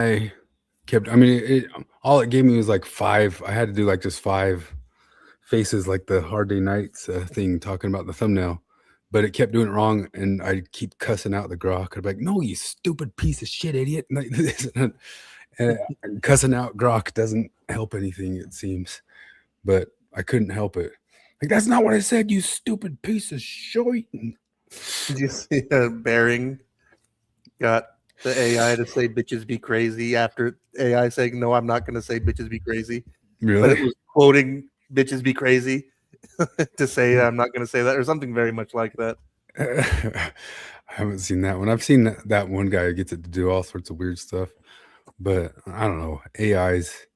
I kept. I mean, all it gave me was like 5. I had to do like just 5 faces, like the Hard Day Nights thing, talking about the thumbnail. But it kept doing it wrong, and I'd keep cussing out the grok. I'd be like, "No, you stupid piece of shit, idiot!" And cussing out grok doesn't help anything, it seems. But I couldn't help it. Like, that's not what I said, you stupid piece of shit. Did you see Bering got the AI to say bitches be crazy after AI saying, no, I'm not going to say bitches be crazy. Really? But it was quoting bitches be crazy to say, I'm not going to say that, or something very much like that. I haven't seen that one. I've seen that one guy who gets it to do all sorts of weird stuff. But I don't know. AI's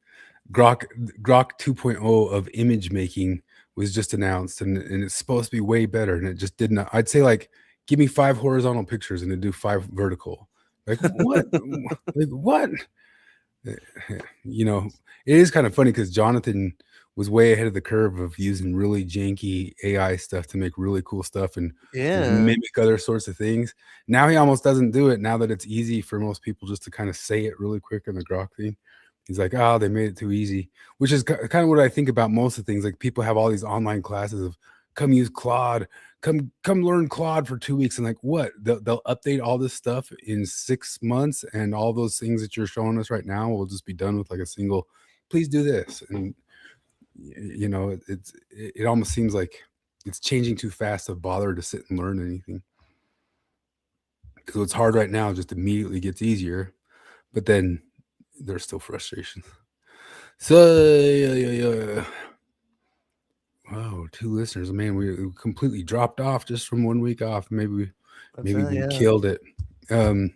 Grok 2.0 of image making was just announced, and it's supposed to be way better, and it just did not. I'd say, like, give me 5 horizontal pictures and it'd do 5 vertical. Like, what? Like, what? You know, it is kind of funny because Jonathan was way ahead of the curve of using really janky AI stuff to make really cool stuff and mimic other sorts of things. Now he almost doesn't do it, now that it's easy for most people just to kind of say it really quick in the grok thing. He's like, oh, they made it too easy, which is kind of what I think about most of things. Like, people have all these online classes of come use Claude, come learn Claude for 2 weeks, and like, what? They'll update all this stuff in 6 months, and all those things that you're showing us right now will just be done with like a single, please do this. And you know, it almost seems like it's changing too fast to bother to sit and learn anything. Because what's hard right now just immediately gets easier, but then there's still frustrations. So wow, 2 listeners, man. We completely dropped off just from 1 week off. Maybe we killed it. We're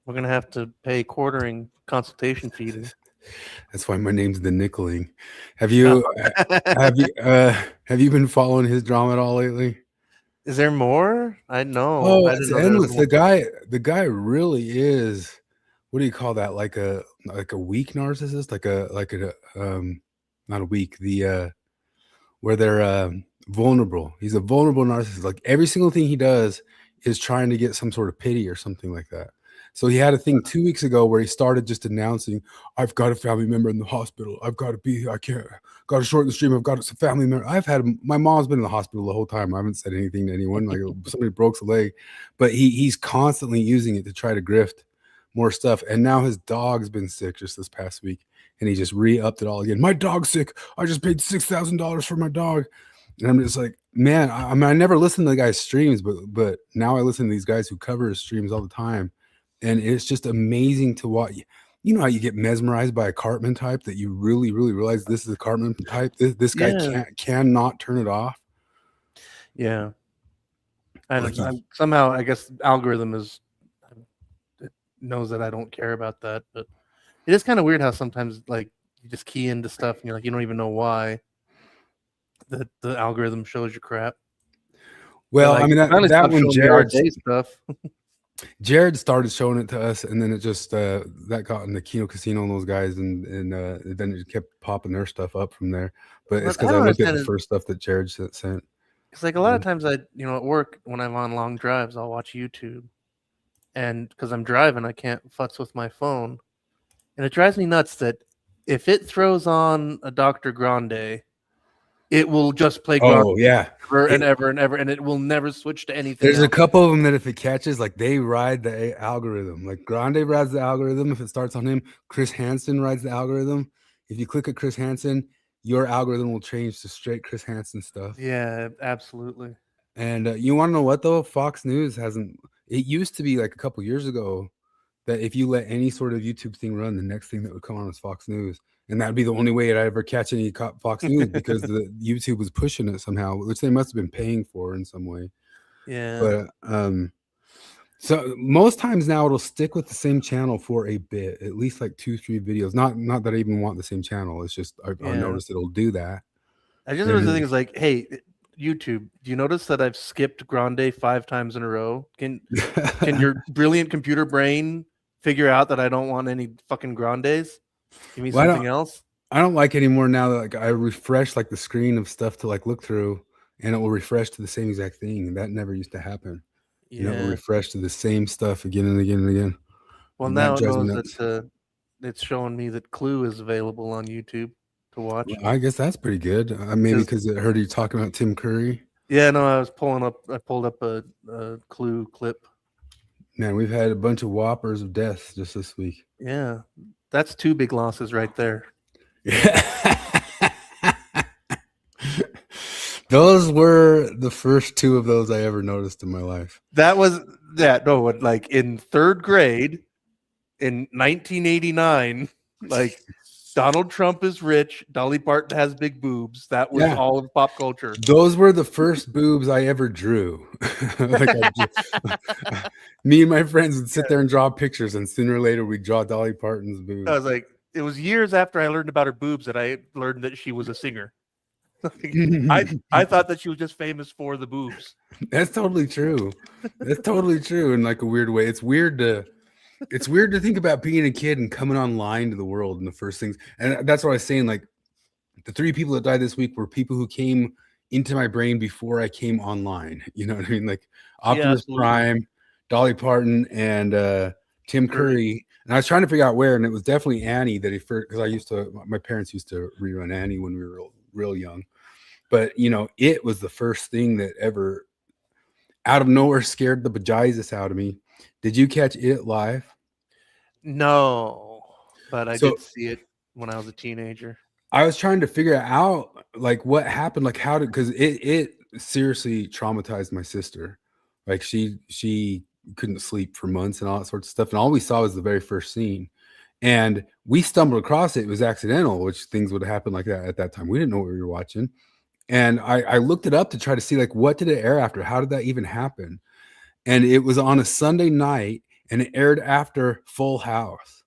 gonna have to pay quartering consultation fee. That's why my name's the Nickling. Have you have you been following his drama at all lately? Is there more? I know. Oh, I it's endless. The guy really is. What do you call that? Like a weak narcissist, like a not a weak, where they're vulnerable. He's a vulnerable narcissist. Like, every single thing he does is trying to get some sort of pity or something like that. So he had a thing 2 weeks ago where he started just announcing, I've got a family member in the hospital. I've got to be here. I can't, got to shorten the stream. I've got a family member. My mom's been in the hospital the whole time. I haven't said anything to anyone. Like, somebody broke a leg, but he's constantly using it to try to grift more stuff. And now his dog's been sick just this past week, and he just re-upped it all again. My dog's sick. I just paid $6,000 for my dog. And I'm just like, man, I mean, I never listened to the guy's streams, but now I listen to these guys who cover his streams all the time. And it's just amazing to watch. You know how you get mesmerized by a Cartman type, that you really, really realize this is a Cartman type. This guy cannot turn it off. Yeah. And somehow, I guess, algorithm it knows that I don't care about that. But it is kind of weird how sometimes, like, you just key into stuff and you're like, you don't even know why the algorithm shows you crap. Well, like, I mean, that one, Jared started showing it to us, and then it just that got in the Kino Casino and those guys, and then it kept popping their stuff up from there. But it's because I looked at the first stuff that Jared sent. It's like a lot of times at work, when I'm on long drives, I'll watch YouTube, and because I'm driving, I can't futz with my phone, and it drives me nuts that if it throws on a Dr. Grande, it will just play forever and ever and ever, and it will never switch to anything. There's a couple of them that if it catches, like, they ride the algorithm. Like, Grande rides the algorithm if it starts on him. Chris Hansen rides the algorithm. If you click at Chris Hansen, your algorithm will change to straight Chris Hansen stuff. Yeah, absolutely. And you want to know what, though? Fox News hasn't. It used to be like a couple years ago that if you let any sort of YouTube thing run, the next thing that would come on is Fox News. And that'd be the only way I'd ever catch any Fox News because the YouTube was pushing it somehow, which they must have been paying for in some way. Yeah. But so most times now it'll stick with the same channel for a bit, at least like 2-3 videos. Not that I even want the same channel. It's just I've noticed it'll do that. I just noticed the thing is like, hey, YouTube, do you notice that I've skipped Grande 5 times in a row? Can your brilliant computer brain figure out that I don't want any fucking Grandes? Give me something else. I don't like anymore now that, like, I refresh like the screen of stuff to like look through, and it will refresh to the same exact thing. And that never used to happen. Yeah. It will refresh to the same stuff again and again and again. Well, now it knows that it's showing me that Clue is available on YouTube to watch. I guess that's pretty good. Maybe 'Cause- because it heard you talking about Tim Curry. Yeah, no, I pulled up a Clue clip. Man, we've had a bunch of whoppers of deaths just this week. Yeah, that's 2 big losses right there. Those were the first 2 of those I ever noticed in my life. That was like in 3rd grade in 1989, like Donald Trump is rich, Dolly Parton has big boobs. That was all of pop culture. Those were the first boobs I ever drew. Me and my friends would sit there and draw pictures, and sooner or later we'd draw Dolly Parton's boobs. I was like, it was years after I learned about her boobs that I learned that she was a singer. I thought that she was just famous for the boobs. That's totally true. That's totally true in like a weird way. It's weird to think about being a kid and coming online to the world and the first things. And that's what I was saying. Like the 3 people that died this week were people who came into my brain before I came online. You know what I mean? Like Optimus Prime, Dolly Parton, and Tim Curry. And I was trying to figure out where, and it was definitely Annie that he first, because my parents used to rerun Annie when we were real young. But you know, it was the first thing that ever out of nowhere scared the bejesus out of me. Did you catch it live? No, but I did see it when I was a teenager. I was trying to figure out like what happened, like how did, because it seriously traumatized my sister. Like she couldn't sleep for months and all that sorts of stuff. And all we saw was the very first scene. And we stumbled across it. It was accidental, which things would happen like that at that time. We didn't know what we were watching. And I looked it up to try to see like what did it air after? How did that even happen? And it was on a Sunday night and it aired after Full House.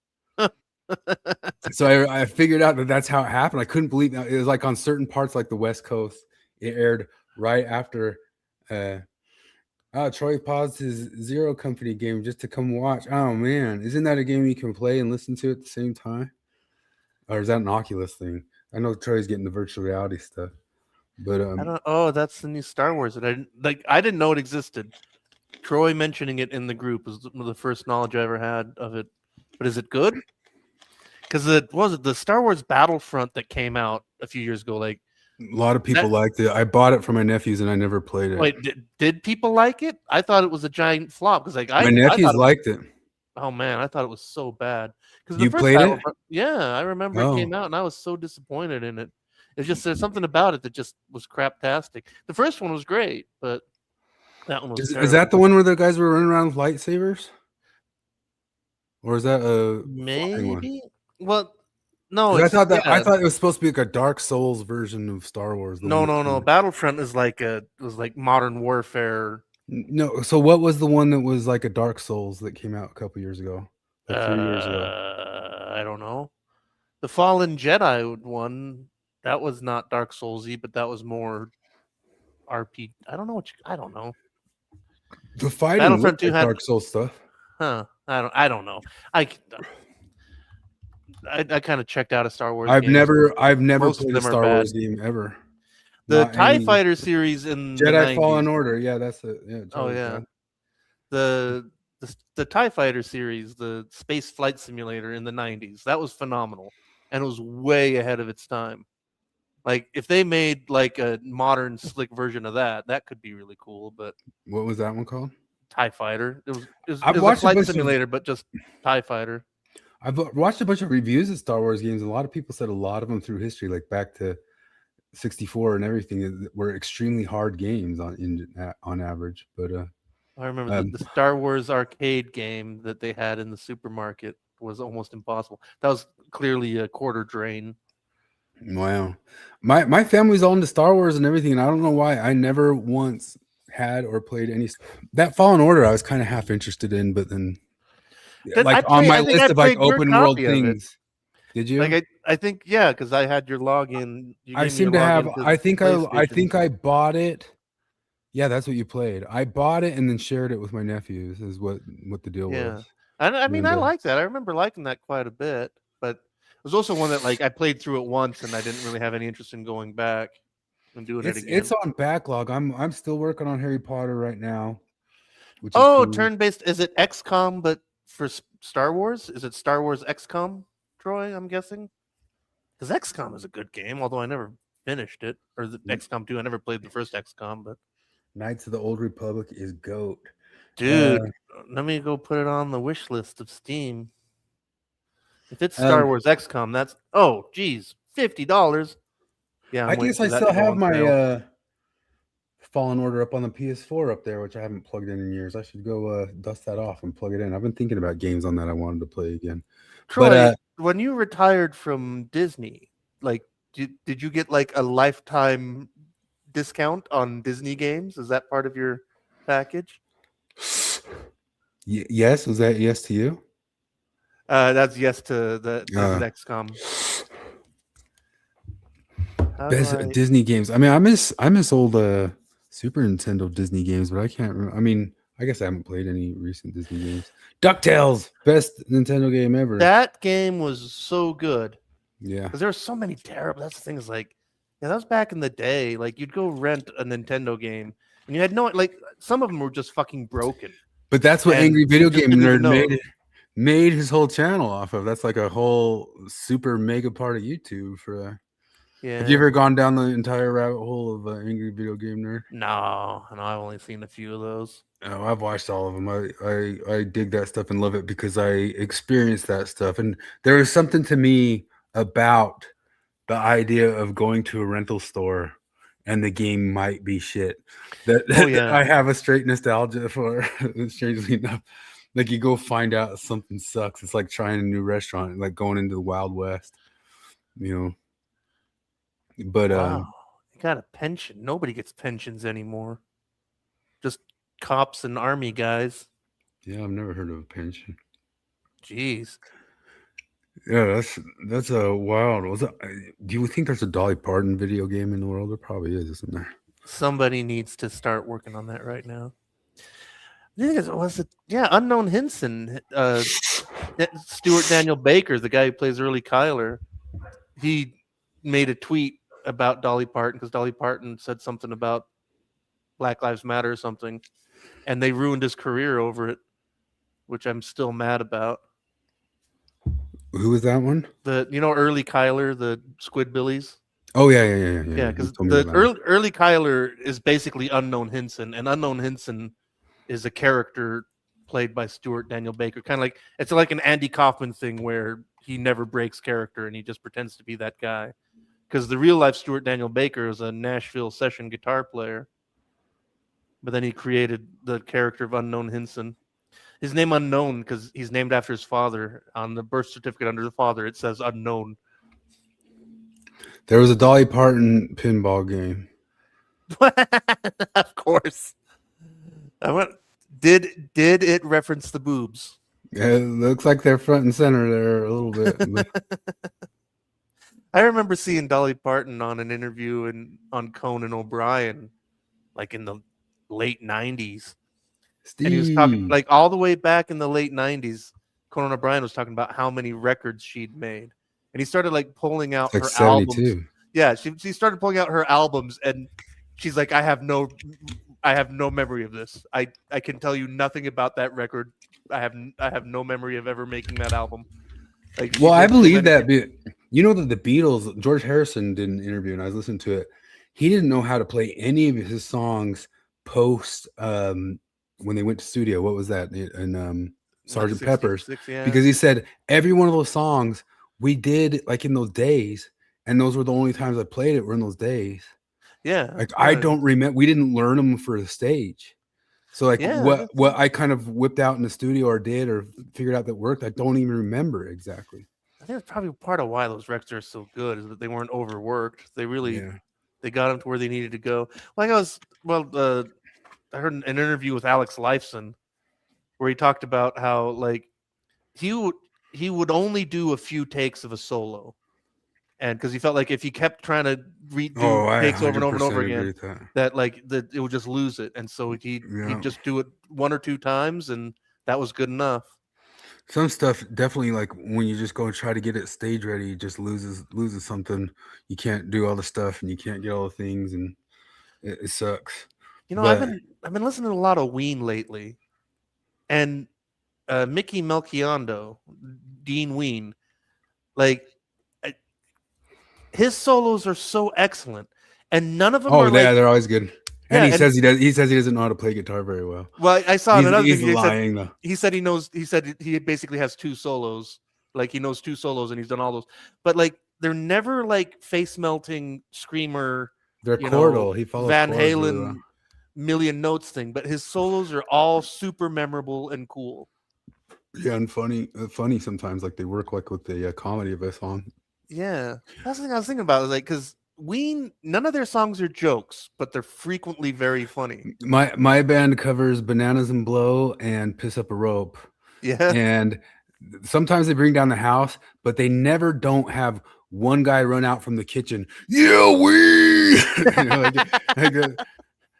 So I figured out that that's how it happened. I couldn't believe it. It was like on certain parts like the West Coast, it aired right after Troy paused his Zero Company game just to come watch. Oh man, isn't that a game you can play and listen to at the same time? Or is that an Oculus thing? I know Troy's getting the virtual reality stuff. But I don't. Oh, that's the new Star Wars that I didn't know it existed. Troy mentioning it in the group was the first knowledge I ever had of it. But is it good? Because the Star Wars Battlefront that came out a few years ago. Like a lot of people liked it. I bought it for my nephews and I never played it. Wait, did people like it? I thought it was a giant flop because like my nephews liked it. Oh man, I thought it was so bad. Because you played it? Yeah, I remember it came out and I was so disappointed in it. It's just there's something about it that just was craptastic. The first one was great, but that one was. Is that the one where the guys were running around with lightsabers? Or is that a maybe? Well, no. I thought it was supposed to be like a Dark Souls version of Star Wars. No. Battlefront is like was like Modern Warfare. No, so what was the one that was like a Dark Souls that came out a couple years ago? Like 3 years ago. I don't know. The Fallen Jedi one. That was not Dark Souls-y, but that was more RP. I don't know I don't know. The fighting Battlefront 2 had Dark Souls stuff. Huh. I don't know. I kind of checked out of Star Wars. I've never played a Star Wars game ever. The TIE Fighter series in Jedi Fallen Order. Yeah, that's it. Yeah. Oh yeah. The TIE Fighter series, the space flight simulator in the 90s, that was phenomenal. And it was way ahead of its time. Like if they made like a modern slick version of that could be really cool. But what was that one called? TIE Fighter. It was a flight simulator, but just TIE Fighter. I've watched a bunch of reviews of Star Wars games. A lot of people said a lot of them through history, like back to 64 and everything, were extremely hard games on average. But I remember the Star Wars arcade game that they had in the supermarket was almost impossible. That was clearly a quarter drain. Wow. My family's all into Star Wars and everything, and I don't know why I never once had or played any. That Fallen Order I was kind of half interested in, but then on my list of like open world things. Did you? Like I think because I had your login. I seem to have. I think I bought it. Yeah, that's what you played. I bought it and then shared it with my nephews. Is what the deal was. I mean, I like that. I remember liking that quite a bit, but it was also one that like I played through it once and I didn't really have any interest in going back and doing it again. It's on backlog. I'm still working on Harry Potter right now. Which is cool. Turn-based. Is it XCOM but for Star Wars? Is it Star Wars XCOM? Troy, I'm guessing. Because XCOM is a good game, although I never finished it. Or the XCOM 2, I never played the first XCOM, but Knights of the Old Republic is GOAT. dude, let me go put it on the wish list of Steam. If it's Star Wars XCOM, that's geez, $50. Yeah, I guess I still have my Fallen Order up on the PS4 up there, which I haven't plugged in years. I should go dust that off and plug it in. I've been thinking about games on that I wanted to play again. Troy, But when you retired from Disney, like, did you get like a lifetime discount on Disney games? Is that part of your package? Yes, was that yes to you? That's yes to the XCOM. Best Disney games. I mean, I miss old Super Nintendo Disney games, but I can't remember. I mean, I guess I haven't played any recent Disney games. DuckTales, best Nintendo game ever. That game was so good. Yeah, because there were so many terrible. That's the thing is like, yeah, that was back in the day. Like you'd go rent a Nintendo game, and you had no like. Some of them were just fucking broken. But that's what Angry Video Game Nerd made his whole channel off of. That's like a whole super mega part of YouTube for. Yeah. Have you ever gone down the entire rabbit hole of Angry Video Game Nerd? No, I've only seen a few of those. Oh, I've watched all of them. I dig that stuff and love it because I experienced that stuff. And there is something to me about the idea of going to a rental store and the game might be shit. That I have a straight nostalgia for, strangely enough. Like you go find out something sucks. It's like trying a new restaurant, like going into the Wild West, you know. But wow, you got a pension. Nobody gets pensions anymore. Just cops and army guys. Yeah, I've never heard of a pension. Jeez. Yeah, that's a wild. Do you think there's a Dolly Parton video game in the world? There probably is, isn't there? Somebody needs to start working on that right now. I think Unknown Hinson, Stuart Daniel Baker, the guy who plays Early Kyler. He made a tweet about Dolly Parton because Dolly Parton said something about Black Lives Matter or something, and they ruined his career over it, which I'm still mad about. Who was that one? Early Kyler, the Squidbillies. Oh yeah. Yeah, because the early Kyler is basically Unknown Hinson, and Unknown Hinson is a character played by Stuart Daniel Baker. Kind of like it's like an Andy Kaufman thing where he never breaks character and he just pretends to be that guy. Because the real life Stuart Daniel Baker is a Nashville session guitar player, but then he created the character of Unknown Hinson. His name unknown because he's named after his father. On the birth certificate under the father, it says unknown. There was a Dolly Parton pinball game. Of course. Did it reference the boobs? Yeah, it looks like they're front and center there a little bit. I remember seeing Dolly Parton on an interview on Conan O'Brien, like in the late 90s. And he was talking like all the way back in the late 90s. Conan O'Brien was talking about how many records she'd made. And he started like pulling out her 72. albums. Yeah, she started pulling out her albums and she's like, I have no memory of this. I can tell you nothing about that record. I have no memory of ever making that album. Like, well, I believe that. You know that the Beatles, George Harrison did an interview and I was listening to it. He didn't know how to play any of his songs post when they went to studio. What was that? And Sgt. Pepper's. Because he said every one of those songs we did like in those days, and those were the only times I played it were in those days. Yeah. Like I don't remember. We didn't learn them for the stage. So like what I kind of whipped out in the studio or did or figured out that worked, I don't even remember exactly. I think that's probably part of why those records are so good is that they weren't overworked. They really they got them to where they needed to go. Like I heard an interview with Alex Lifeson where he talked about how like he would only do a few takes of a solo. And because he felt like if he kept trying to redo takes over and over and over again, that it would just lose it. And so he'd just do it one or two times, and that was good enough. Some stuff definitely, like when you just go and try to get it stage ready, it just loses something. You can't do all the stuff, and you can't get all the things, and it sucks. I've been listening to a lot of Ween lately, and Mickey Melchiondo, Dean Ween, Like I- his solos are so excellent, and none of them Oh, are like they're always good. And yeah. he And says he does. He says he doesn't know how to play guitar very well. well, I saw in another thing He's lying though. he said he knows. He said he basically has 2 solos. Like he knows 2 solos, and he's done all those. But like they're never like face melting screamer. They're You know, chordal. He follows Van chords really well. Halen million notes thing. But his solos are all super memorable and cool. Yeah, and funny sometimes. Like they work like with the comedy of a song. Yeah, that's the thing I was thinking about. Is like because Ween, none of their songs are jokes, but they're frequently very funny. My band covers Bananas and Blow and Piss Up a Rope. Yeah. And sometimes they bring down the house, but they never don't have one guy run out from the kitchen. Yeah, we.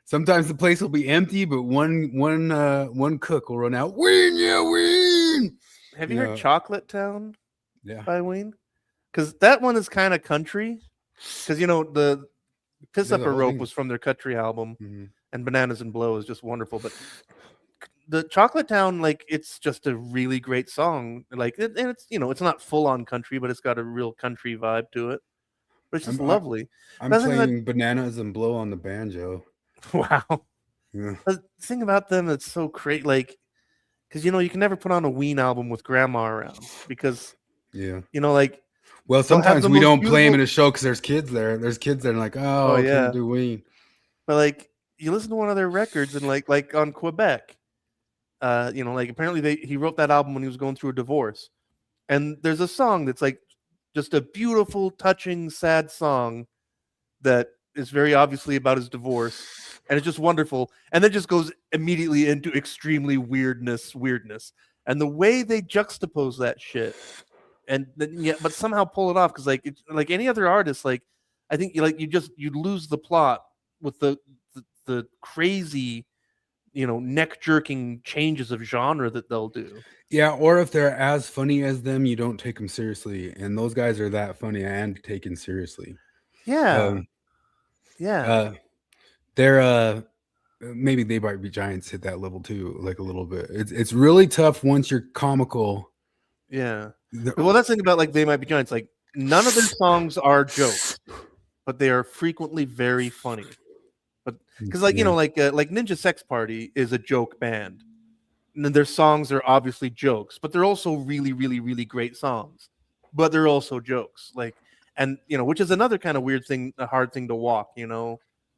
Sometimes the place will be empty, but one cook will run out. Ween, yeah, ween. Have you heard Yeah. Chocolate Town Yeah. by Ween? Because that one is kind of country. Because the Piss Yeah, Up the a whole Rope thing- was from their country album, Mhm. and Bananas and Blow is just wonderful. But the Chocolate Town, like, it's just a really great song. Like, and it's it's not full on country, but it's got a real country vibe to it. But it's just lovely. I'm That's the thing playing Bananas and Blow on the banjo. Wow. Yeah. The thing about them that's so great, like, because you can never put on a Ween album with grandma around because Yeah. like Well, they'll have sometimes the we most don't play him beautiful- in a show because there's kids there. There's kids there and like, oh, Oh, yeah. can't do Ween. but like you listen to one of their records and like on Quebec, like apparently he wrote that album when he was going through a divorce, and there's a song that's like just a beautiful, touching, sad song that is very obviously about his divorce, and it's just wonderful, and then just goes immediately into extremely weirdness, and the way they juxtapose that shit, and then but somehow pull it off because like any other artist, like I think you lose the plot with the crazy neck jerking changes of genre that they'll do. Yeah, or if they're as funny as them, you don't take them seriously. And those guys are that funny and taken seriously. Yeah. Yeah. They're maybe They Might Be Giants hit that level too, like a little bit. It's really tough once you're comical. Yeah. The- Well, that's the thing about like They Might Be Giants. Like none of their songs are jokes, but they are frequently very funny. But because like Yeah. like Ninja Sex Party is a joke band, and then their songs are obviously jokes, but they're also really, really, really great songs. But they're also jokes. Like and which is another kind of weird thing, a hard thing to walk.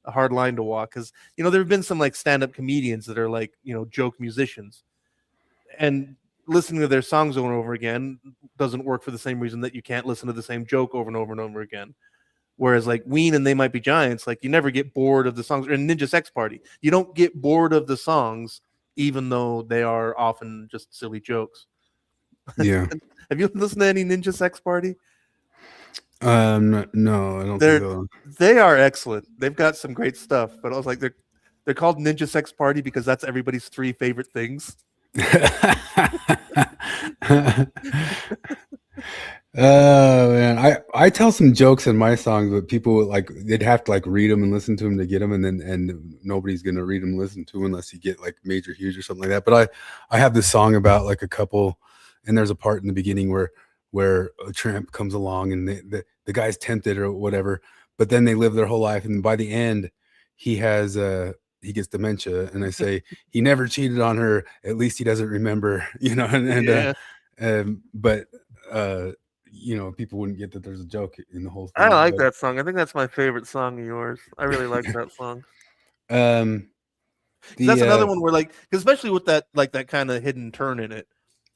A hard line to walk because there have been some like stand-up comedians that are like joke musicians, and listening to their songs over and over again doesn't work for the same reason that you can't listen to the same joke over and over and over again. Whereas like Ween and They Might Be Giants, like you never get bored of the songs. Or Ninja Sex Party, you don't get bored of the songs, even though they are often just silly jokes. Yeah. Have you listened to any Ninja Sex Party? No, I don't think so. They are excellent. They've got some great stuff. But I was like, they're called Ninja Sex Party because that's everybody's 3 favorite things. Oh man, I tell some jokes in my songs, but people like they'd have to like read them and listen to them to get them, and nobody's gonna read them and listen to them unless you get like Major Huge or something like that. But I have this song about like a couple, and there's a part in the beginning where a tramp comes along and the guy's tempted or whatever, but then they live their whole life, and by the end he gets dementia, and I say he never cheated on her, at least he doesn't remember, but people wouldn't get that there's a joke in the whole thing. I like that song. I think that's my favorite song of yours. I really like that song. That's another one where like, especially with that like that kind of hidden turn in it,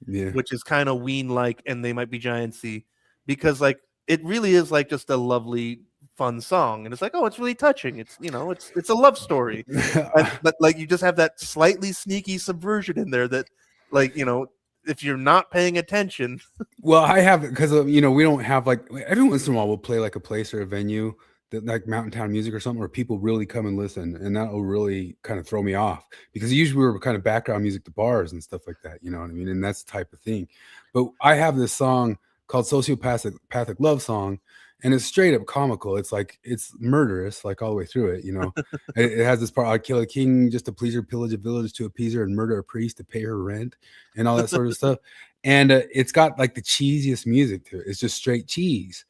yeah, which is kind of Ween like, and They Might Be Giantsy, because like it really is like just a lovely, fun song, and it's like, oh, it's really touching. It's it's a love story, but like you just have that slightly sneaky subversion in there that, like if you're not paying attention. Well, I have because we don't have like every once in a while we'll play like a place or a venue that like Mountain Town Music or something where people really come and listen, and that will really kind of throw me off because usually we're kind of background music to bars and stuff like that, you know what I mean? And that's the type of thing. But I have this song called Sociopathic Love Song, and it's straight up comical. It's like it's murderous, like all the way through it. It has this part: I'd kill a king just to please her, pillage a village to appease her, and murder a priest to pay her rent, and all that sort of stuff. and it's got like the cheesiest music to it. It's just straight cheese,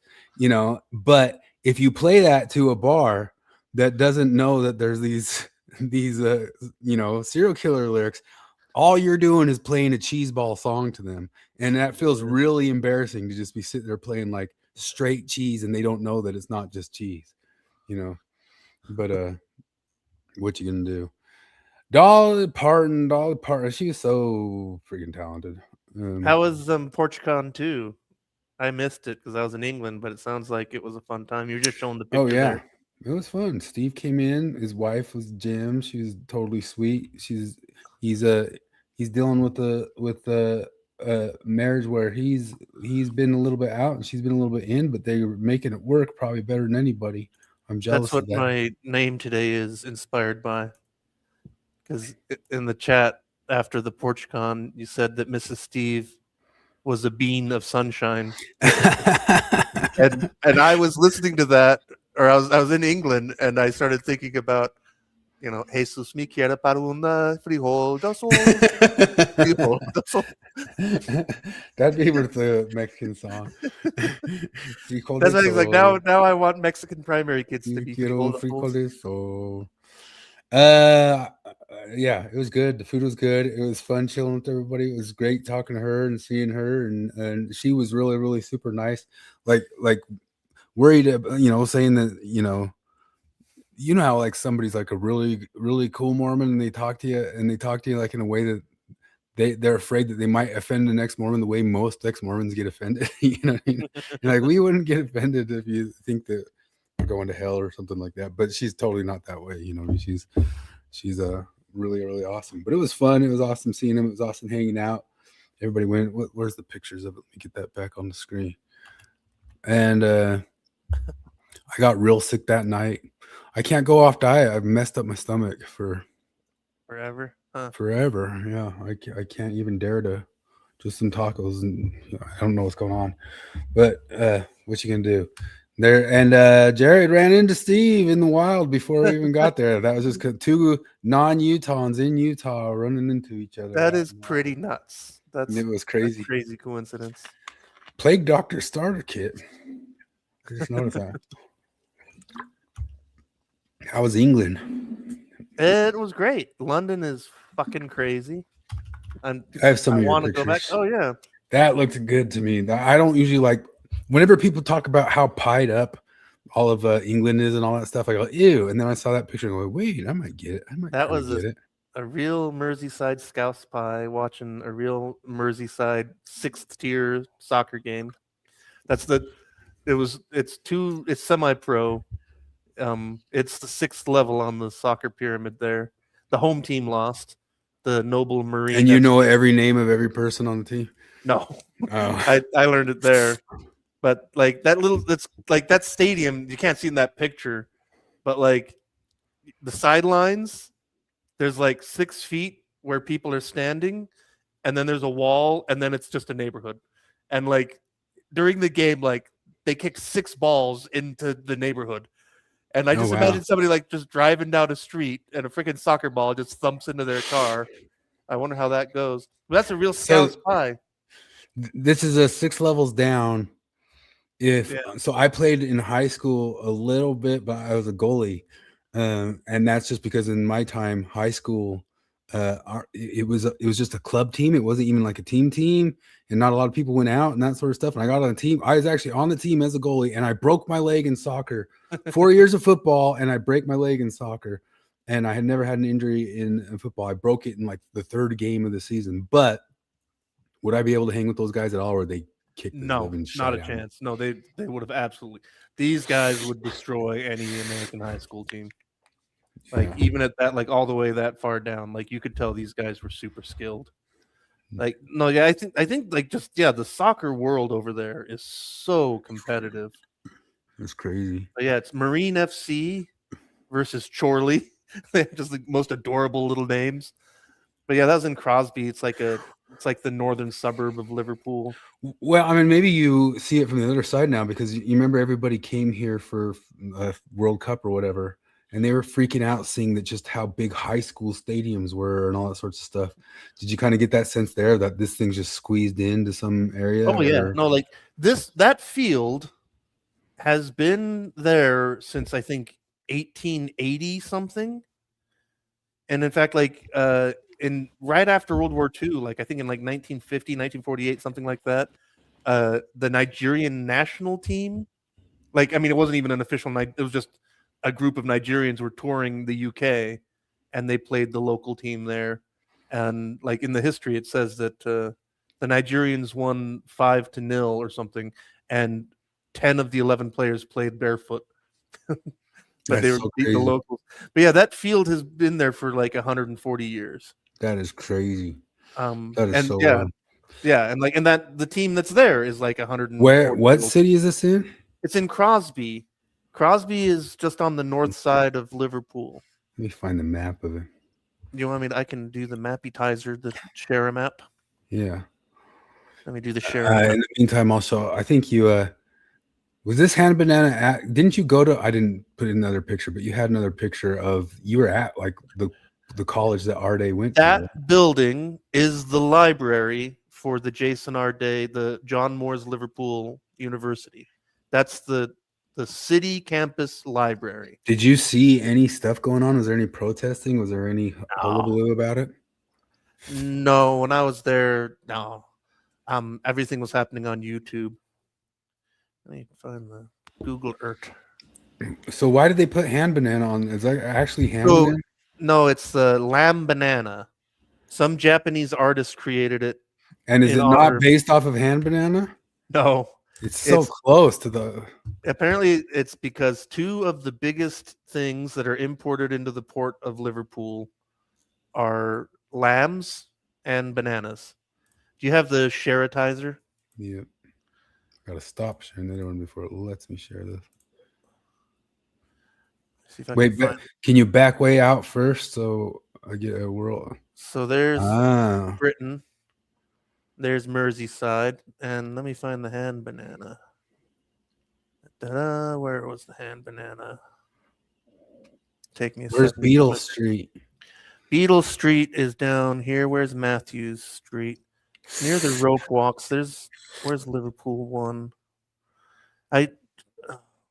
But if you play that to a bar that doesn't know that there's these serial killer lyrics, all you're doing is playing a cheeseball song to them, and that feels really embarrassing to just be sitting there playing like straight cheese, and they don't know that it's not just cheese, But what you gonna do? Dolly Parton, she was so freaking talented. How was Porchcon 2? I missed it because I was in England, but it sounds like it was a fun time. You were just showing the picture. Oh yeah, there. It was fun. Steve came in. His wife was Jim. She was totally sweet. He's dealing with the marriage where he's been a little bit out and she's been a little bit in, but they're making it work probably better than anybody. I'm jealous. That's what of that. my name today is inspired by. Because in the chat after the Porchcon, you said that Mrs. Steve was a bean of sunshine, and I was listening to that, or I was in England, and I started thinking about, Jesus me quiere para una frijol, frijol. That'd be with the Mexican song. That's what he's like. Now I want Mexican primary kids to be frijol. Yeah, it was good. The food was good. It was fun chilling with everybody. It was great talking to her and seeing her, and she was really, really super nice. Like worried, saying that, how like somebody's like a really, really cool Mormon, and they talk to you like in a way that they're afraid that they might offend the next Mormon the way most ex-Mormons get offended. You know what I mean? And like, we wouldn't get offended if you think that we're going to hell or something like that. But she's totally not that way. She's really, really awesome. But it was fun. It was awesome seeing him. It was awesome hanging out. Everybody went. Where's the pictures of it? Let me get that back on the screen. And I got real sick that night. I can't go off diet. I've messed up my stomach forever. Huh. Forever. Yeah, I can't even dare to. Just some tacos, and I don't know what's going on. But what you gonna do? There, and Jared ran into Steve in the wild before we even got there. That was just two non-Utahns in Utah running into each other. That is pretty nuts. It was crazy. Crazy coincidence. Plague Doctor starter kit. I just noticed that. How was England? It was great. London is fucking crazy. I have some. I want to go back. Oh yeah, that looked good to me. I don't usually like. Whenever people talk about how pied up all of England is and all that stuff, I go, ew. And then I saw that picture and I go, wait, I might get it. That was a real Merseyside Scouse pie watching a real Merseyside 6th tier soccer game. It's semi-pro. It's the 6th level on the soccer pyramid there. The home team lost. The Noble Marine. And you know every name of every person on the team? No. Oh. I learned it there. But like that's like that stadium, you can't see in that picture, but like the sidelines, there's like 6 feet where people are standing, and then there's a wall, and then it's just a neighborhood. And like during the game, like they kick 6 balls into the neighborhood. And I just imagine somebody like just driving down a street and a freaking soccer ball just thumps into their car. I wonder how that goes. But that's a real Scouse pie. This is a 6 levels down. So I played in high school a little bit, but I was a goalie, and that's just because in my time, high school, it was just a club team. It wasn't even like a team, and not a lot of people went out and that sort of stuff. And I got on the team. I was actually on the team as a goalie, and I broke my leg in soccer. 4 years of football, and I break my leg in soccer, and I had never had an injury in football. I broke it in like the 3rd game of the season. But would I be able to hang with those guys at all, or are they? No, not a chance. No, they would have absolutely. These guys would destroy any American high school team. Like even at that, like all the way that far down, like you could tell these guys were super skilled. Like no, yeah, I think like just the soccer world over there is so competitive. It's crazy. But yeah, it's Marine FC versus Chorley. They have just the most adorable little names. But yeah, that was in Crosby. It's like the northern suburb of Liverpool. Well, I mean, maybe you see it from the other side now because you remember everybody came here for a World Cup or whatever, and they were freaking out seeing that just how big high school stadiums were and all that sorts of stuff. Did you kind of get that sense there that this thing's just squeezed into some area? Oh yeah, no, like that field has been there since I think 1880 something, and in fact, like in right after World War II, like I think in like 1950, 1948, something like that, the Nigerian national team, like I mean, it wasn't even an official night; it was just a group of Nigerians were touring the UK, and they played the local team there, and like in the history, it says that the Nigerians won 5-0 or something, and 10 of the 11 players played barefoot. But they That's were so beating the crazy. locals. But yeah, that field has been there for like 140 years. That is crazy. That is And so yeah, wild. yeah, and like and that the team that's there is like 140 What years old. city is this in? It's in Crosby. Crosby is just on the north side of Liverpool. Let me find the map of it. You want me to, I can do the mappetizer, the share a map. Yeah. Let me do the share a map. In the meantime, also, I think you was this hand banana at, didn't you go to, I didn't put another picture, but you had another picture of, you were at like the college that Arday went to. That building is the library for the Jason Arday, the John Moore's Liverpool University. That's the city campus library. Did you see any stuff going on? Was there any protesting? Was there any hullabaloo about it? No, when I was there, no. Everything was happening on YouTube. Let me find the Google Earth. So why did they put hand banana on? Is that actually hand banana? No, it's the lamb banana. Some Japanese artist created it. And is it not based off of hand banana? No. It's so close to the... Apparently, it's because two of the biggest things that are imported into the port of Liverpool are lambs and bananas. Do you have the sharetizer? Yep. Gotta stop sharing the other one before it lets me share this. See if I Wait, can you back way out first so I get a world? So there's Britain. There's Merseyside. And let me find the hand banana. Ta-da, where was the hand banana? Take me a Where's second. Beetle Street? Beetle Street is down here. Where's Matthews Street? Near the rope walks. Where's Liverpool 1?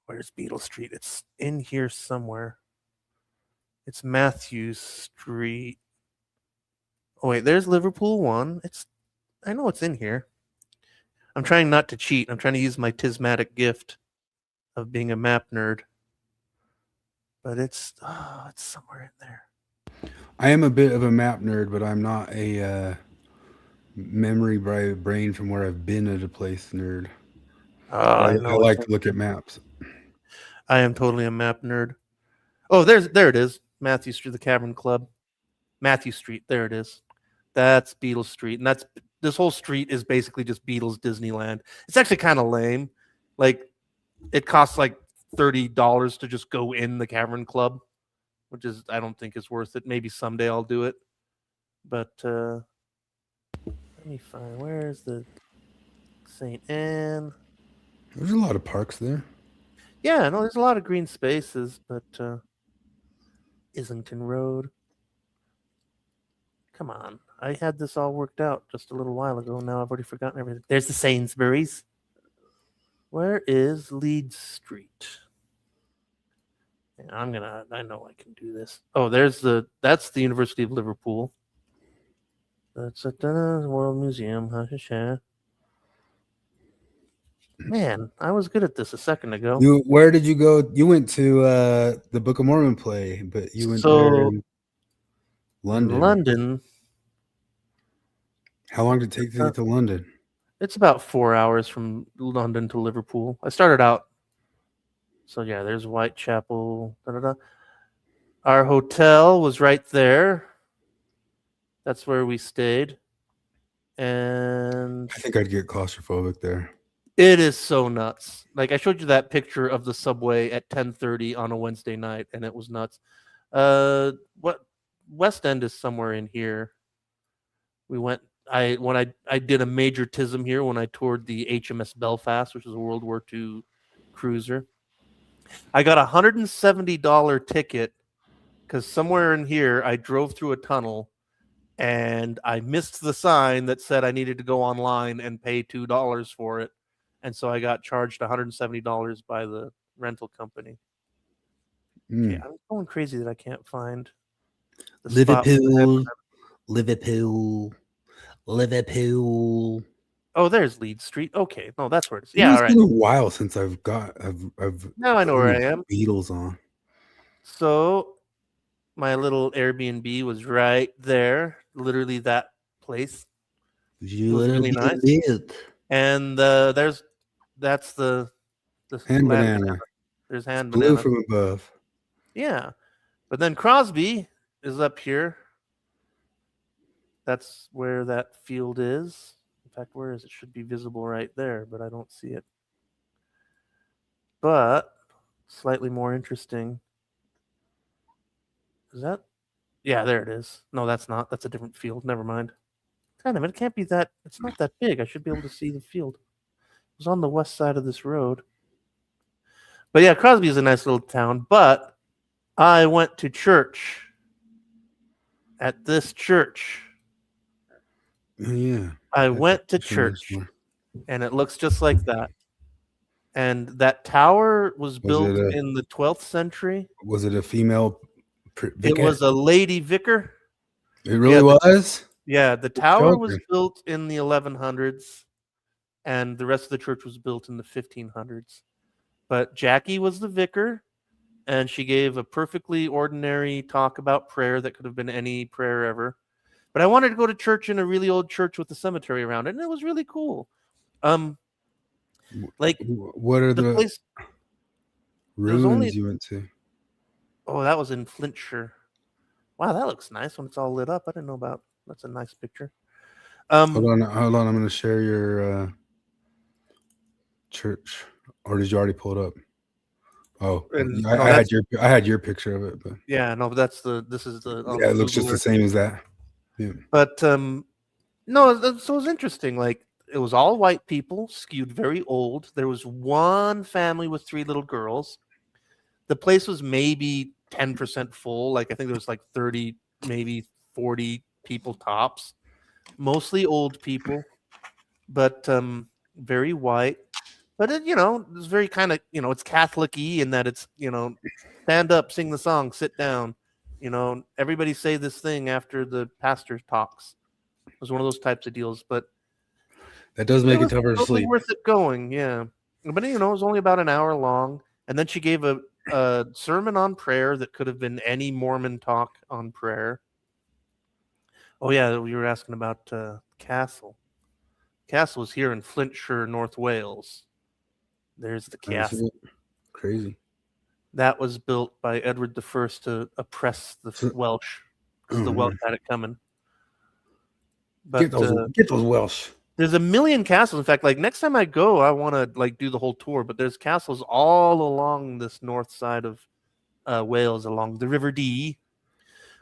Where's Beetle Street? It's in here somewhere. It's Matthews Street. Oh wait, there's Liverpool 1. I know it's in here. I'm trying not to cheat. I'm trying to use my tismatic gift of being a map nerd. But it's somewhere in there. I am a bit of a map nerd, but I'm not a memory brain from where I've been at a place nerd. I like to look at maps. I am totally a map nerd. Oh, there it is. Matthew Street, the Cavern Club. Matthew Street, there it is. That's Beatles Street, and this whole street is basically just Beatles Disneyland. It's actually kind of lame. Like, it costs like $30 to just go in the Cavern Club, which is, I don't think is worth it. Maybe someday I'll do it. But let me find, where's the St. Anne? There's a lot of parks there. Yeah, no, there's a lot of green spaces, but Islington Road. Come on. I had this all worked out just a little while ago. Now I've already forgotten everything. There's the Sainsbury's. Where is Leeds Street? I know I can do this. Oh, that's the University of Liverpool. That's at the World Museum. Man, I was good at this a second ago. Where did you go? You went to the Book of Mormon play, but you went there in London. London. How long did it take to get to London? It's about 4 hours from London to Liverpool. I started out. So yeah, there's Whitechapel. Our hotel was right there. That's where we stayed. And I think I'd get claustrophobic there. It is so nuts. Like, I showed you that picture of the subway at 10:30 on a Wednesday night, and it was nuts. What West End is somewhere in here. We went. I did a major tism here when I toured the HMS Belfast, which is a World War II cruiser. I got $170 ticket because somewhere in here I drove through a tunnel and I missed the sign that said I needed to go online and pay $2 for it. And so I got charged $170 by the rental company. Okay, I'm going crazy that I can't find the spot. Liverpool. Oh, there's Leeds Street. Okay, no, that's where it is. You know, Yeah, it's all right. been a while since I've Now I know where I am. Beatles on. So my little Airbnb was right there, literally that place. It was really nice. And that's the Hand land banana. There's hand Blue banana. from above. Yeah, but then Crosby is up here. That's where that field is. In fact, where is it? Should be visible right there, but I don't see it. But slightly more interesting. Is that? Yeah, there it is. No, that's not. That's a different field. Never mind. Kind of. It can't be that. It's not that big. I should be able to see the field. It was on the west side of this road. But yeah, Crosby is a nice little town. But I went to church at this church. Yeah. I went to church, and it looks just like that. And that tower was built in the 12th century. Was it a female vicar? It was a lady vicar. It really was? Yeah, the tower was built in the 1100s, and the rest of the church was built in the 1500s. But Jackie was the vicar, and she gave a perfectly ordinary talk about prayer that could have been any prayer ever. But I wanted to go to church in a really old church with a cemetery around it, and it was really cool. Like, what are the place, ruins you went to? Oh, that was in Flintshire. Wow, that looks nice when it's all lit up. I didn't know about. That's a nice picture. Hold on. I'm going to share your church. Or did you already pull it up? Oh, I had your picture of it, but yeah, no, but this is the. Yeah, it looks just the same as that. Yeah. But no, so it was interesting. Like, it was all white people, skewed very old. There was one family with 3 little girls. The place was maybe 10% full. Like, I think there was like 30, maybe 40 people tops. Mostly old people, but very white. But it, it's very kind of, it's Catholic-y in that it's, stand up, sing the song, sit down. Everybody say this thing after the pastor talks. It was one of those types of deals, but that does make it tougher to sleep. Worth it going, yeah. But it was only about an hour long, and then she gave a sermon on prayer that could have been any Mormon talk on prayer. Oh yeah, we were asking about Castle. Castle is here in Flintshire, North Wales. There's the castle. Crazy. That was built by Edward I to oppress the Welsh, because the Welsh had it coming. But get those Welsh. There's a million castles. In fact, like, next time I go, I want to like do the whole tour. But there's castles all along this north side of Wales, along the River Dee.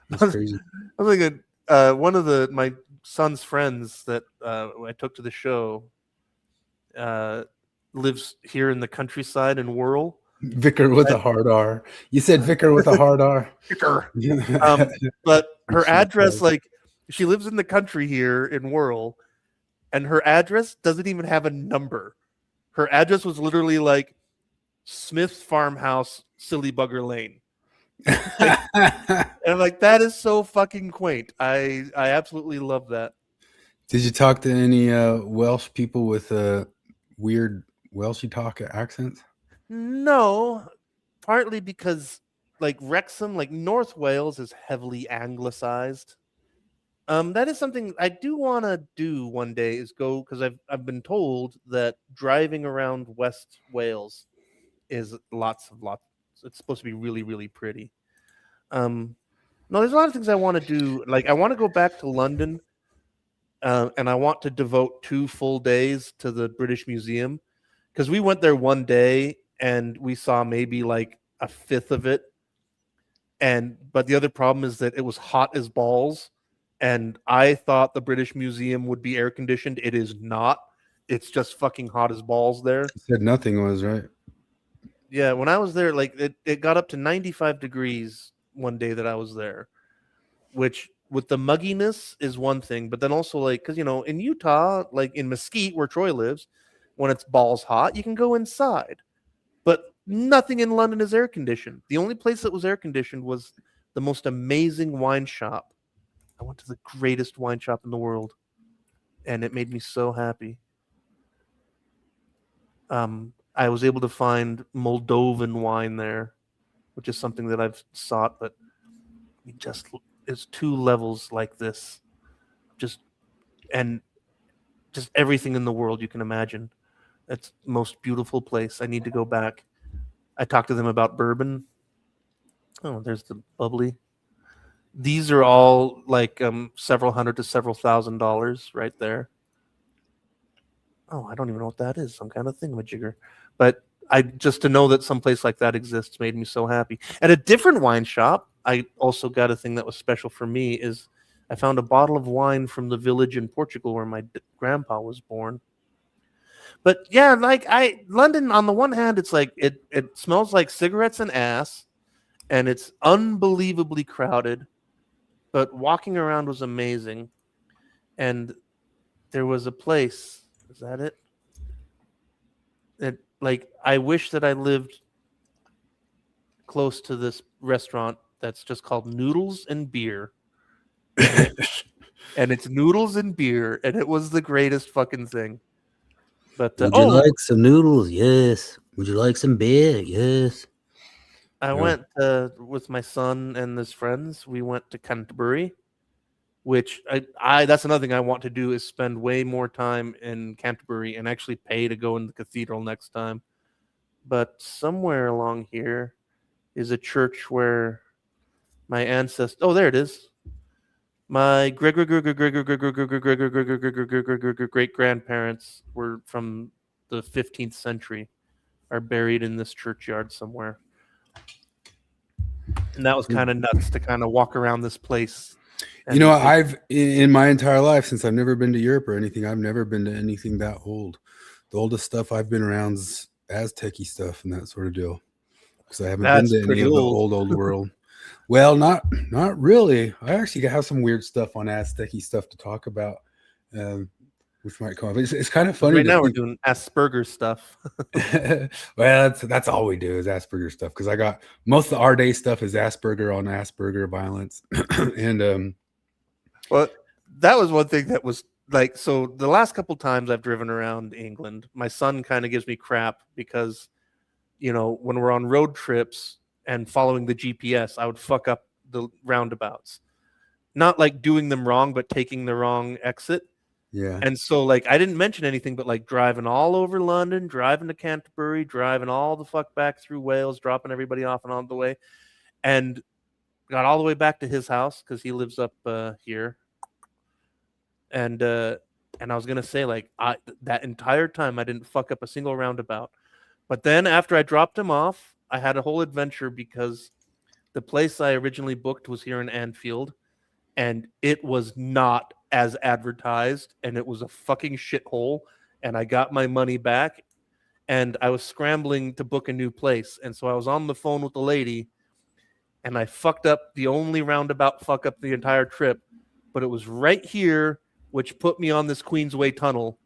That's crazy. I was like one of my son's friends that I took to the show lives here in the countryside in Wirral. Vicar with a hard R. You said vicar with a hard R. Vicar. But her address, like, she lives in the country here in Wirral, and her address doesn't even have a number. Her address was literally like Smith's Farmhouse, Silly Bugger Lane. And I'm like, that is so fucking quaint. I absolutely love that. Did you talk to any Welsh people with weird Welshy talk accents? No, partly because like Wrexham, like North Wales, is heavily anglicized. That is something I do want to do one day, is go, because I've been told that driving around West Wales is lots. It's supposed to be really, really pretty. No, there's a lot of things I want to do. Like, I want to go back to London, and I want to devote 2 full days to the British Museum, because we went there one day and we saw maybe like a fifth of it. But the other problem is that it was hot as balls. And I thought the British Museum would be air conditioned. It is not. It's just fucking hot as balls there. You said nothing was, right? Yeah, when I was there, like it got up to 95 degrees one day that I was there, which with the mugginess is one thing, but then also like because in Utah, like in Mesquite where Troy lives, when it's balls hot, you can go inside, but nothing in London is air conditioned. The only place that was air conditioned was the most amazing wine shop. I went to the greatest wine shop in the world, and it made me so happy. I was able to find Moldovan wine there, which is something that I've sought, but just it's two levels like this, just and just everything in the world you can imagine. It's the most beautiful place. I need to go back. I talked to them about bourbon. Oh, there's the bubbly. These are all like several hundred to several $1,000s right there. Oh, I don't even know what that is. Some kind of thingamajigger. But I just to know that someplace like that exists made me so happy. At a different wine shop, I also got a thing that was special for me is I found a bottle of wine from the village in Portugal where my grandpa was born. But yeah, like London on the one hand, it's like it smells like cigarettes and ass, and it's unbelievably crowded. But walking around was amazing. And there was a place. Is that it? Like I wish that I lived close to this restaurant that's just called Noodles and Beer. And it's noodles and beer, and it was the greatest fucking thing. But would you like some noodles? Yes. Would you like some beer? Yes. I went with my son and his friends. We went to Canterbury, which I that's another thing I want to do is spend way more time in Canterbury and actually pay to go in the cathedral next time. But somewhere along here is a church where my ancestors. Oh, there it is. My great grandparents were from the 15th century, are buried in this churchyard somewhere. And that was kind of nuts to kind of walk around this place. I've in my entire life, since I've never been to Europe or anything, I've never been to anything that old. The oldest stuff I've been around is Aztec-y stuff and that sort of deal. Because I haven't been to any of the old world. Well, not really. I actually have some weird stuff on Aztec-y stuff to talk about, which might come up. It's kind of funny. Right now we're doing Asperger stuff. Well, that's all we do is Asperger stuff. Because I got most of the Arday stuff is Asperger on Asperger violence, and well, that was one thing that was like so. The last couple times I've driven around England, my son kind of gives me crap because, when we're on road trips and following the GPS, I would fuck up the roundabouts. Not like doing them wrong, but taking the wrong exit. Yeah. And so like I didn't mention anything, but like driving all over London, driving to Canterbury, driving all the fuck back through Wales, dropping everybody off and on the way, and got all the way back to his house because he lives up here. And I was gonna say like that entire time I didn't fuck up a single roundabout. But then after I dropped him off, I had a whole adventure because the place I originally booked was here in Anfield, and it was not as advertised, and it was a fucking shithole, and I got my money back, and I was scrambling to book a new place, and so I was on the phone with the lady, and I fucked up the only roundabout fuck up the entire trip, but it was right here, which put me on this Queensway tunnel,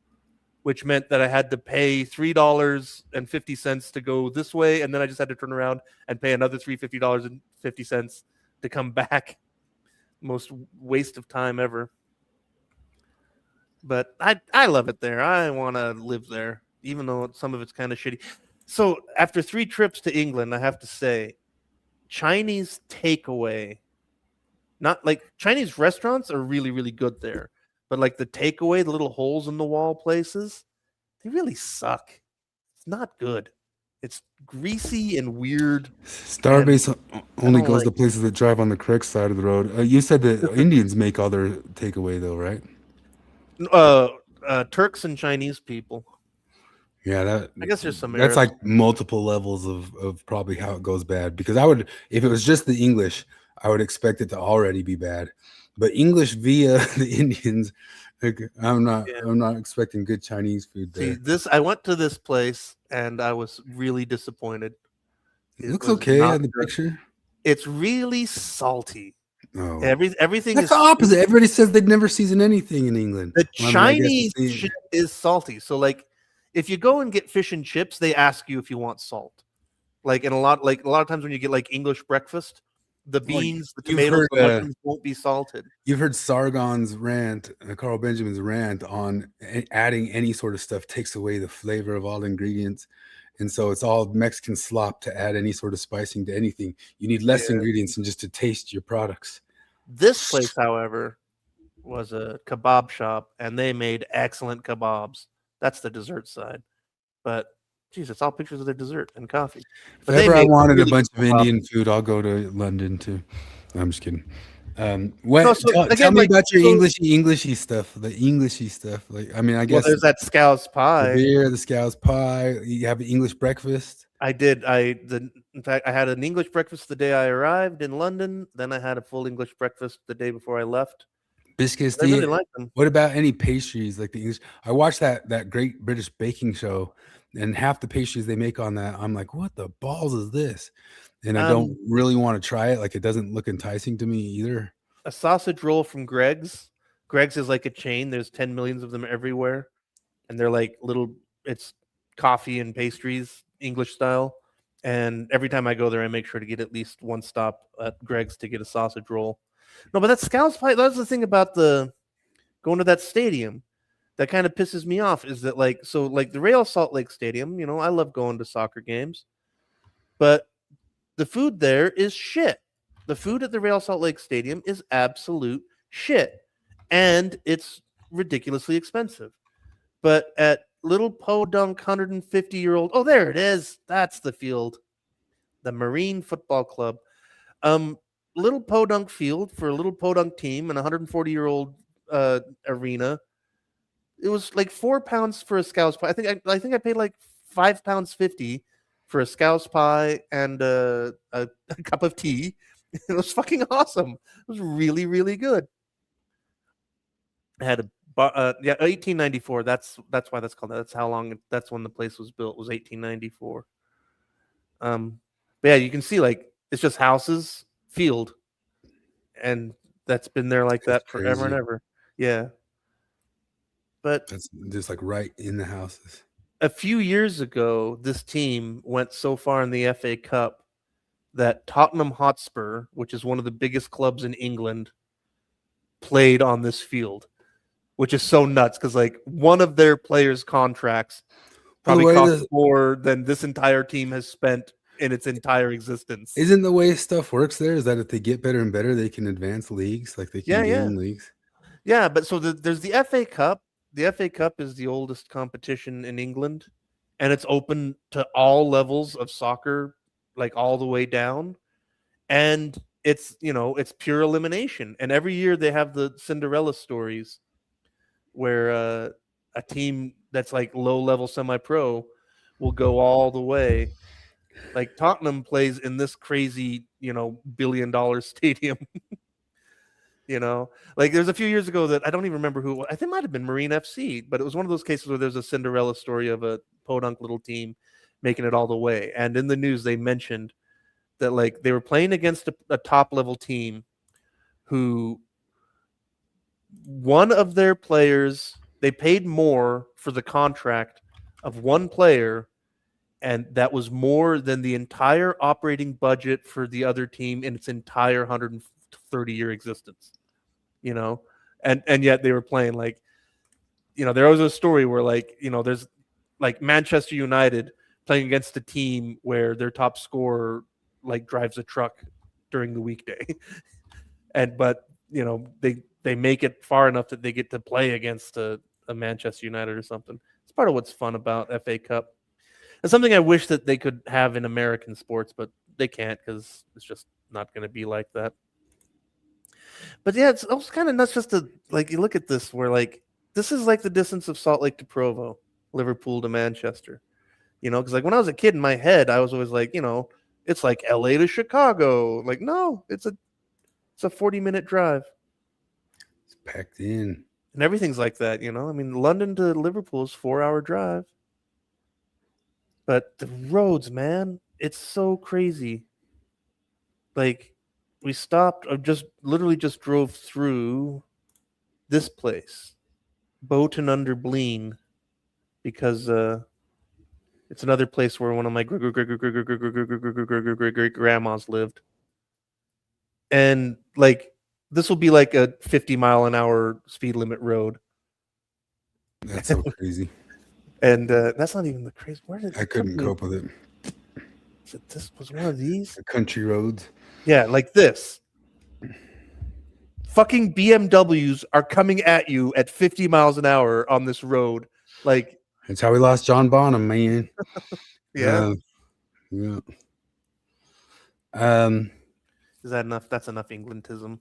which meant that I had to pay $3.50 to go this way, and then I just had to turn around and pay another $350.50 to come back. Most waste of time ever. But I love it there. I want to live there, even though some of it's kind of shitty. So after 3 trips to England, I have to say, Chinese takeaway, not like Chinese restaurants are really, really good there. But like the takeaway, the little holes in the wall places, they really suck. It's not good. It's greasy and weird. Starbase only goes to places that drive on the correct side of the road. You said that Indians make all their takeaway though, right? Turks and Chinese people. Yeah, I guess there's some. That's like multiple levels of probably how it goes bad. Because I would, if it was just the English, I would expect it to already be bad. But English via the Indians, like, I'm not expecting good Chinese food there. See, I went to this place and I was really disappointed. It looks was okay not on the good. picture. It's really salty. Oh, Everything that's is the opposite. Everybody says they'd never season anything in England. The Well, I mean, I guess Chinese it's shit is salty. So like, if you go and get fish and chips, they ask you if you want salt. Like a lot of times when you get like English breakfast, the beans, the you've tomatoes, heard, the mushrooms won't be salted. You've heard Sargon's rant, Carl Benjamin's rant on adding any sort of stuff takes away the flavor of all ingredients. And so it's all Mexican slop to add any sort of spicing to anything. You need less ingredients and just to taste your products. This place, however, was a kebab shop, and they made excellent kebabs. That's the dessert side. But geez, it's all pictures of their dessert and coffee. If But they ever I made wanted a really bunch good of kebabs. Indian food, I'll go to London too. No, I'm just kidding. Tell me about your Englishy stuff. The Englishy stuff. Like, I mean, I guess there's that Scouse pie. The beer, the Scouse pie. You have an English breakfast. I did. In fact, I had an English breakfast the day I arrived in London. Then I had a full English breakfast the day before I left. Biscuits. I really like them. What about any pastries like the English? I watched that Great British Baking Show, and half the pastries they make on that, I'm like, what the balls is this? And I don't really want to try it. Like, it doesn't look enticing to me either. A sausage roll from Greg's. Greg's is like a chain. There's 10 million of them everywhere, and they're like little. It's coffee and pastries, English style. And every time I go there, I make sure to get at least one stop at Greg's to get a sausage roll. No, but that Scouse pie, that's the thing about going to that stadium that kind of pisses me off is that like the Real Salt Lake Stadium, I love going to soccer games, but the food there is shit. The food at the Real Salt Lake Stadium is absolute shit, and it's ridiculously expensive. But at Little Podunk 150-year-old, oh, there it is. That's the field, the Marine Football Club. Little Podunk Field for a Little Podunk team and a 140-year-old arena. It was like £4 for a Scouse pie. I think I paid like £5.50 for a Scouse pie and a cup of tea. It was fucking awesome. It was really, really good. I had 1894. That's why that's called that. That's how long. That's when the place was built. Was 1894. But yeah, you can see like it's just houses, field, and that's been there like that forever and ever. Yeah. But that's just like right in the houses. A few years ago, this team went so far in the FA Cup that Tottenham Hotspur, which is one of the biggest clubs in England, played on this field, which is so nuts because like one of their players' contracts probably cost more than this entire team has spent in its entire existence. Isn't the way stuff works there is that if they get better and better, they can advance leagues, like they can gain leagues? Yeah, but so there's the FA Cup. The FA Cup is the oldest competition in England, and it's open to all levels of soccer, like all the way down. And it's pure elimination. And every year they have the Cinderella stories where a team that's like low-level semi-pro will go all the way. Like Tottenham plays in this crazy, billion-dollar stadium. Like there's a few years ago that I don't even remember who. I think it might have been Marine FC, but it was one of those cases where there's a Cinderella story of a podunk little team making it all the way. And in the news, they mentioned that like they were playing against a top-level team who one of their players, they paid more for the contract of one player, and that was more than the entire operating budget for the other team in its entire 130-year existence. And yet they were playing like, there was a story where like, there's like Manchester United playing against a team where their top scorer like drives a truck during the weekday. But they make it far enough that they get to play against a Manchester United or something. It's part of what's fun about FA Cup. It's something I wish that they could have in American sports, but they can't because it's just not going to be like that. But yeah, it's also kind of nuts just to like you look at this where like this is like the distance of Salt Lake to Provo, Liverpool to Manchester. Because like when I was a kid in my head, I was always like, it's like LA to Chicago. Like, no, it's a 40-minute drive. It's packed in. And everything's like that, I mean, London to Liverpool is 4-hour drive. But the roads, man, it's so crazy. Like, we stopped, or literally just drove through this place, Boaton under Bleen, because it's another place where one of my great grandmas lived. And like, this will be like a 50-mile-an-hour speed limit road. That's so crazy. And that's not even the crazy. I couldn't cope with it. This was one of these. The country roads. Yeah, like this. Fucking BMWs are coming at you at 50 miles an hour on this road. Like, That's how we lost John Bonham, man. yeah. Yeah. Is that enough? That's enough Englandism.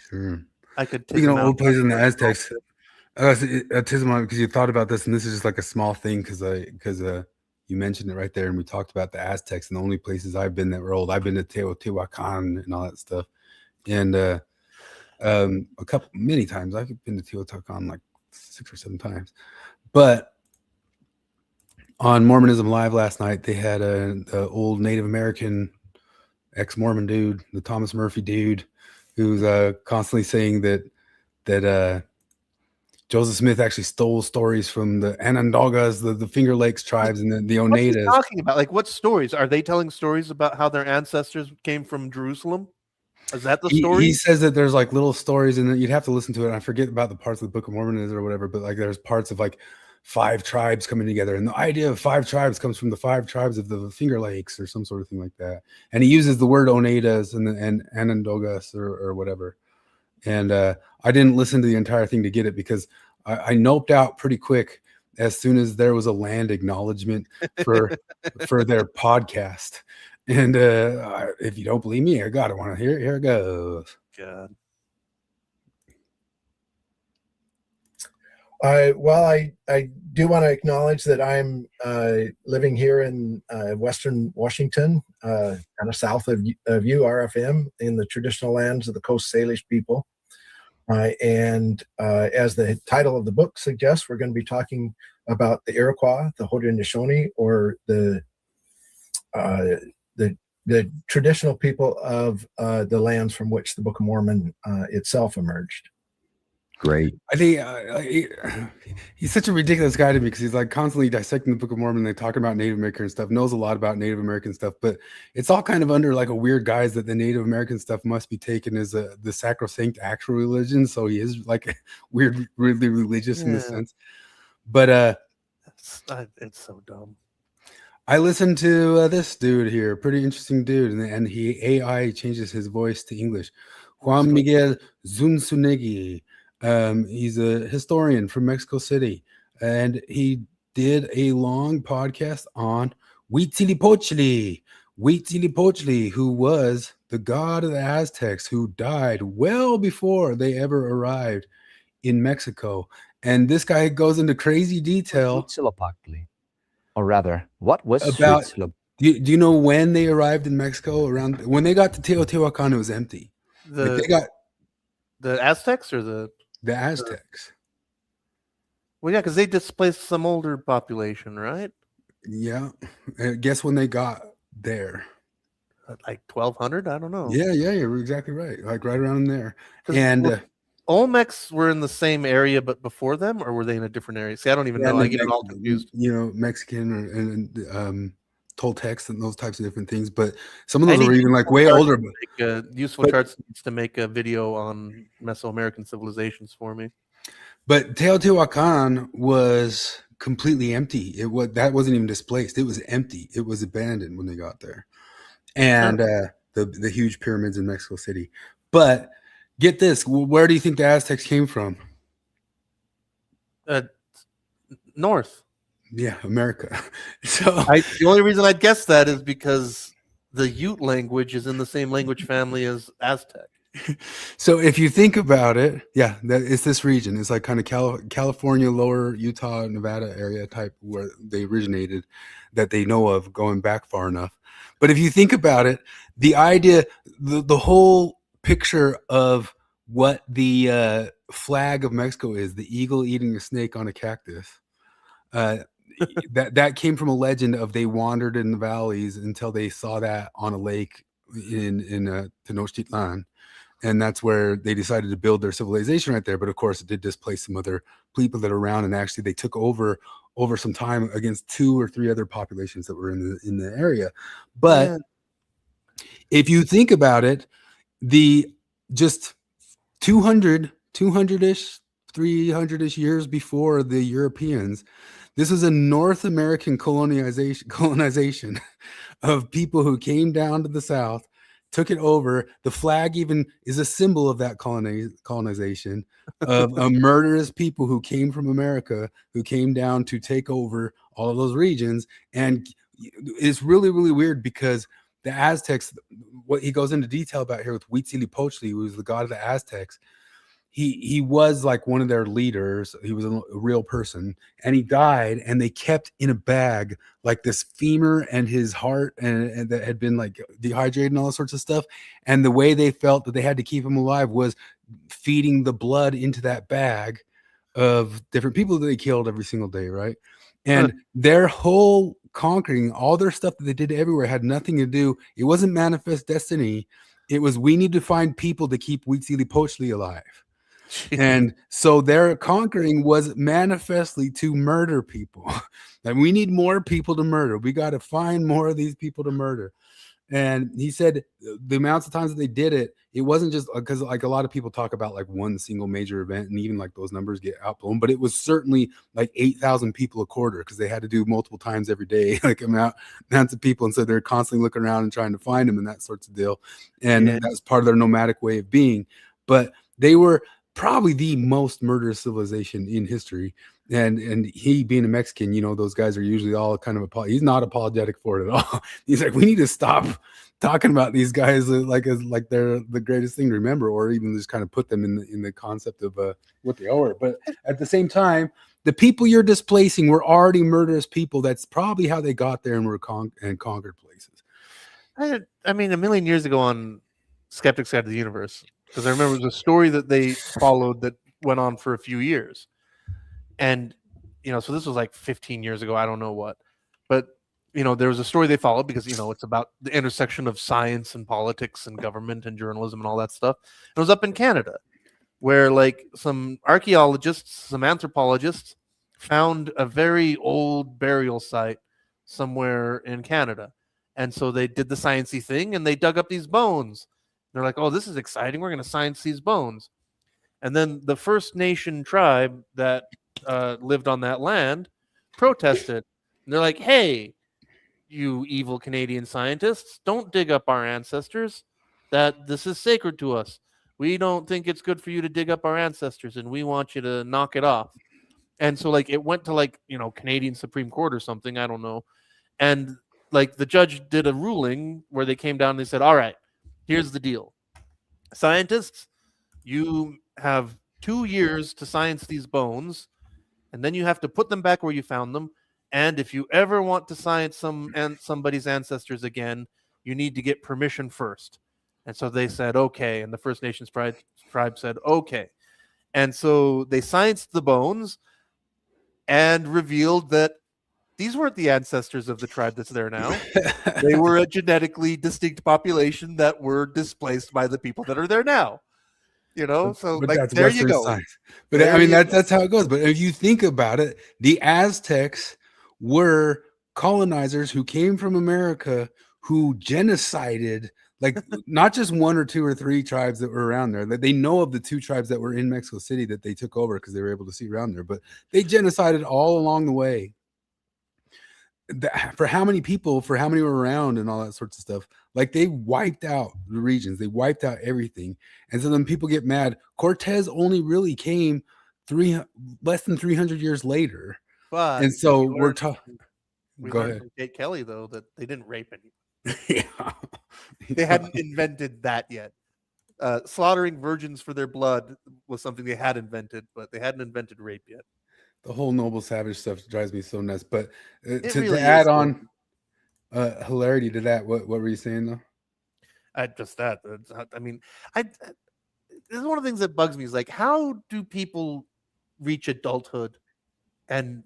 Sure. I could You know, old places in the Aztecs. Because you thought about this, and this is just like a small thing because you mentioned it right there, and we talked about the Aztecs, and the only places I've been that were old. I've been to Teotihuacan and all that stuff, and many times. I've been to Teotihuacan like 6 or 7 times, but on Mormonism Live last night, they had a old Native American ex-Mormon dude, the Thomas Murphy dude, who's constantly saying that Joseph Smith actually stole stories from the Onondagas, the Finger Lakes tribes, and the Oneidas. What's he talking about? Like, what stories? Are they telling stories about how their ancestors came from Jerusalem? Is that the story? He says that there's like little stories, and you'd have to listen to it. And I forget about the parts of the Book of Mormon or whatever, but like there's parts of like 5 tribes coming together, and the idea of 5 tribes comes from the 5 tribes of the Finger Lakes or some sort of thing like that. And he uses the word Oneidas and Onondagas or whatever. And I didn't listen to the entire thing to get it because I noped out pretty quick as soon as there was a land acknowledgement for their podcast. And if you don't believe me, I got it. Want to hear it? Here it goes. God. Well, I do want to acknowledge that I'm living here in Western Washington, kind of south of you, RFM, in the traditional lands of the Coast Salish people. And as the title of the book suggests, we're going to be talking about the Iroquois, the Haudenosaunee, or the traditional people of the lands from which the Book of Mormon itself emerged. Great. I think he's such a ridiculous guy to me because he's like constantly dissecting the Book of Mormon. They're talking about Native American stuff, knows a lot about Native American stuff, but it's all kind of under like a weird guise that the Native American stuff must be taken as the sacrosanct actual religion. So he is like weirdly religious in this sense. But it's so dumb. I listened to this dude here, pretty interesting dude, and he AI changes his voice to English. Juan Miguel Zunzunegui. He's a historian from Mexico City, and he did a long podcast on Huitzilopochtli, who was the god of the Aztecs, who died well before they ever arrived in Mexico. And this guy goes into crazy detail. Huitzilopochtli. Or rather, what was about? Huitzilopochtli? Do you know when they arrived in Mexico? Around when they got to Teotihuacan, it was empty. They got the Aztecs or the Aztecs. Well, yeah, because they displaced some older population, right? Yeah. Guess when they got there? Like 1200? I don't know. Yeah, you're exactly right. Like right around there. And Olmecs were in the same area, but before them, or were they in a different area? See, I don't even know. I get it all confused. You know, Mexican and Toltecs and those types of different things. But some of those were even like way older. Useful charts needs to make a video on Mesoamerican civilizations for me. But Teotihuacan was completely empty. That wasn't even displaced. It was empty. It was abandoned when they got there. And the huge pyramids in Mexico City. But get this, where do you think the Aztecs came from? North. Yeah, America. So the only reason I'd guess that is because the Ute language is in the same language family as Aztec. So if you think about it, yeah, it's this region. It's like kind of California, lower Utah, Nevada area type where they originated that they know of going back far enough. But if you think about it, the idea, the whole picture of what the flag of Mexico is, the eagle eating a snake on a cactus, that came from a legend of they wandered in the valleys until they saw that on a lake in Tenochtitlan, and that's where they decided to build their civilization right there. But of course, it did displace some other people that are around, and actually they took over some time against 2 or 3 other populations that were in the area. But Yeah. if you think about it, the just 200-ish, 300-ish years before the Europeans, this was a North American colonization of people who came down to the South, took it over. The flag even is a symbol of that colonization of murderous people who came from America, who came down to take over all of those regions. And it's really, really weird because the Aztecs, what he goes into detail about here with Huitzilopochtli, who was the god of the Aztecs, he was like one of their leaders. He was a real person, and he died, and they kept in a bag like this femur and his heart, and that had been like dehydrated and all sorts of stuff. And the way they felt that they had to keep him alive was feeding the blood into that bag of different people that they killed every single day, right? And their whole conquering, all their stuff that they did everywhere had nothing to do. It wasn't manifest destiny. It was, we need to find people to keep Huitzilopochtli alive. And so their conquering was manifestly to murder people. And we need more people to murder. We got to find more of these people to murder. And he said the amounts of times that they did it, it wasn't just because like a lot of people talk about like one single major event, and even like those numbers get outblown, but it was certainly like 8,000 people a quarter, because they had to do multiple times every day, like amounts of people. And so they're constantly looking around and trying to find them and that sorts of deal. And that's part of their nomadic way of being. But they were probably the most murderous civilization in history. And he, being a Mexican, you know, those guys are usually all kind of he's not apologetic for it at all. He's like, we need to stop talking about these guys like they're the greatest thing to remember, or even just kind of put them in the concept of what they are. But at the same time, the people you're displacing were already murderous people. That's probably how they got there and were conquered places. I mean, a million years ago on Skeptic's Guide to the Universe, because I remember it was a story that they followed that went on for a few years. And, you know, so this was like 15 years ago. I don't know what. But, you know, there was a story they followed because, you know, it's about the intersection of science and politics and government and journalism and all that stuff. And it was up in Canada, where like some archaeologists, some anthropologists found a very old burial site somewhere in Canada. And so they did the sciencey thing and they dug up these bones. They're like, oh, this is exciting. We're going to science these bones. And then the First Nation tribe that lived on that land protested. And they're like, hey, you evil Canadian scientists, don't dig up our ancestors. That this is sacred to us. We don't think it's good for you to dig up our ancestors, and we want you to knock it off. And so like it went to like, you know, Canadian Supreme Court or something, I don't know. And like the judge did a ruling where they came down and they said, all right, here's the deal. Scientists, you have 2 years to science these bones, and then you have to put them back where you found them. And if you ever want to science somebody's ancestors again, you need to get permission first. And so they said, okay. And the First Nations tribe said, okay. And so they scienced the bones and revealed that these weren't the ancestors of the tribe that's there now. They were a genetically distinct population that were displaced by the people that are there now. You know, so but like that's there Western you go. science. But There I mean, you that's how it goes. But if you think about it, the Aztecs were colonizers who came from America, who genocided like not just 1 or 2 or 3 tribes that were around there. They know of the 2 tribes that were in Mexico City that they took over because they were able to see around there. But they genocided all along the way. For how many people, for how many were around and all that sorts of stuff. Like they wiped out the regions, they wiped out everything. And so then people get mad. Cortez only really came less than 300 years later. But and so we're talking. We Go learned ahead. from Kate Kelly though that they didn't rape anyone. Yeah. They hadn't invented that yet. Slaughtering virgins for their blood was something they had invented, but they hadn't invented rape yet. The whole noble savage stuff drives me so nuts. But to really add is, on hilarity to that, what were you saying though? I mean, this is one of the things that bugs me is like, how do people reach adulthood and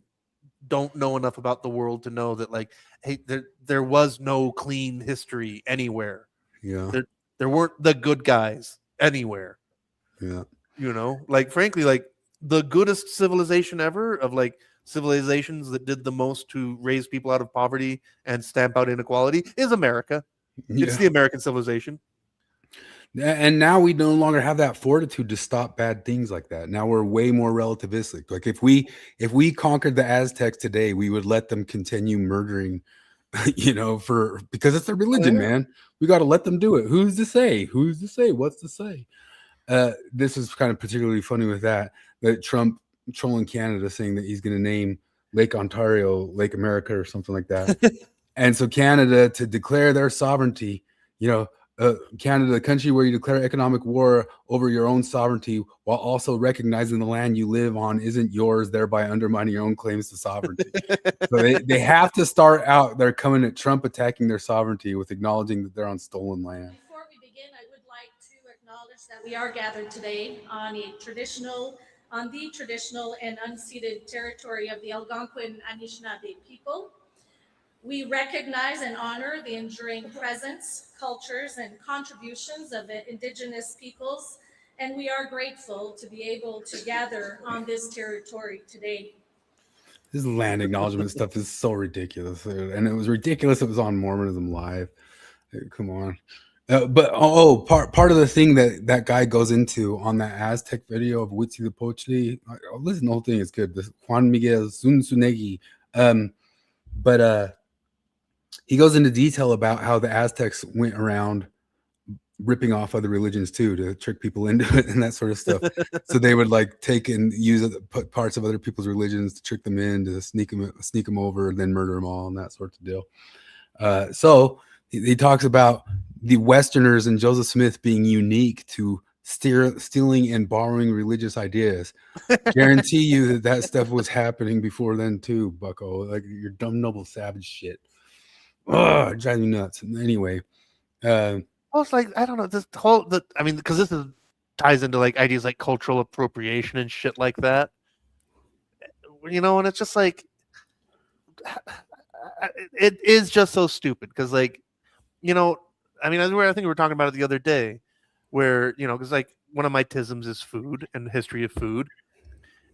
don't know enough about the world to know that, like, hey, there was no clean history anywhere. Yeah. There weren't the good guys anywhere. Yeah. You know, like, frankly, like, the goodest civilization ever, of like civilizations that did the most to raise people out of poverty and stamp out inequality, is America. Yeah. It's the American civilization. And now we no longer have that fortitude to stop bad things like that. Now we're way more relativistic. Like if we conquered the Aztecs today, we would let them continue murdering, because it's their religion, man. We got to let them do it. Who's to say? Who's to say? What's to say? This is kind of particularly funny with that Trump trolling Canada, saying that he's going to name Lake Ontario Lake America or something like that. And so Canada, to declare their sovereignty, Canada, the country where you declare economic war over your own sovereignty while also recognizing the land you live on isn't yours, thereby undermining your own claims to sovereignty. So they have to start out, they're coming at Trump attacking their sovereignty with acknowledging that they're on stolen land. Before we begin, I would like to acknowledge that we are gathered today on the traditional and unceded territory of the Algonquin Anishinaabe people. We recognize and honor the enduring presence, cultures, and contributions of the Indigenous peoples, and we are grateful to be able to gather on this territory today. This land acknowledgement stuff is so ridiculous, and it was ridiculous. It was on Mormonism Live. Come on. But part of the thing that guy goes into on that Aztec video of Huitzilopochtli, listen, the whole thing is good. This Juan Miguel Zunzunegui, but he goes into detail about how the Aztecs went around ripping off other religions too, to trick people into it and that sort of stuff. So they would like take and put parts of other people's religions to trick them in, to sneak them over, and then murder them all and that sort of deal. So he talks about the Westerners and Joseph Smith being unique to stealing and borrowing religious ideas. Guarantee you that stuff was happening before then too, bucko. Like your dumb, noble, savage shit. Oh, it drives me nuts. Anyway, Well, it's like, I don't know, because this ties into like ideas like cultural appropriation and shit like that. And it's just like, it is just so stupid because, like, I think we were talking about it the other day, where because like one of my tisms is food and the history of food,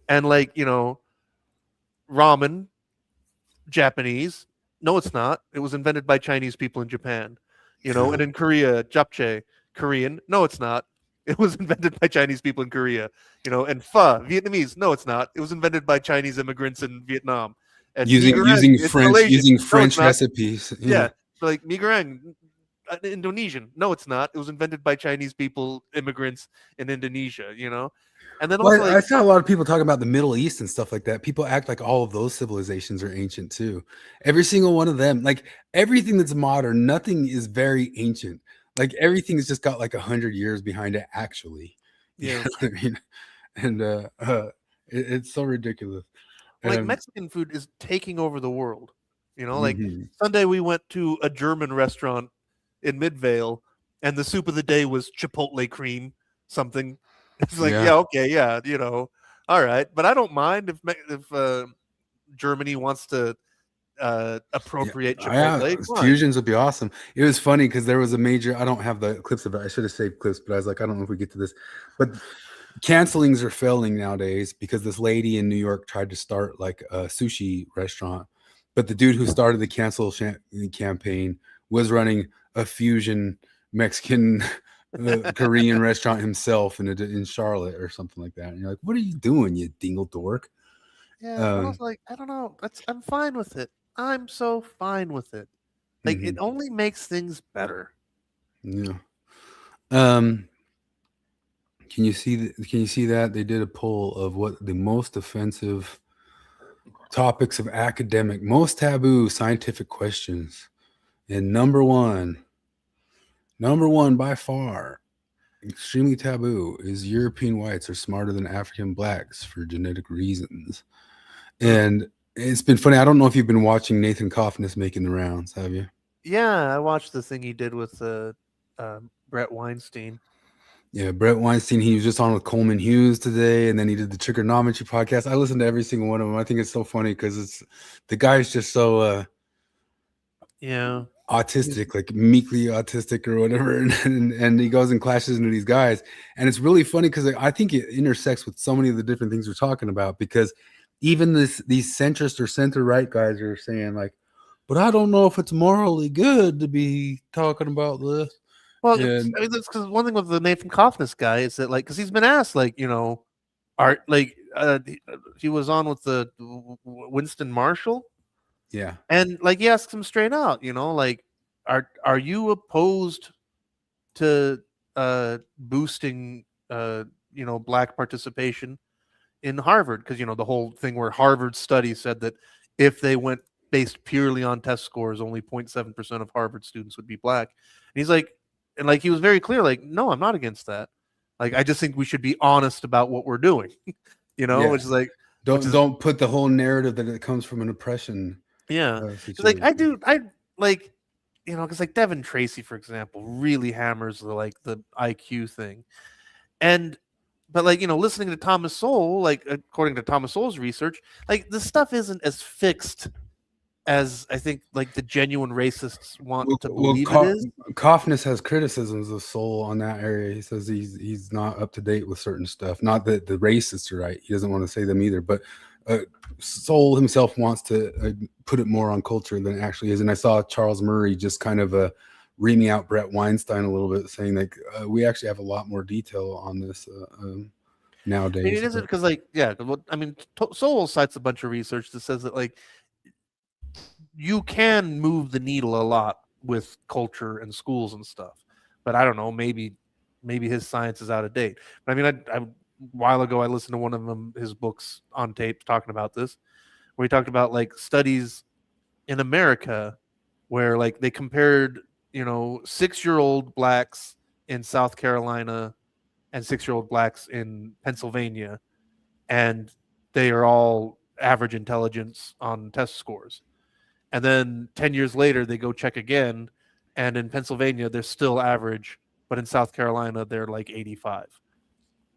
and like ramen, Japanese. No, it's not. It was invented by Chinese people in Japan. And in Korea, japchae, Korean. No, it's not. It was invented by Chinese people in Korea. And pho, Vietnamese. No, it's not. It was invented by Chinese immigrants in Vietnam. And using French recipes. Yeah. So like mee goreng, Indonesian. No, it's not. It was invented by Chinese people, immigrants in Indonesia. And then also, I saw a lot of people talking about the Middle East and stuff like that. People act like all of those civilizations are ancient too. Every single one of them, like everything that's modern, nothing is very ancient. Like everything's just got like 100 years behind it, actually. Yeah. You know what I mean? And it's so ridiculous. Like Mexican food is taking over the world. Like Mhm. Sunday we went to a German restaurant in Midvale, and the soup of the day was chipotle cream something. It's like, yeah, okay, yeah, all right, but I don't mind if Germany wants to appropriate Chipotle. Fusions would be awesome. It was funny because there was a major. I don't have the clips of it. I should have saved clips, but I was like, I don't know if we get to this. But cancelings are failing nowadays because this lady in New York tried to start like a sushi restaurant, but the dude who started the cancel campaign was running a fusion Mexican Korean restaurant himself in Charlotte or something like that. And you're like, what are you doing, you dingle dork? Yeah, I was like, I don't know. I'm fine with it. I'm so fine with it. Like it only makes things better. Yeah. Can you see that they did a poll of what the most offensive topics of academic, most taboo scientific questions, and number one by far, extremely taboo, is European whites are smarter than African blacks for genetic reasons. And it's been funny. I don't know if you've been watching Nathan Coffness making the rounds, have you? Yeah, I watched the thing he did with Brett Weinstein. Yeah, Brett Weinstein, he was just on with Coleman Hughes today, and then he did the Trigonometry podcast. I listened to every single one of them. I think it's so funny because the guy's just so Yeah. autistic, like meekly autistic or whatever, and he goes and clashes into these guys, and it's really funny because I think it intersects with so many of the different things we're talking about, because even these centrist or center right guys are saying like, but I don't know if it's morally good to be talking about this. Well, And I mean, that's because one thing with the Nathan Kaufness guy is that, like, because he's been asked, like, you know, he was on with the Winston Marshall, yeah, and like he asks him straight out, you know, like, are you opposed to boosting you know, black participation in Harvard? Because, you know, the whole thing where Harvard study said that if they went based purely on test scores, only 0.7% of Harvard students would be black. And he's like, and like he was very clear, like, no, I'm not against that. Like, I just think we should be honest about what we're doing. You know, Yeah. which is like, don't put the whole narrative that it comes from an oppression. yeah. Situation. Like I like, you know, because like Devin Tracy, for example, really hammers the IQ thing. And but like, you know, listening to Thomas Sowell, like according to Thomas Sowell's research, like this stuff isn't as fixed as I think like the genuine racists want to believe it is. Kaufness has criticisms of Soul on that area. He says he's not up to date with certain stuff. Not that the racists are right. He doesn't want to say them either. But Soul himself wants to put it more on culture than it actually is. And I saw Charles Murray just kind of reaming out Brett Weinstein a little bit, saying like we actually have a lot more detail on this nowadays. I mean, it isn't because like, yeah, I mean, Sowell cites a bunch of research that says that like you can move the needle a lot with culture and schools and stuff, but I don't know, maybe his science is out of date. But I mean, I a while ago I listened to one of his books on tape talking about this, where he talked about like studies in America where like they compared, you know, 6-year-old blacks in South Carolina and 6-year-old blacks in Pennsylvania, and they are all average intelligence on test scores. And then 10 years later, they go check again, and in Pennsylvania, they're still average, but in South Carolina, they're like 85,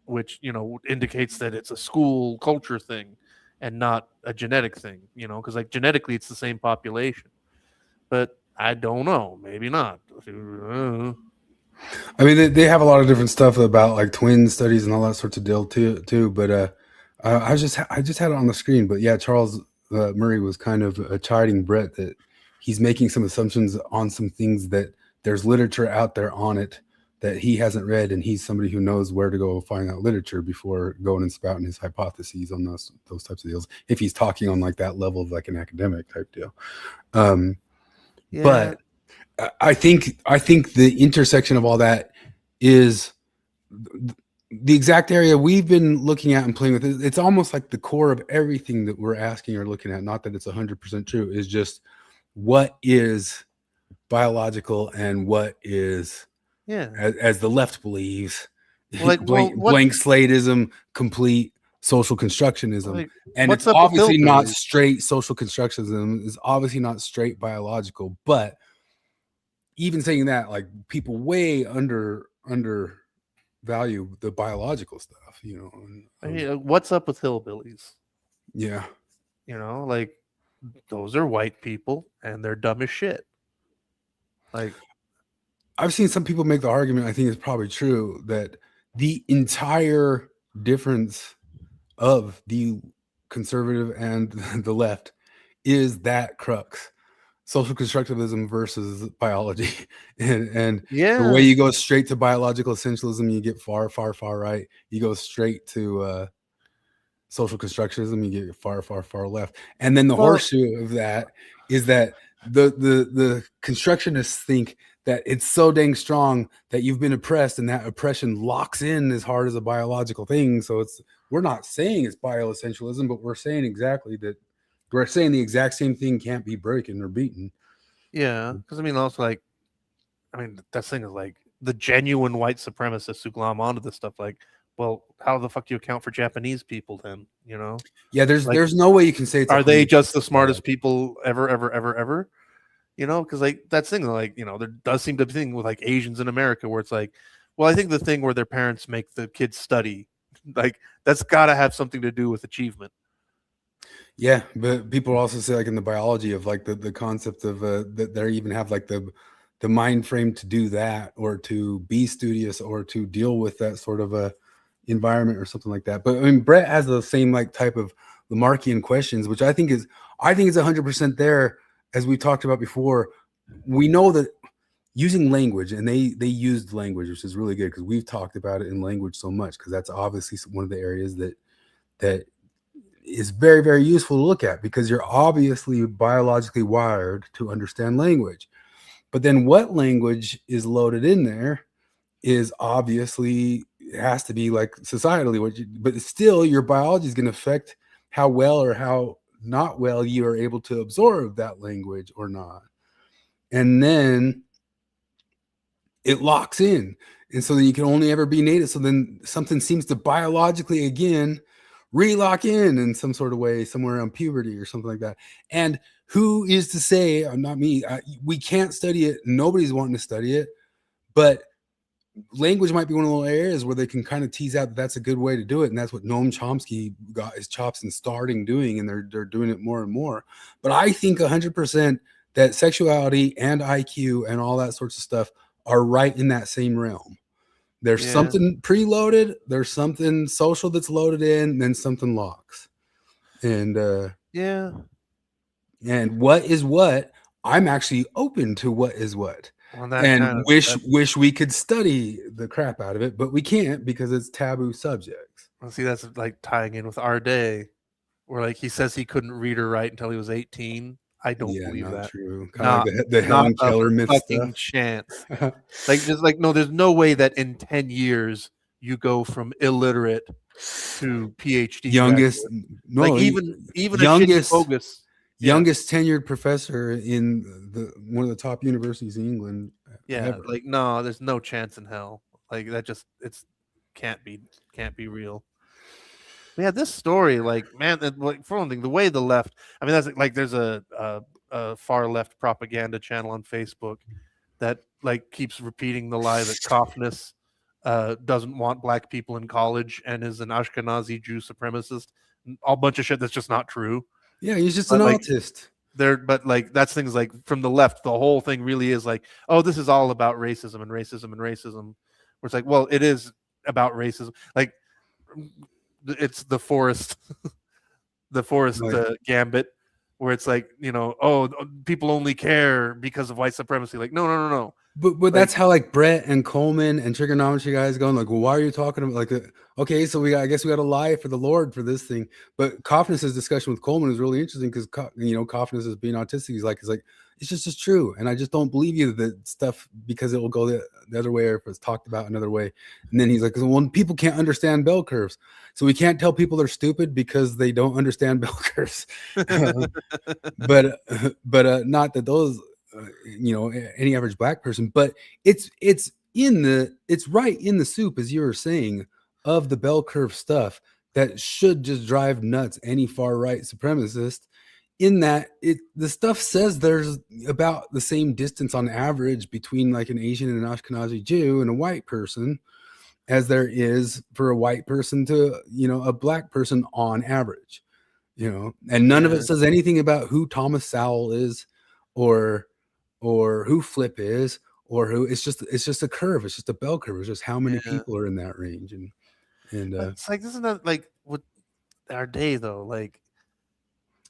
which, you know, indicates that it's a school culture thing and not a genetic thing, you know, because like genetically, it's the same population. But I don't know, maybe not. I mean, they have a lot of different stuff about like twin studies and all that sorts of deal too. But I just had it on the screen. But yeah, Charles Murray was kind of chiding Brett that he's making some assumptions on some things that there's literature out there on it that he hasn't read, and he's somebody who knows where to go find that literature before going and spouting his hypotheses on those types of deals. If he's talking on like that level of like an academic type deal. Yeah. But I think the intersection of all that is the exact area we've been looking at and playing with. It's almost like the core of everything that we're asking or looking at. Not that it's 100% true. Is just what is biological and what is, as the left believes, like blank slateism, complete social constructionism. Like, and it's obviously not straight social constructionism. It's obviously not straight biological. But even saying that, like, people way undervalue the biological stuff, you know. And, what's up with hillbillies? Yeah. You know, like, those are white people and they're dumb as shit. Like, I've seen some people make the argument, I think it's probably true, that the entire difference of the conservative and the left is that crux. Social constructivism versus biology. And the way you go straight to biological essentialism, you get far right. You go straight to social constructionism, you get far left. And then the horseshoe of that is that the constructionists think that it's so dang strong that you've been oppressed, and that oppression locks in as hard as a biological thing. So we're not saying it's bioessentialism, but we're saying exactly that. We're saying the exact same thing can't be broken or beaten. Yeah, because I mean, also, like, I mean, that thing is like the genuine white supremacists who glom onto this stuff. Like, well, how the fuck do you account for Japanese people then? You know? Yeah, there's no way you can say it's. Are they just the smartest people ever? You know, because like that thing, like, you know, there does seem to be a thing with like Asians in America where it's like, Well, I think the thing where their parents make the kids study, like that's got to have something to do with achievement. Yeah, but people also say like in the biology of like the concept of that they even have like the mind frame to do that or to be studious or to deal with that sort of a environment or something like that. But I mean, Brett has the same like type of Lamarckian questions, which I think is 100% there. As we talked about before, we know that using language, and they used language, which is really good because we've talked about it in language so much because that's obviously one of the areas that is very, very useful to look at because you're obviously biologically wired to understand language. But then what language is loaded in there is obviously, it has to be like societally, but still your biology is going to affect how well or how not well you are able to absorb that language or not. And then it locks in. And so then you can only ever be native. So then something seems to biologically again relock in some sort of way, somewhere around puberty or something like that. And who is to say, not me, we can't study it. Nobody's wanting to study it, but language might be one of those areas where they can kind of tease out that that's a good way to do it. And that's what Noam Chomsky got his chops in starting doing. And they're doing it more and more. But I think 100% that sexuality and IQ and all that sorts of stuff are right in that same realm. There's something preloaded, there's something social that's loaded in, then something locks. And and what is what? I'm actually open to what is what. Well, and wish we could study the crap out of it, but we can't because it's taboo subjects. Well, see, that's like tying in with Arday, where like he says he couldn't read or write until he was 18. I don't believe that. True. Kind of like the Helen Keller myth fucking stuff. Chance. No, there's no way that in 10 years you go from illiterate to PhD. Youngest, graduate. no, like even youngest, bogus. Youngest tenured professor in one of the top universities in England. Yeah, ever. like no, there's no chance in hell. Like that can't be real. But yeah, this story, like man, like for one thing, the way the left. I mean, that's like there's a far left propaganda channel on Facebook that like keeps repeating the lie that Kaufness doesn't want black people in college and is an Ashkenazi Jew supremacist. A bunch of shit that's just not true. Yeah, he's just an autist. But like that's things like from the left, the whole thing really is like, oh, this is all about racism and racism and racism. Where it's like, well, it is about racism. Like it's the Forrest, gambit, where it's like, oh, people only care because of white supremacy. Like, no. But that's how like Brett and Coleman and trigonometry guys going like, well, why are you talking about like, okay, so I guess we got to lie for the Lord for this thing. But Kaufness's discussion with Coleman is really interesting because Kaufness is being autistic. He's like, it's just as true, and I just don't believe you that stuff because it will go the other way or if it's talked about another way. And then he's like, well, people can't understand bell curves, so we can't tell people they're stupid because they don't understand bell curves. but not that those. Any average black person, but it's right in the soup, as you were saying, of the bell curve stuff that should just drive nuts any far right supremacist, in that the stuff says there's about the same distance on average between like an Asian and an Ashkenazi Jew and a white person as there is for a white person to a black person on average, and none of it says anything about who Thomas Sowell is or who Flip is, or who it's just a curve. It's just a bell curve. It's just how many people are in that range. And it's like, isn't that like what our day though? Like,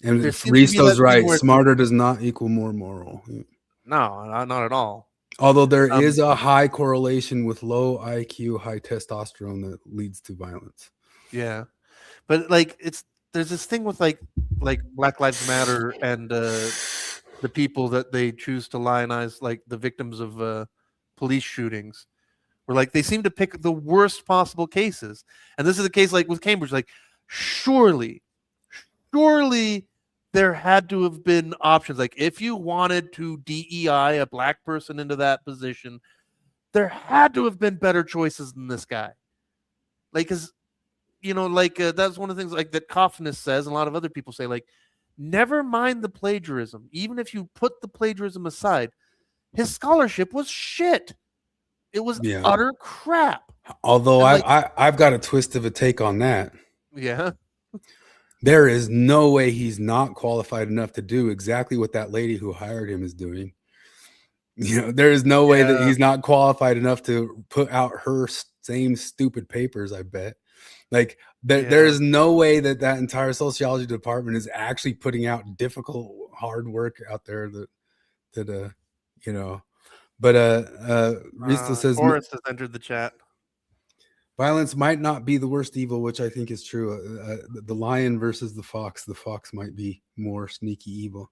and Risto's right. Smarter does not equal more moral. No, not at all. Although there is a high correlation with low IQ, high testosterone that leads to violence. Yeah, but like there's this thing with like Black Lives Matter and the people that they choose to lionize, like the victims of police shootings, where like they seem to pick the worst possible cases. And this is the case like with Cambridge. Like surely there had to have been options. Like if you wanted to DEI a black person into that position, there had to have been better choices than this guy. Like, because that's one of the things like that Kaufness says, and a lot of other people say, like, never mind the plagiarism. Even if you put the plagiarism aside, his scholarship was shit. It was Yeah. utter crap. Although And, I've got a twist of a take on that. Yeah. There is no way he's not qualified enough to do exactly what that lady who hired him is doing. There is no way that he's not qualified enough to put out her same stupid papers, I bet. Like there is no way that entire sociology department is actually putting out difficult, hard work out there that but Rista says Forrest has entered the chat. violence might not be the worst evil, which I think is true. The lion versus the fox might be more sneaky evil.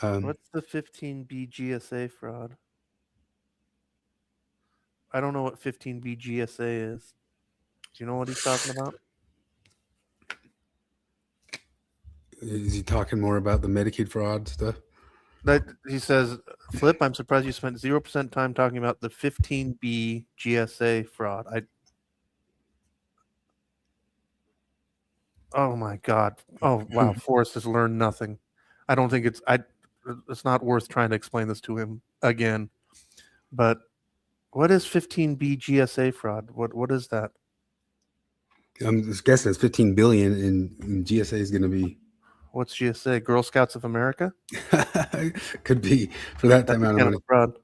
What's the 15B GSA fraud? I don't know what 15B GSA is. Do you know what he's talking about? Is he talking more about the Medicaid fraud stuff? That he says, Flip, I'm surprised you spent 0% time talking about the 15B GSA fraud. Oh my God. Oh wow. Forrest has learned nothing. I don't think it's not worth trying to explain this to him again. But what is 15B GSA fraud? What is that? I'm just guessing it's 15 billion and GSA is going to be. What's GSA? Girl Scouts of America? Could be for that amount of money. Fraud.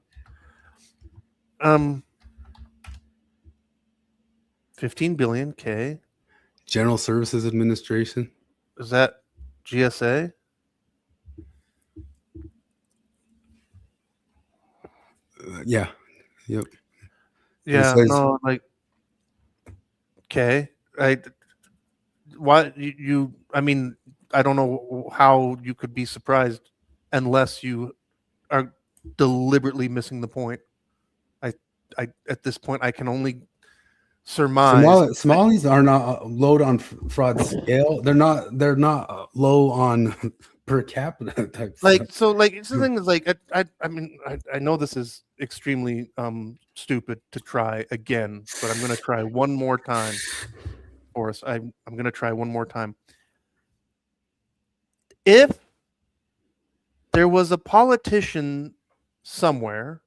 15 billion K. General Services Administration. Is that GSA? Yeah. Yep. Yeah. Says, no. Like. Okay. Why you? I mean, I don't know how you could be surprised unless you are deliberately missing the point. I at this point I can only surmise. Somalis are not low on fraud scale. They're not low on per capita type. Like stuff. so, like the thing is, like I mean, I know this is extremely stupid to try again, but I'm going to try one more time. Boris, I'm going to try one more time. If there was a politician somewhere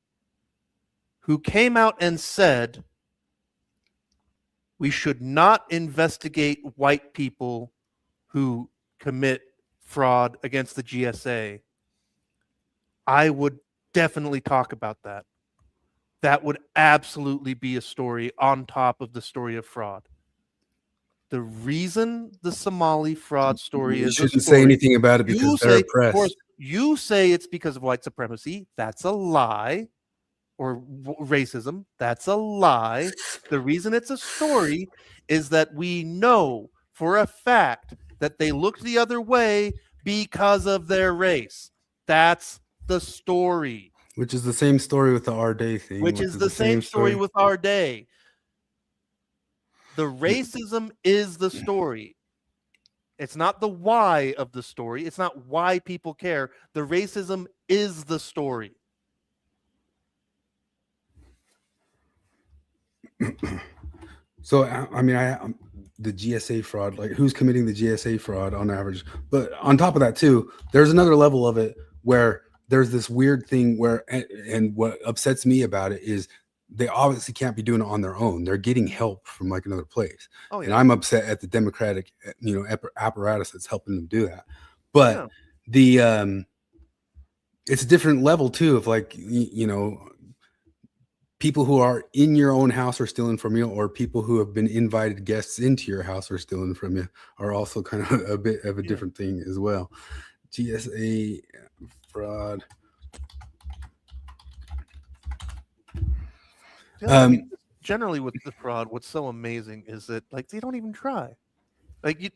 who came out and said we should not investigate white people who commit fraud against the GSA, I would definitely talk about that. That would absolutely be a story on top of the story of fraud. The reason the Somali fraud story you is shouldn't say anything about it because they're oppressed. Course, you say it's because of white supremacy. That's a lie. Or racism. That's a lie. The reason it's a story is that we know for a fact that they looked the other way because of their race. That's the story. Which is the same story with the Arday thing. Which is the same story with Arday. The racism is the story. It's not the why of the story. It's not why people care. The racism is the story. So, I mean, the GSA fraud, like who's committing the GSA fraud on average? But on top of that, too, there's another level of it where there's this weird thing where, and what upsets me about it is they obviously can't be doing it on their own. They're getting help from like another place. Oh, yeah. And I'm upset at the Democratic, apparatus that's helping them do that. But it's a different level too of like, people who are in your own house are stealing from you, or people who have been invited guests into your house are stealing from you, are also kind of a bit of a different thing as well. GSA fraud. I mean, generally with the fraud, what's so amazing is that like they don't even try. Like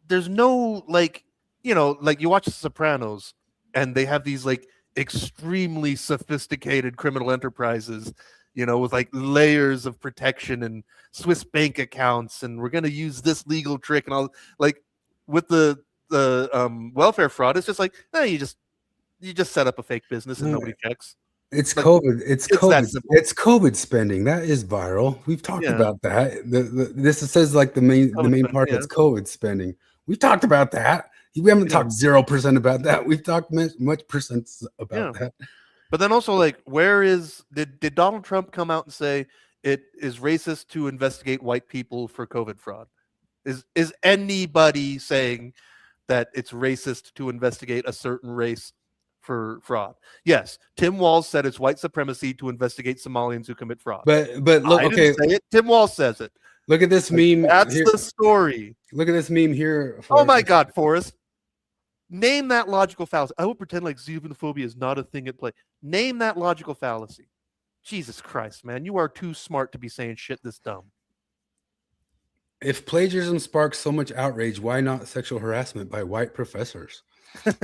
there's no like you watch The Sopranos and they have these like extremely sophisticated criminal enterprises, with like layers of protection and Swiss bank accounts, and we're gonna use this legal trick and all. Like with the welfare fraud, it's just like you just set up a fake business and nobody checks. It's COVID. It's COVID. It's COVID spending. That is viral. We've talked about that. This says like the main part that's COVID spending. We've talked about that. We haven't talked 0% about that. We've talked much percent about that. But then also, like, did Donald Trump come out and say it is racist to investigate white people for COVID fraud? Is anybody saying that it's racist to investigate a certain race for fraud? Yes, Tim Walz said it's white supremacy to investigate Somalians who commit fraud. But look, I okay, didn't say it. Tim Walz says it. look at this meme. That's here. the story. Look at this meme here. Oh my God, Forrest. Name that logical fallacy. I will pretend like xenophobia is not a thing at play. Name that logical fallacy. Jesus Christ, man. You are too smart to be saying shit this dumb. If plagiarism sparks so much outrage, why not sexual harassment by white professors?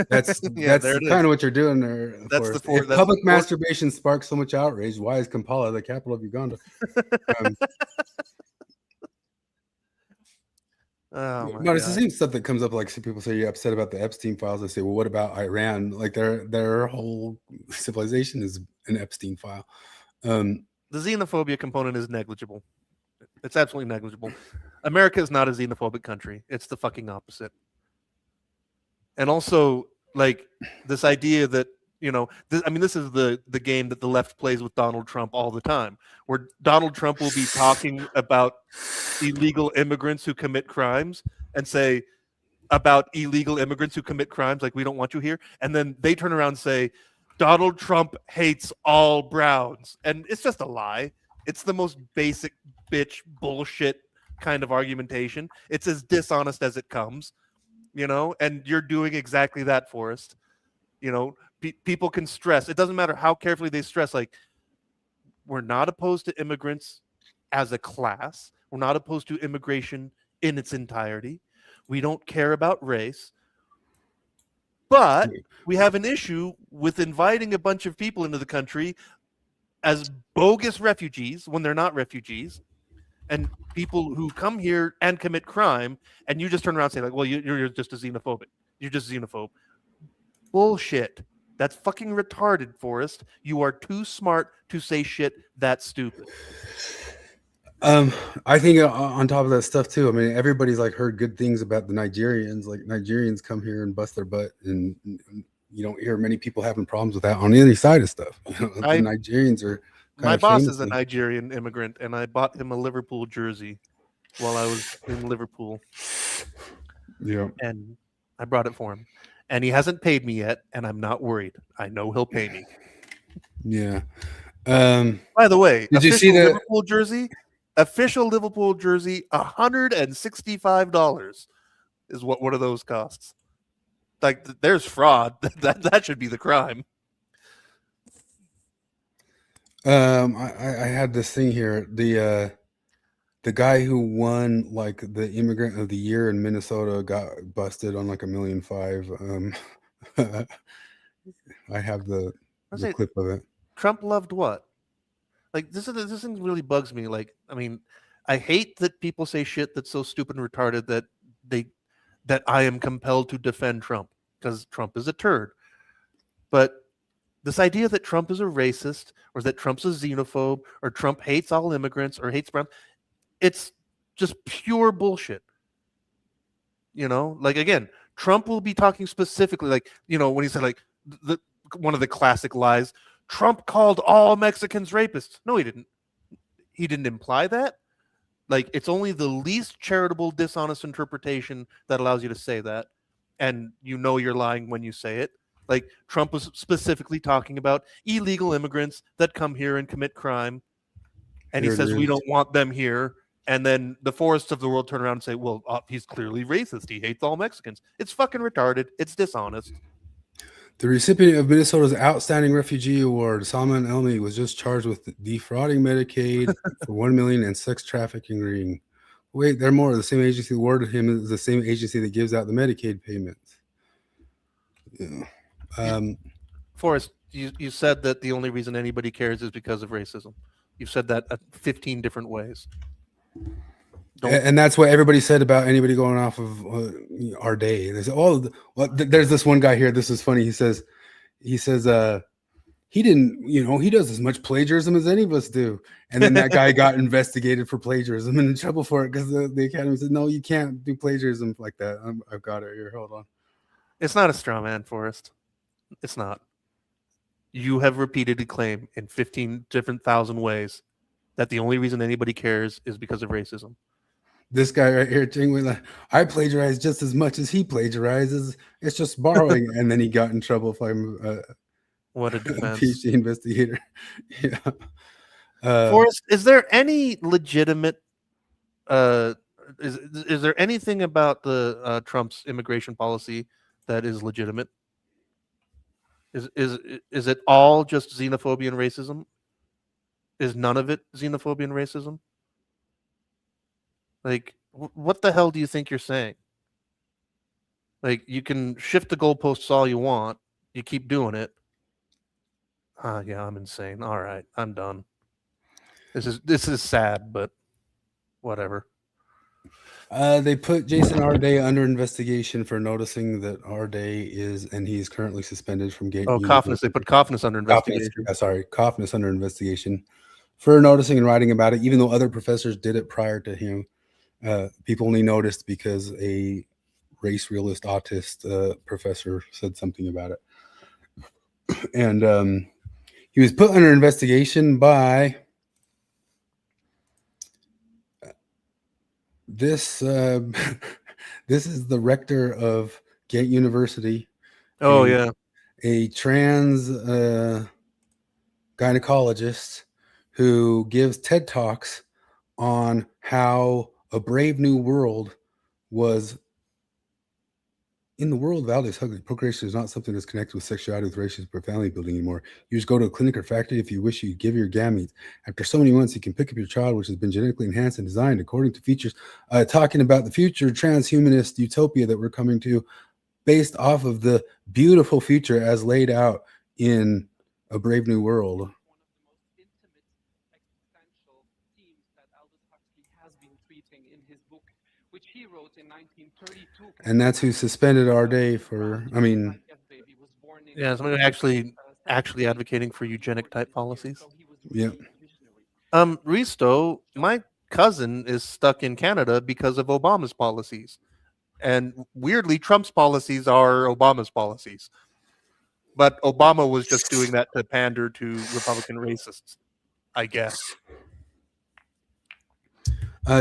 That's Yeah, that's there it is. kind of what you're doing there. That's the Forrest. If public masturbation sparks so much outrage, why is Kampala the capital of Uganda? Oh my But it's the God. same stuff that comes up. Like, some people say you're upset about the Epstein files. They say, well, what about Iran? Like, their whole civilization is an Epstein file. The xenophobia component is negligible. It's absolutely negligible. America is not a xenophobic country. It's the fucking opposite. And also, like, this idea that, you know, this is the game that the left plays with Donald Trump all the time, where Donald Trump will be talking about illegal immigrants who commit crimes and say about illegal immigrants who commit crimes, like, we don't want you here. And then they turn around and say, Donald Trump hates all Browns. And it's just a lie. It's the most basic bitch bullshit kind of argumentation. It's as dishonest as it comes, you know, and you're doing exactly that, Forrest. You know, people can stress. It doesn't matter how carefully they stress, like, we're not opposed to immigrants as a class. We're not opposed to immigration in its entirety. We don't care about race. But we have an issue with inviting a bunch of people into the country as bogus refugees when they're not refugees, and people who come here and commit crime, and you just turn around and say, like, well, you're just a xenophobic. You're just a xenophobe. Bullshit. That's fucking retarded, Forrest. You are too smart to say shit that stupid. I think on top of that stuff too, I mean, everybody's like heard good things about the Nigerians. Like, Nigerians come here and bust their butt, and you don't hear many people having problems with that on any side of stuff. You know, the Nigerians are my boss is a Nigerian immigrant, and I bought him a Liverpool jersey while I was in Liverpool. Yeah, and I brought it for him, and he hasn't paid me yet, and I'm not worried. I know he'll pay me. Yeah. By the way, did you see the Liverpool jersey? Official Liverpool jersey, $165 is what one of those costs. Like, there's fraud. That should be the crime. I had this thing here. The guy who won like the immigrant of the year in Minnesota got busted on like $1.5 million. I have the clip of it. Trump loved what? Like, this thing really bugs me. Like, I mean, I hate that people say shit that's so stupid and retarded that I am compelled to defend Trump, because Trump is a turd. But this idea that Trump is a racist, or that Trump's a xenophobe, or Trump hates all immigrants, or hates brown, it's just pure bullshit. You know, like, again, Trump will be talking specifically, like, you know, when he said, like, one of the classic lies, Trump called all Mexicans rapists. No, he didn't. He didn't imply that. Like, it's only the least charitable, dishonest interpretation that allows you to say that. And you know you're lying when you say it. Like, Trump was specifically talking about illegal immigrants that come here and commit crime. And he says, we don't want them here. And then the Forrests of the world turn around and say, well, he's clearly racist. He hates all Mexicans. It's fucking retarded. It's dishonest. The recipient of Minnesota's Outstanding Refugee Award, Salman Elmi, was just charged with defrauding Medicaid for $1 million and sex trafficking ring. Wait, there are more. The same agency awarded him is the same agency that gives out the Medicaid payments. Yeah. Forrest, you said that the only reason anybody cares is because of racism. You've said that 15 different ways. And that's what everybody said about anybody going off of Arday. They said, "Oh, well, there's this one guy here. This is funny." He says, he didn't, you know, he does as much plagiarism as any of us do. And then that guy got investigated for plagiarism and in trouble for it because the Academy said, "No, you can't do plagiarism like that." I've got it here. Hold on. It's not a straw man, Forrest. It's not. You have repeatedly claimed in 15 different thousand ways that the only reason anybody cares is because of racism. This guy right here, I plagiarize just as much as he plagiarizes. It's just borrowing. And then he got in trouble from What a a defense. PhD investigator. Yeah. Forrest, is there any legitimate is there anything about the Trump's immigration policy that is legitimate? Is it all just xenophobia and racism? Is none of it xenophobia and racism? Like, what the hell do you think you're saying? Like, you can shift the goalposts all you want. You keep doing it. Yeah, I'm insane. All right, I'm done. This is sad, but whatever. They put Jason Arday under investigation for noticing that Arday and he's currently suspended from Gate. Oh, Coffness. They put Coffness under investigation. Coffness under investigation for noticing and writing about it, even though other professors did it prior to him. People only noticed because a race realist autist professor said something about it. And he was put under investigation by this this is the rector of Gate University. Oh, yeah. A trans gynecologist who gives TED Talks on how a brave new world was in the world of Aldous Huxley. Procreation is not something that's connected with sexuality, with racism, or family building anymore. You just go to a clinic or factory if you wish. You give your gametes. After so many months, you can pick up your child, which has been genetically enhanced and designed according to features. Talking about the future transhumanist utopia that we're coming to, based off of the beautiful future as laid out in A Brave New World. Which he wrote in 1932. And that's who suspended Arday for, Yeah, somebody actually advocating for eugenic type policies. Yeah. Risto, my cousin is stuck in Canada because of Obama's policies. And weirdly, Trump's policies are Obama's policies. But Obama was just doing that to pander to Republican racists, I guess.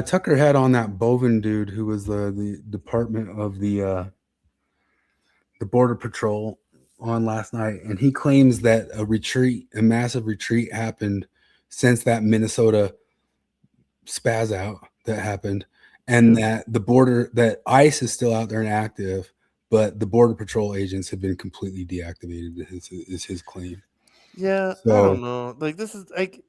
Tucker had on that Bovin dude who was the Department of the Border Patrol on last night, and he claims that a massive retreat happened since that Minnesota spaz out that happened, and that ICE is still out there and active, but the Border Patrol agents have been completely deactivated. Is his claim? Yeah, so, I don't know. Like, this is like.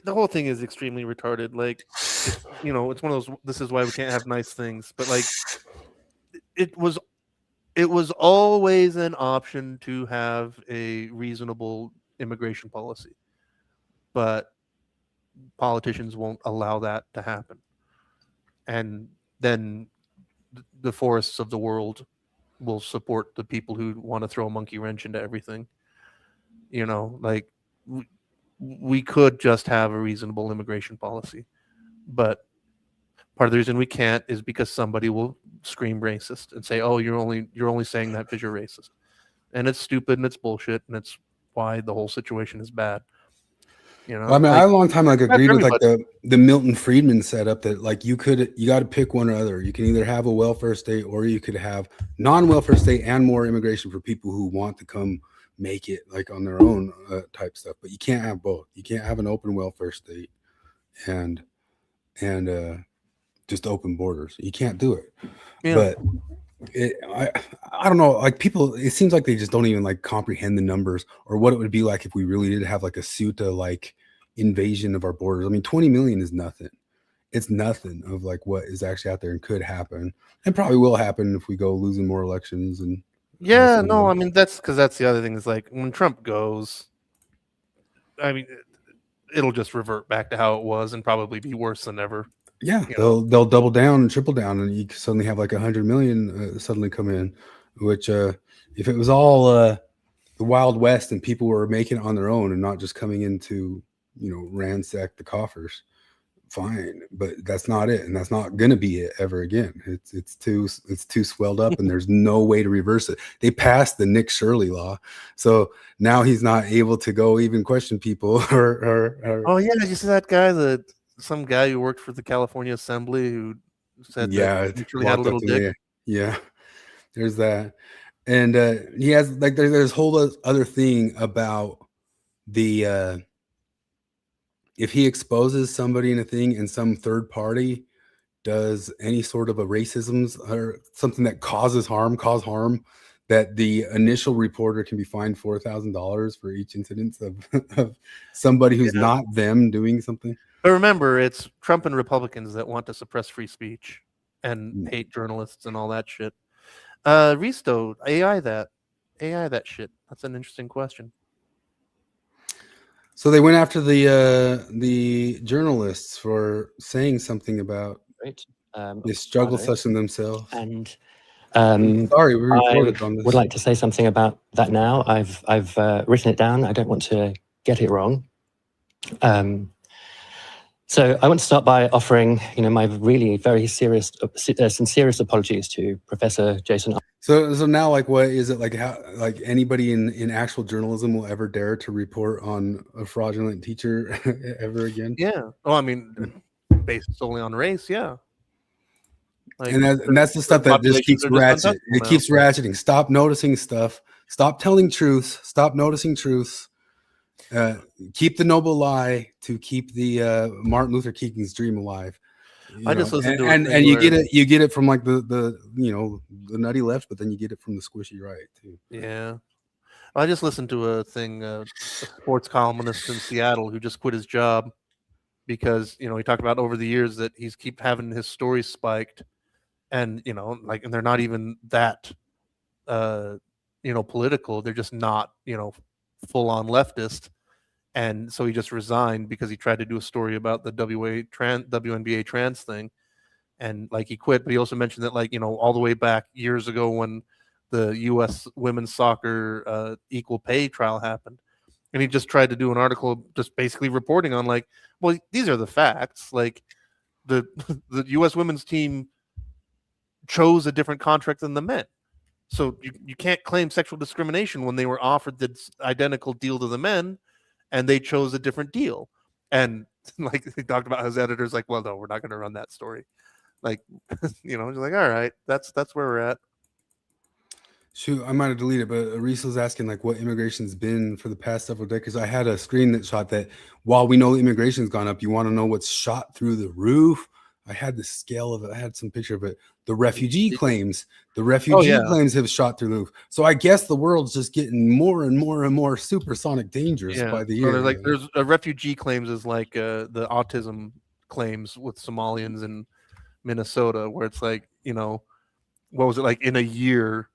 The whole thing is extremely retarded. Like, it's one of those. This is why we can't have nice things. But like, it was always an option to have a reasonable immigration policy, but politicians won't allow that to happen. And then the forests of the world will support the people who want to throw a monkey wrench into everything. Like. We could just have a reasonable immigration policy, but part of the reason we can't is because somebody will scream racist and say, "Oh, you're only saying that because you're racist," and it's stupid and it's bullshit and it's why the whole situation is bad. I a long time agreed with like the Milton Friedman setup that like you got to pick one or other. You can either have a welfare state or you could have non-welfare state and more immigration for people who want to come make it like on their own type stuff, but you can't have both. You can't have an open welfare state and just open borders. You can't do it. Yeah. But I don't know, like people, it seems like they just don't even like comprehend the numbers or what it would be like if we really did have like a Ceuta like invasion of our borders. 20 million is nothing. It's nothing of like what is actually out there and could happen and probably will happen if we go losing more elections. And yeah, no, that's because that's the other thing is like when Trump goes, it'll just revert back to how it was and probably be worse than ever. Yeah, they'll double down and triple down, and you suddenly have like 100 million suddenly come in. Which, if it was all the Wild West and people were making it on their own and not just coming in to ransack the coffers, fine, but that's not it, and that's not gonna be it ever again. It's too swelled up, and there's no way to reverse it. They passed the Nick Shirley law, so now he's not able to go even question people or Oh yeah, you see that guy, some guy who worked for the California Assembly who said yeah, that he truly had a walked up little to dick. me. Yeah, there's that, and he has like there's whole other thing about the if he exposes somebody in a thing and some third party does any sort of a racism or something that cause harm, that the initial reporter can be fined $4,000 for each incident of somebody who's not them doing something. But remember, it's Trump and Republicans that want to suppress free speech and hate journalists and all that shit. Risto, AI that shit. That's an interesting question. So they went after the journalists for saying something about Great. they struggle Arday. such in themselves. And sorry, we I recorded on this. would like to say something about that now. I've written it down. I don't want to get it wrong. So I want to start by offering, my really very serious, sincerest apologies to Professor Jason. So now, like, what is it like? How like anybody in actual journalism will ever dare to report on a fraudulent teacher ever again? Yeah. Oh, I mean, based solely on race. Yeah. Like, And that's the stuff that just keeps ratcheting. It keeps ratcheting. Stop noticing stuff. Stop telling truths. Stop noticing truths. Keep the noble lie to keep the Martin Luther King's dream alive. I just listened to and you get it from like the nutty left, but then you get it from the squishy right too. Yeah. I just listened to a thing, a sports columnist in Seattle who just quit his job because, he talked about over the years that he's keep having his stories spiked and, and they're not even that, political. They're just not, full on leftist. And so he just resigned because he tried to do a story about the WNBA trans thing. And like he quit, but he also mentioned that all the way back years ago when the U.S. women's soccer equal pay trial happened. And he just tried to do an article just basically reporting on well, these are the facts. Like the U.S. women's team chose a different contract than the men. So you can't claim sexual discrimination when they were offered the identical deal to the men and they chose a different deal. And he talked about his editors well, no, we're not going to run that story. He's like, all right, that's where we're at. Shoot, I might have deleted, but Reese was asking what immigration's been for the past several decades. I had a screen that shot that while we know immigration's gone up, you want to know what's shot through the roof? I had the scale of it. I had some picture of it. The refugee claims. The refugee claims have shot through the roof. So I guess the world's just getting more and more and more supersonic dangerous by the year. So there's a refugee claims is the autism claims with Somalians in Minnesota, where it's what was it in a year?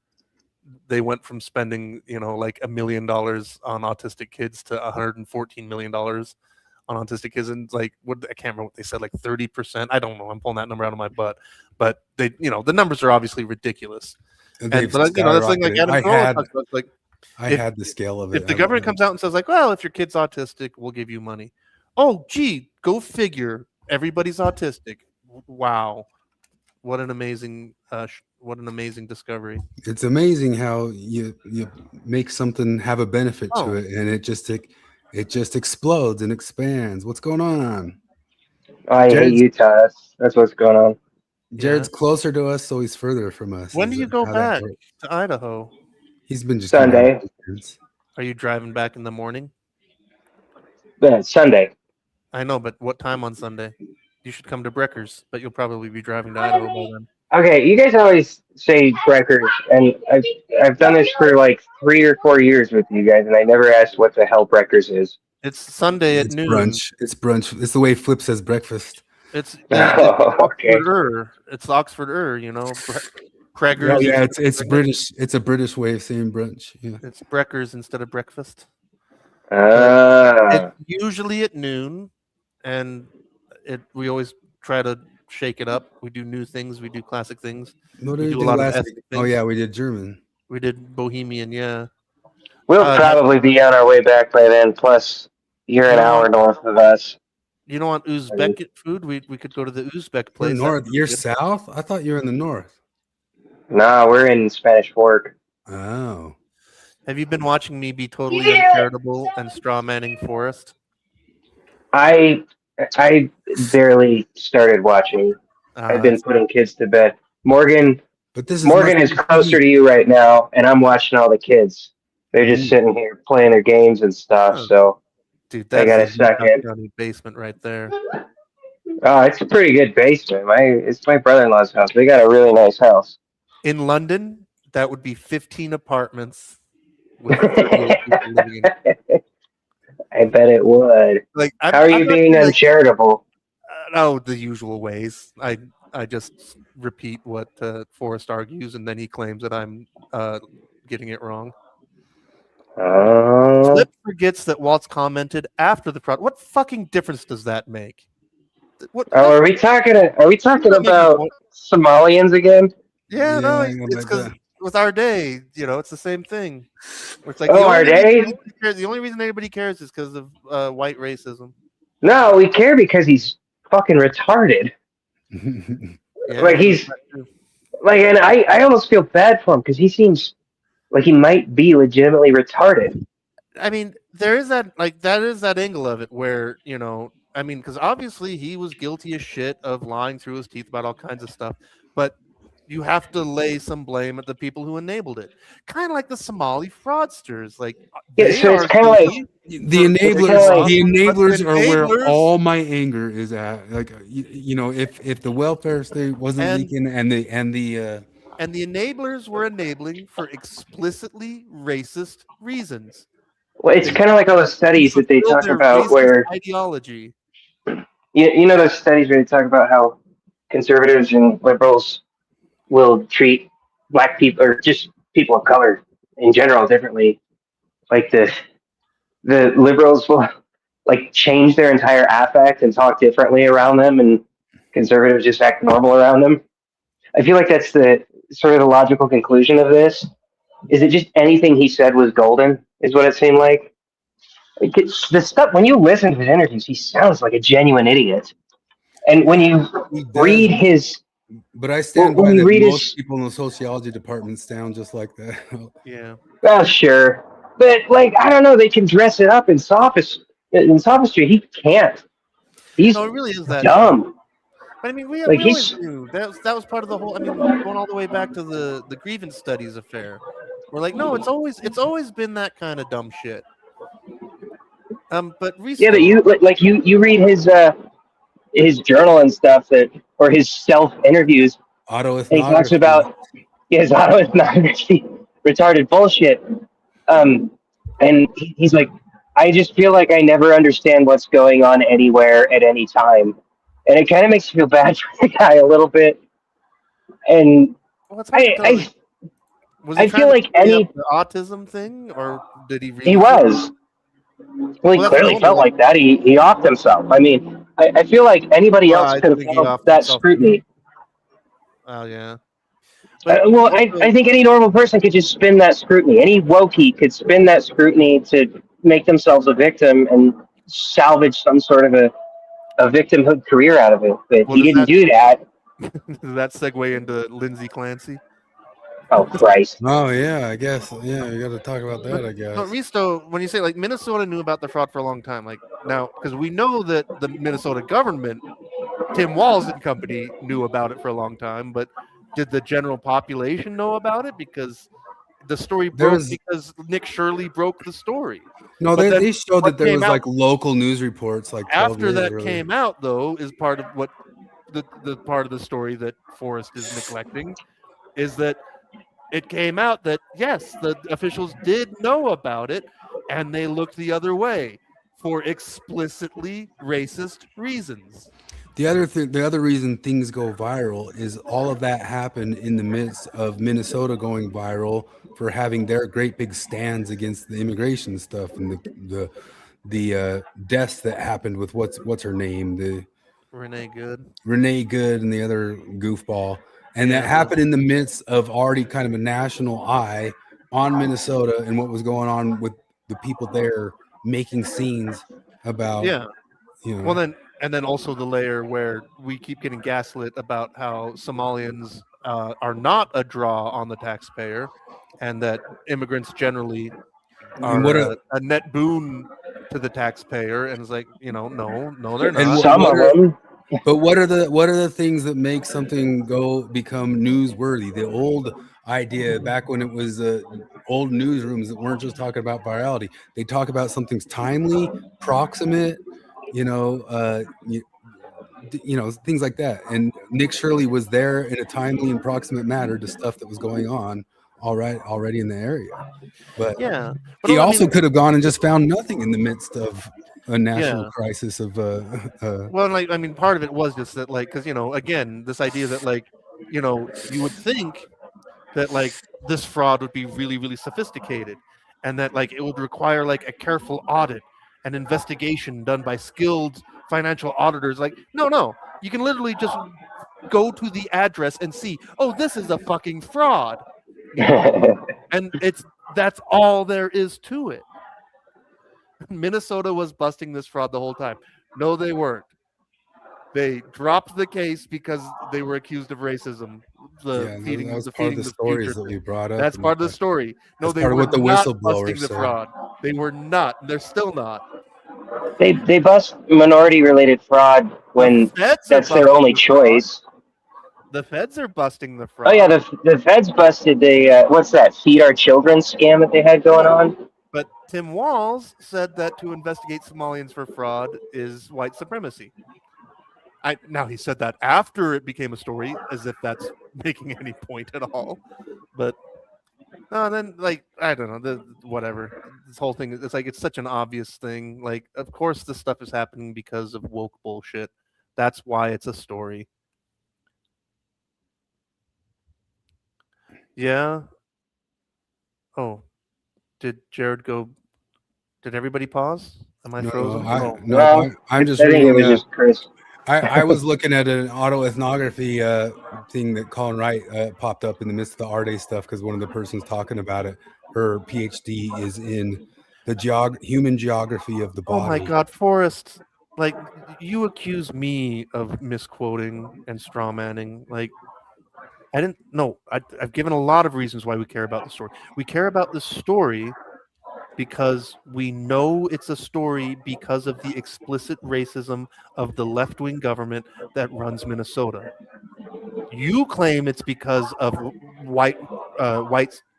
They went from spending $1 million on autistic kids to $114 million on autistic kids, and I can't remember what they said, 30%. I don't know. I'm pulling that number out of my butt, but they, the numbers are obviously ridiculous. And that's thing I had the scale of it. If the government comes out and says well, if your kid's autistic, we'll give you money. Oh, gee, go figure. Everybody's autistic. Wow, what an amazing discovery. It's amazing how you make something have a benefit to it, and it just explodes and expands. What's going on? I hate Utah. That's what's going on. Jared's closer to us, so he's further from us. When do you go back to Idaho? He's been just Sunday. Are you driving back in the morning? Sunday. I know, but what time on Sunday? You should come to Breckers, but you'll probably be driving to Idaho by then. Okay, you guys always say Breckers, and I've done this for 3 or 4 years with you guys, and I never asked what the hell Breckers is. It's Sunday at noon. It's brunch. It's the way Flip says breakfast. It's okay. It's Oxford, Craigers. Oh, yeah, it's British. It's a British way of saying brunch. Yeah. It's Breckers instead of breakfast. It's usually at noon, and we always try to shake it up. We do new things. We do classic things. What did we do last week? Oh yeah, we did German. We did Bohemian. Yeah. We'll probably be on our way back by then. Plus, you're an hour north of us. You don't want Uzbek food? We could go to the Uzbek We're place. north. That's You're good. south. I thought you were in the north. Nah, we're in Spanish Fork. Oh, Have you been watching me be totally uncharitable and straw manning Forrest? I barely started watching. I've been putting kids to bed. Morgan but this is Morgan is closer to you right now, and I'm watching all the kids. They're just sitting here playing their games and stuff. Oh. So, Dude, I that's got the a second. County basement right there. Oh, it's a pretty good basement. It's my brother-in-law's house. They got a really nice house. In London, that would be 15 apartments with 38 people living in it. I bet it would. Like, How are you being uncharitable? The usual ways. I just repeat what Forrest argues, and then he claims that I'm getting it wrong. Flip forgets that Waltz commented after the product. What fucking difference does that make? Are we talking about Somalians again? Yeah, no, I it's know about because that. with Arday, it's the same thing. It's like Arday? the only reason anybody cares is because of white racism. No, we care because he's fucking retarded. Yeah, Like he's like, and I almost feel bad for him because he seems like he might be legitimately retarded. I mean, there is that angle of it where, because obviously he was guilty as shit of lying through his teeth about all kinds of stuff, but you have to lay some blame at the people who enabled it. Kind of like the Somali fraudsters. Like, Yeah, so it's kind of like the enablers are where all my anger is at. Like, if the welfare state wasn't leaking and the enablers were enabling for explicitly racist reasons. Well, it's kind of like all the studies that they talk about where ideology. You know those studies where they talk about how conservatives and liberals will treat black people or just people of color in general differently. Like the liberals will like change their entire affect and talk differently around them, and conservatives just act normal around them. I feel like that's the sort of the logical conclusion of this. Is it just anything he said was golden? Is what it seemed like. The stuff when you listen to his interviews, he sounds like a genuine idiot. And when you read his, but I stand by that most people in the sociology department sound just like that. Yeah. Well, sure, but like I don't know, they can dress it up in sophistry. He can't. He's it really is that dumb. But I mean, we always knew that was part of the whole. I mean, going all the way back to the grievance studies affair. We're like, no, it's always been that kind of dumb shit. But but you read his journal and stuff or his self interviews. He talks about his autoethnography, retarded bullshit. And he's like, I just feel like I never understand what's going on anywhere at any time. And it kind of makes you feel bad for the guy a little bit. And I feel like the autism thing, or did he really? He was. Well, he clearly felt like that. He offed himself. I mean, I feel like anybody else could have felt that scrutiny. Oh, yeah. I think any normal person could just spin that scrutiny. Any wokey could spin that scrutiny to make themselves a victim and salvage some sort of a victimhood career out of it. But he didn't do that. Does that segue into Lindsay Clancy? Oh, Christ. Oh, yeah, I guess. Yeah, you got to talk about that, I guess. But Risto, when you say, like, Minnesota knew about the fraud for a long time, like, now, because we know that the Minnesota government, Tim Walz and company, knew about it for a long time, but did the general population know about it? Because the story broke because Nick Shirley broke the story. No, they showed that there was, like, local news reports, like, after that came out, though, is part of what the part of the story that Forrest is neglecting, is that it came out that, yes, the officials did know about it, and they looked the other way for explicitly racist reasons. The other reason things go viral is all of that happened in the midst of Minnesota going viral for having their great big stands against the immigration stuff and the deaths that happened with what's her name, Renee Good and the other goofball. And that happened in the midst of already kind of a national eye on Minnesota and what was going on with the people there making scenes about. Yeah. Well, then, and then also the layer where we keep getting gaslit about how Somalians are not a draw on the taxpayer, and that immigrants generally And are a net boon to the taxpayer. And it's like, no, they're And not. Some of them. But what are the things that make something become newsworthy? The old idea back when it was old newsrooms that weren't just talking about virality. They talk about something's timely, proximate, things like that. And Nick Shirley was there in a timely and proximate manner to stuff that was going on already in the area. But yeah, he also could have gone and just found nothing in the midst of a national Yeah. crisis of Well, like, I mean, part of it was just that, like, because again, this idea that, like, you would think that, like, this fraud would be really, really sophisticated, and that, like, it would require, like, a careful audit and investigation done by skilled financial auditors. Like, no, you can literally just go to the address and see, oh, this is a fucking fraud, and that's all there is to it. Minnesota was busting this fraud the whole time. No, they weren't. They dropped the case because they were accused of racism. That was part of the stories that we brought up. That's part of the story. No, that's they part of were what the not whistleblowers busting the said. fraud. They were not. They're still not. They bust minority-related fraud when that's their only choice. The feds are busting the fraud. Oh yeah, the feds busted the what's that? Feed Our Children scam that they had going on. But Tim Walz said that to investigate Somalians for fraud is white supremacy. Now he said that after it became a story, as if that's making any point at all. But then, like, I don't know, whatever. This whole thing, it's like, it's such an obvious thing. Like, of course this stuff is happening because of woke bullshit. That's why it's a story. Yeah. Oh, did Jared go? Did everybody pause? Am I frozen? I'm just I think reading. it was just Chris. I was looking at an autoethnography thing that Colin Wright popped up in the midst of the Arday stuff, because one of the persons talking about it, her PhD is in the human geography of the body. Oh my God, Forrest! Like, you accuse me of misquoting and strawmanning. Like, I didn't. No, I've given a lot of reasons why we care about the story. We care about the story because we know it's a story because of the explicit racism of the left-wing government that runs Minnesota. You claim it's because of white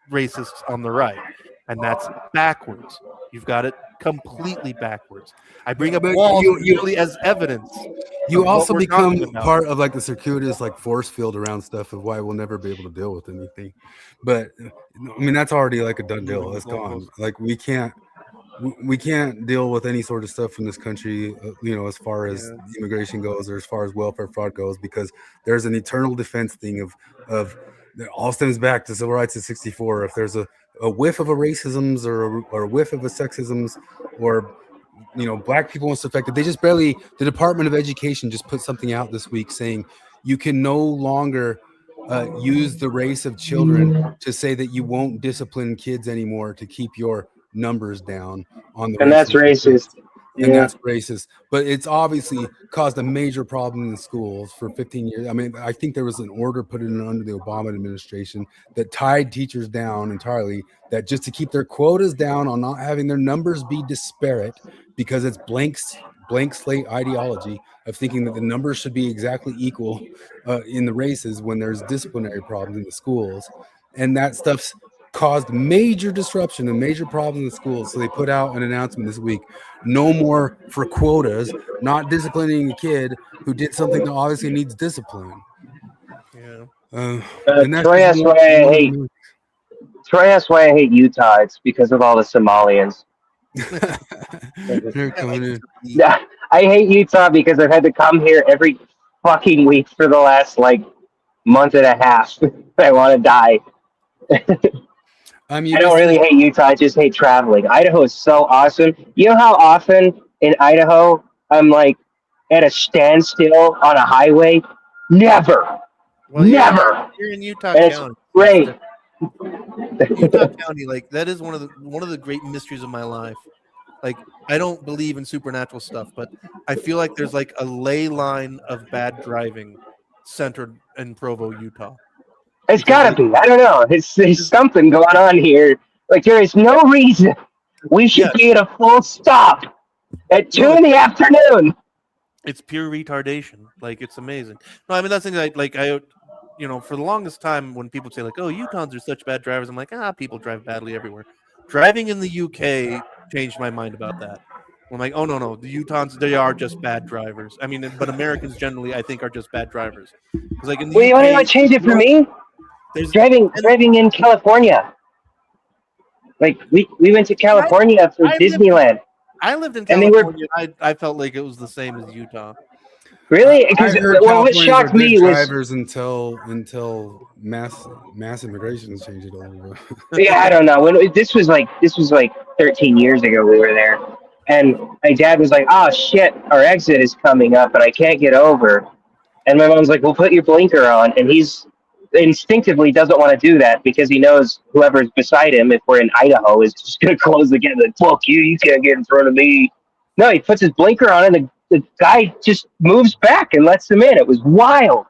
racists on the right, and that's backwards. You've got it completely backwards. I bring up Walz really as evidence. You also become part of, like, the circuitous, like, force field around stuff of why we'll never be able to deal with anything. But I mean, that's already like a done deal. That's gone. Like, we can't deal with any sort of stuff in this country, as far as immigration goes, or as far as welfare fraud goes, because there's an eternal defense thing of that all stems back to civil rights of '64. If there's a whiff of a racisms or a whiff of a sexisms, or black people most affected, the Department of Education just put something out this week saying you can no longer use the race of children to say that you won't discipline kids anymore to keep your numbers down on the and that's racist. And that's racist. But it's obviously caused a major problem in the schools for 15 years. I mean, I think there was an order put in under the Obama administration that tied teachers down entirely, that just to keep their quotas down on not having their numbers be disparate, because it's blank slate ideology of thinking that the numbers should be exactly equal in the races when there's disciplinary problems in the schools. And that stuff's caused major disruption and major problems in the schools. So they put out an announcement this week: no more for quotas, not disciplining a kid who did something that obviously needs discipline. Troy asks why I hate Utah. It's because of all the Somalians. They're coming in. Yeah, I hate Utah because I've had to come here every fucking week for the last month and a half. I want to die. I don't really hate Utah. I just hate traveling. Idaho is so awesome. You know how often in Idaho I'm at a standstill on a highway? Never. Well, never. You're in Utah County. Great. Utah County, that is one of the great mysteries of my life. Like, I don't believe in supernatural stuff, but I feel like there's like a ley line of bad driving centered in Provo, Utah. It's Because, gotta like, be. I don't know. There's something going on here. Like there is no reason we should Yeah. be at a full stop at 2 in the afternoon. it's pure retardation. Like, it's amazing. No, I mean, that's the thing. Like I, for the longest time, when people say like, "Oh, Utahns are such bad drivers," I'm like, people drive badly everywhere. Driving in the UK changed my mind about that. I'm like, oh no, the Utahns, they are just bad drivers. I mean, but Americans generally, I think, are just bad drivers. Because like in the Well, you UK, want to know what changed it for me? there's Driving in California. Like we went to California for Disneyland. I lived in And they were- California. I felt like it was the same as Utah. Really? I Because heard what Californians shocked were good me was drivers until mass immigration changed it a little bit. yeah, I don't know. This was like 13 years ago we were there. And my dad was like, "Oh shit, our exit is coming up and I can't get over." And my mom's like, "Well, put your blinker on." And he's instinctively doesn't want to do that because he knows whoever's beside him, if we're in Idaho, is just going to close the gate. Like, fuck you can't get in front of me. No, he puts his blinker on and the guy just moves back and lets him in. It was wild.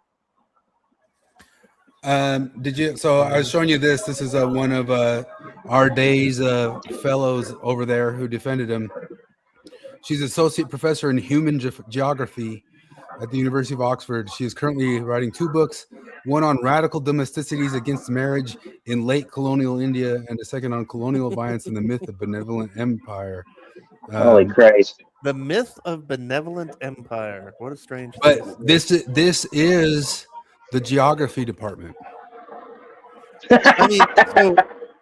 Did you? So I was showing you this. This is one of Arday's fellows over there who defended him. She's associate professor in human geography at the University of Oxford. She is currently writing 2 books, one on radical domesticities against marriage in late colonial India, and a second on colonial violence and the myth of benevolent empire. Holy Christ. The myth of benevolent empire. What a strange But thing. this is the geography department. I mean,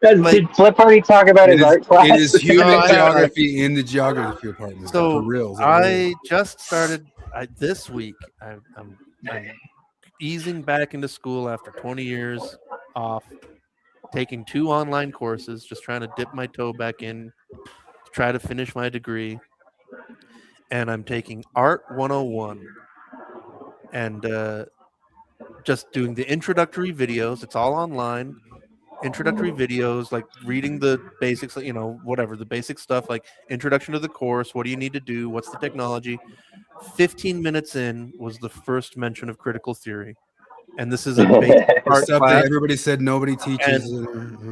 so Did Flip already talk about his art class? It is human No, I- geography in the geography department. So for reals. I just started this week. I'm easing back into school after 20 years off, taking 2 online courses, just trying to dip my toe back in, to try to finish my degree. And I'm taking Art 101 and just doing the introductory videos. It's all online. Introductory videos, like reading the basics, whatever, the basic stuff, like introduction to the course. What do you need to do? What's the technology? 15 minutes in was the first mention of critical theory. And this is a basic art stuff class. that everybody said nobody teaches.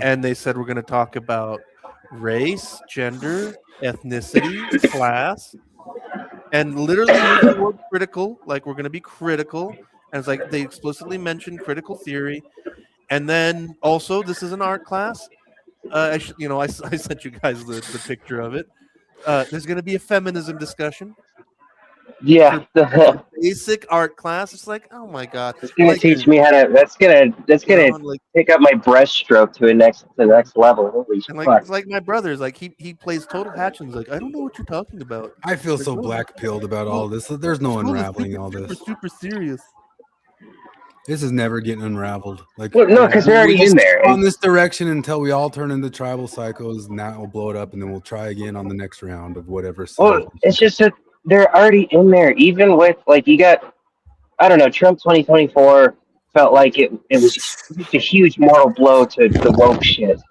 And they said we're going to talk about race, gender, ethnicity, class, and literally use the word critical. Like, we're going to be critical. And it's like they explicitly mentioned critical theory. And then also, this is an art class. I sent you guys the picture of it. There's going to be a feminism discussion. Yeah. Basic art class. It's like, oh my god. It's gonna teach me how to. That's gonna take up my breaststroke to the next level. Holy and fuck! It's like my brother's like he plays total hatch and he's like, I don't know what you're talking about. I feel so black pilled about all this. There's no unraveling all this. Super serious. This is never getting unraveled. Like, Well, no, because they're already in there. On this direction until we all turn into tribal psychos, and that will blow it up, and then we'll try again on the next round of whatever. Well, it's just that they're already in there. Even with like you got, I don't know, Trump 2024 felt like it was just a huge mortal blow to the woke shit,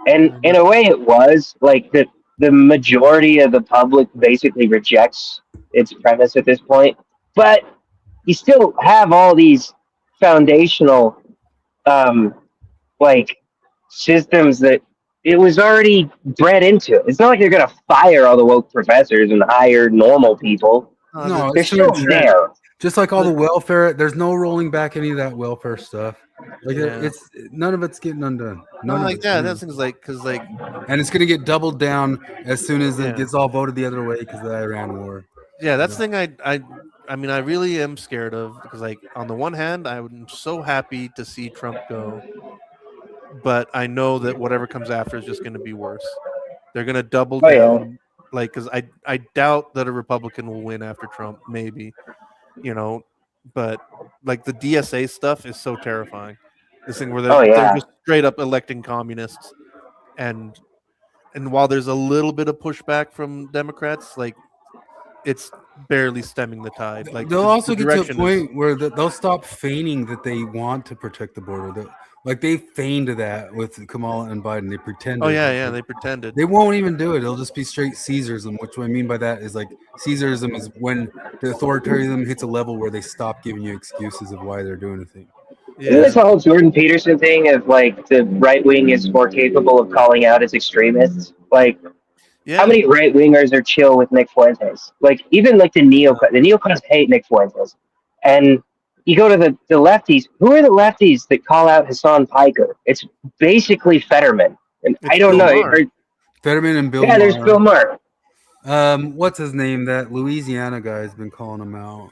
and in a way it was. Like the majority of the public basically rejects its premise at this point, but you still have all these foundational like systems that it was already bred into. It's not like they're gonna fire all the woke professors and hire normal people. No, they're it's still there. Just like all the welfare, there's no rolling back any of that welfare stuff. Like it's none of it's getting undone. None like that. That thing's like and it's gonna get doubled down as soon as it gets all voted the other way because of the Iran war. Yeah, that's the thing I mean, I really am scared of because, like, on the one hand, I'm so happy to see Trump go, but I know that whatever comes after is just going to be worse. They're going to double down, like, because I doubt that a Republican will win after Trump, maybe, but like the DSA stuff is so terrifying. This thing where they're just straight up electing communists, and while there's a little bit of pushback from Democrats, like, barely stemming the tide. Like they'll the also get to a direction is- point where they'll stop feigning that they want to protect the border. Like they feigned that with Kamala and Biden. They pretended. Oh yeah, they pretended. They won't even do it. It'll just be straight Caesarism, which what I mean by that is like Caesarism is when the authoritarianism hits a level where they stop giving you excuses of why they're doing a thing. Isn't this the whole Jordan Peterson thing of like the right wing is more capable of calling out its extremists? Like, Yeah. how many right wingers are chill with Nick Fuentes? Like, even like the neocons hate Nick Fuentes. And you go to the lefties. Who are the lefties that call out Hassan Piker? It's basically Fetterman. And It's I don't Bill know. Maher. Fetterman and Bill Yeah, there's Maher. Bill Maher. What's his name? That Louisiana guy has been calling him out.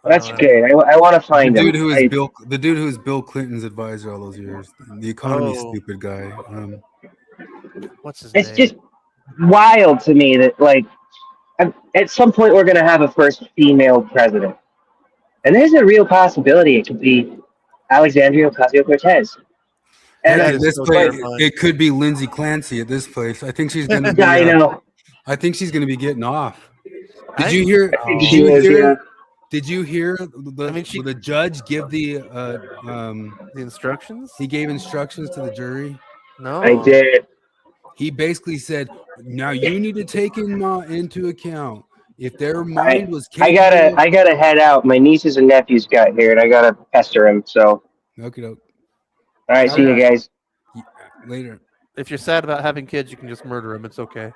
That's good. I want to find the him. dude who is the dude who is Bill Clinton's advisor all those years. The economy stupid guy. What's his It's name? just wild to me that like at some point we're going to have a first female president, and there's a real possibility it could be Alexandria Ocasio-Cortez. And That at is this so place, terrifying. it could be Lindsay Clancy at this place. I think she's going to be. I know. I think she's going to be getting off. Did I- you hear? I think Did she you is, hear? yeah. Did you hear the judge give the The instructions? he gave instructions to the jury? No. I did. He basically said, "Now you need to take into account if their mind was I gotta head out. My nieces and nephews got here, and I gotta pester him. So, Okay, all right, see you guys. later." If you're sad about having kids, you can just murder them. It's okay.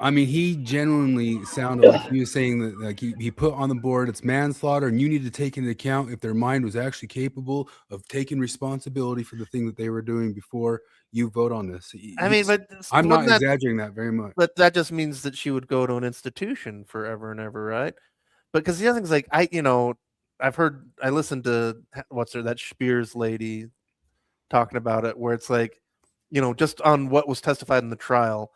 I mean, he genuinely sounded like he was saying that like he put on the board it's manslaughter, and you need to take into account if their mind was actually capable of taking responsibility for the thing that they were doing before you vote on this. I mean, but I'm not wouldn't that- exaggerating that very much. But that just means that she would go to an institution forever and ever, right? But because the other thing's like I listened to that Spears lady talking about it, where it's like, just on what was testified in the trial,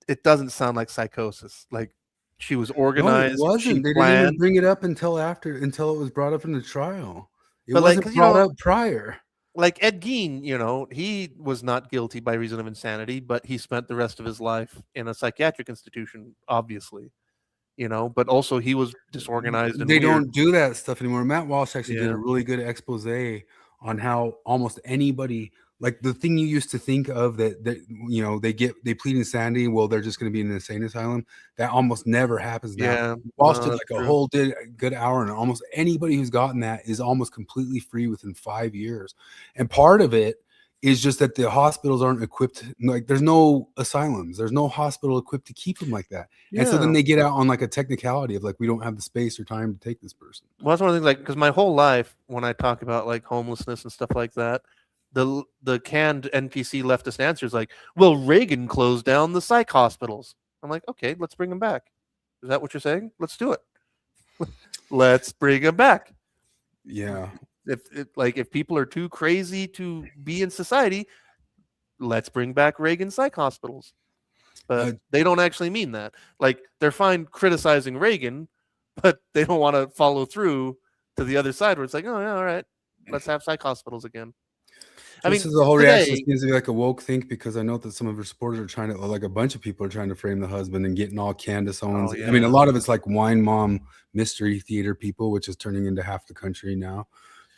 it doesn't sound like psychosis. Like she was organized. No, it she wasn't. They didn't planned. even bring it up until it was brought up in the trial. It But, like, wasn't 'cause, brought up prior. Like Ed Gein, he was not guilty by reason of insanity, but he spent the rest of his life in a psychiatric institution, obviously. But also he was disorganized and They weird. don't do that stuff anymore. Matt Walsh actually did Yeah. a really good expose on how almost anybody, like the thing you used to think of that they plead insanity, well, they're just going to be in an insane asylum. That almost never happens now. Yeah, Walsh no, did that's like a true. whole good hour, and almost anybody who's gotten that is almost completely free within 5 years. And part of it is just that the hospitals aren't equipped. Like there's no asylums, there's no hospital equipped to keep them like that. And so then Yeah. they get out on like a technicality of like, we don't have the space or time to take this person. Well, that's one of the things, like, because my whole life, when I talk about like homelessness and stuff like that, the canned NPC leftist answer is like, well, Reagan closed down the psych hospitals. I'm like, okay, let's bring them back. Is that what you're saying? Let's do it. Let's bring them back. Yeah. If people are too crazy to be in society, let's bring back Reagan psych hospitals. But they don't actually mean that. Like, they're fine criticizing Reagan, but they don't want to follow through to the other side where it's like, oh yeah, all right, let's have psych hospitals again. This is the whole reaction seems to be like a woke think, because I know that some of her supporters are trying to, like a bunch of people are trying to frame the husband and getting all Candace Owens. I mean, a lot of it's like wine mom mystery theater people, which is turning into half the country now.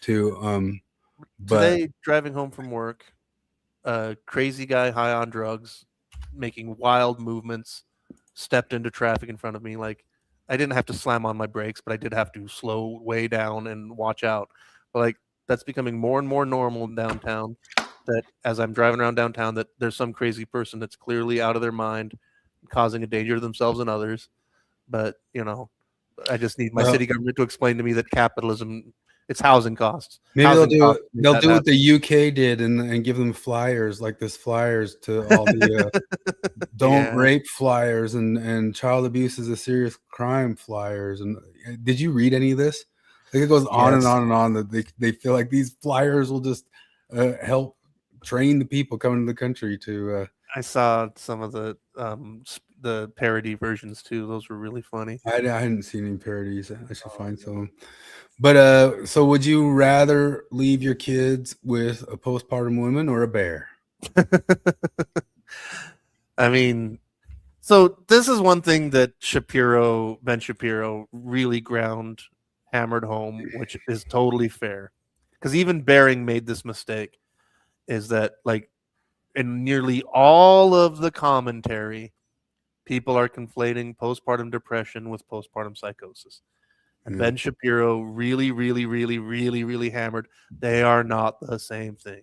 Today, driving home from work, a crazy guy high on drugs, making wild movements, stepped into traffic in front of me. Like, I didn't have to slam on my brakes, but I did have to slow way down and watch out. But like, that's becoming more and more normal in downtown. That as I'm driving around downtown, that there's some crazy person that's clearly out of their mind, causing a danger to themselves and others. But I just need my city government to explain to me that capitalism, it's housing costs. Maybe they'll do what the UK did and give them flyers, like this flyers to all the don't rape flyers and child abuse is a serious crime flyers. And did you read any of this? I think it goes on and on and on, that they feel like these flyers will just help train the people coming to the country to. I saw some of the parody versions too. Those were really funny. I hadn't seen any parodies. I should find some. But so would you rather leave your kids with a postpartum woman or a bear? I mean, So this is one thing that Ben Shapiro really hammered home, which is totally fair. Because even Bering made this mistake, is that like in nearly all of the commentary, people are conflating postpartum depression with postpartum psychosis. And Yeah. Ben Shapiro really, really, really, really, really hammered they are not the same thing.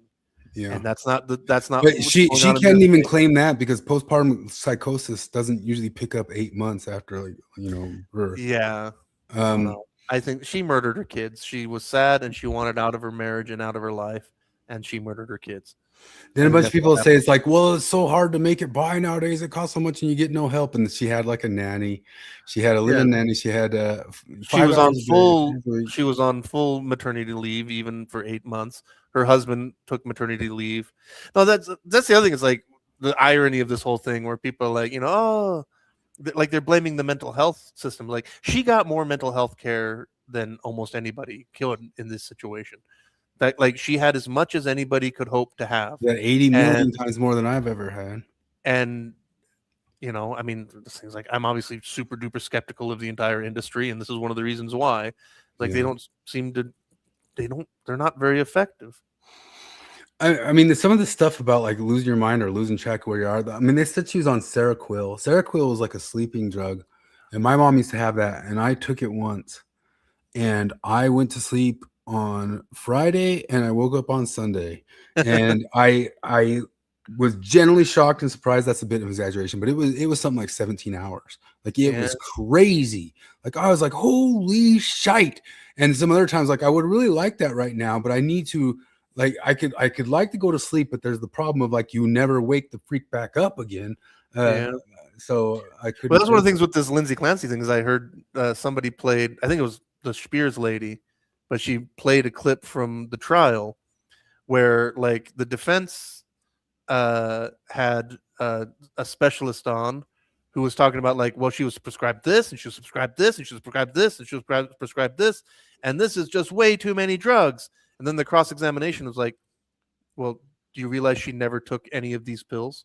Yeah. And that's not that's not. But what's she going on in can't this even case. claim that because postpartum psychosis doesn't usually pick up 8 months after, like, birth. Yeah. I don't know. I think she murdered her kids. She was sad and she wanted out of her marriage and out of her life, and she murdered her kids. Then I a think bunch of that's people what say it's like, well, it's so hard to make it by nowadays. It costs so much and you get no help. And she had like a nanny. She had a live-in nanny. She had she was on 5 hours she was on full maternity leave even for 8 months. Her husband took maternity leave. No, that's the other thing. Is like the irony of this whole thing where people are like, like they're blaming the mental health system. Like she got more mental health care than almost anybody killed in this situation. That like she had as much as anybody could hope to have. That 80 million times more than I've ever had. And I mean, this thing's like I'm obviously super duper skeptical of the entire industry, and this is one of the reasons why. Like they don't seem to, they're not very effective. I mean, some of the stuff about like losing your mind or losing track of where you are. I mean, they said she was on Seroquel. Seroquel was like a sleeping drug, and my mom used to have that, and I took it once, and I went to sleep on Friday, and I woke up on Sunday, and I was generally shocked and surprised. That's a bit of exaggeration, but it was something like 17 hours. Like it was crazy. Like I was like, holy shite. And some other times, like I would really like that right now, but I need to. Like I could like to go to sleep, but there's the problem of like you never wake the freak back up again. So I couldn't. Well, that's one of the things with this Lindsay Clancy thing is I heard somebody played. I think it was the Spears lady, but she played a clip from the trial where like the defense had a specialist on who was talking about like, well, she was prescribed this and she was prescribed this and she was prescribed this and she was prescribed this, and this is just way too many drugs. And then the cross-examination was like, well, do you realize she never took any of these pills?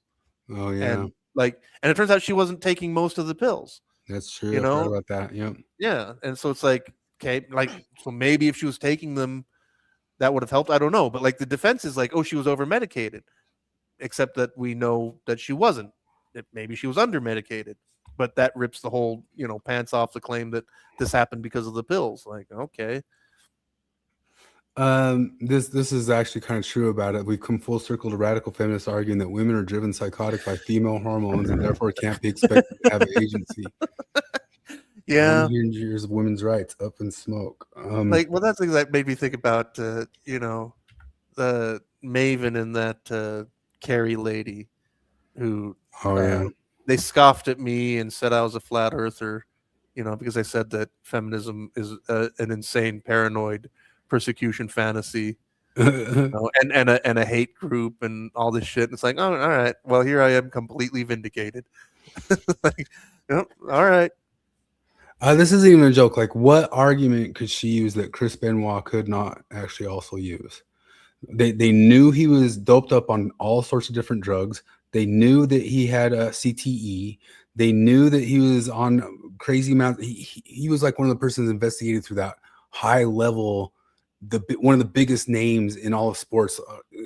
Oh, yeah. And it turns out she wasn't taking most of the pills. That's true. I forgot about that. Yep. Yeah. And so it's like, okay, like, so maybe if she was taking them, that would have helped. I don't know. But like the defense is like, oh, she was over-medicated, except that we know that she wasn't. Maybe she was under-medicated. But that rips the whole, pants off the claim that this happened because of the pills. Like, okay. This is actually kind of true about it. We've come full circle to radical feminists arguing that women are driven psychotic by female hormones and therefore can't be expected to have agency. Yeah. 100 years of women's rights up in smoke. That's things that made me think about the Maven and that Carrie lady who they scoffed at me and said I was a flat earther, because I said that feminism is an insane paranoid persecution fantasy, and a hate group and all this shit. And it's like, oh, all right, well, here I am completely vindicated. All right. This isn't even a joke. Like, what argument could she use that Chris Benoit could not actually also use? They knew he was doped up on all sorts of different drugs. They knew that he had a CTE. They knew that he was on crazy amounts. He was like one of the persons investigated through that high level, one of the biggest names in all of sports,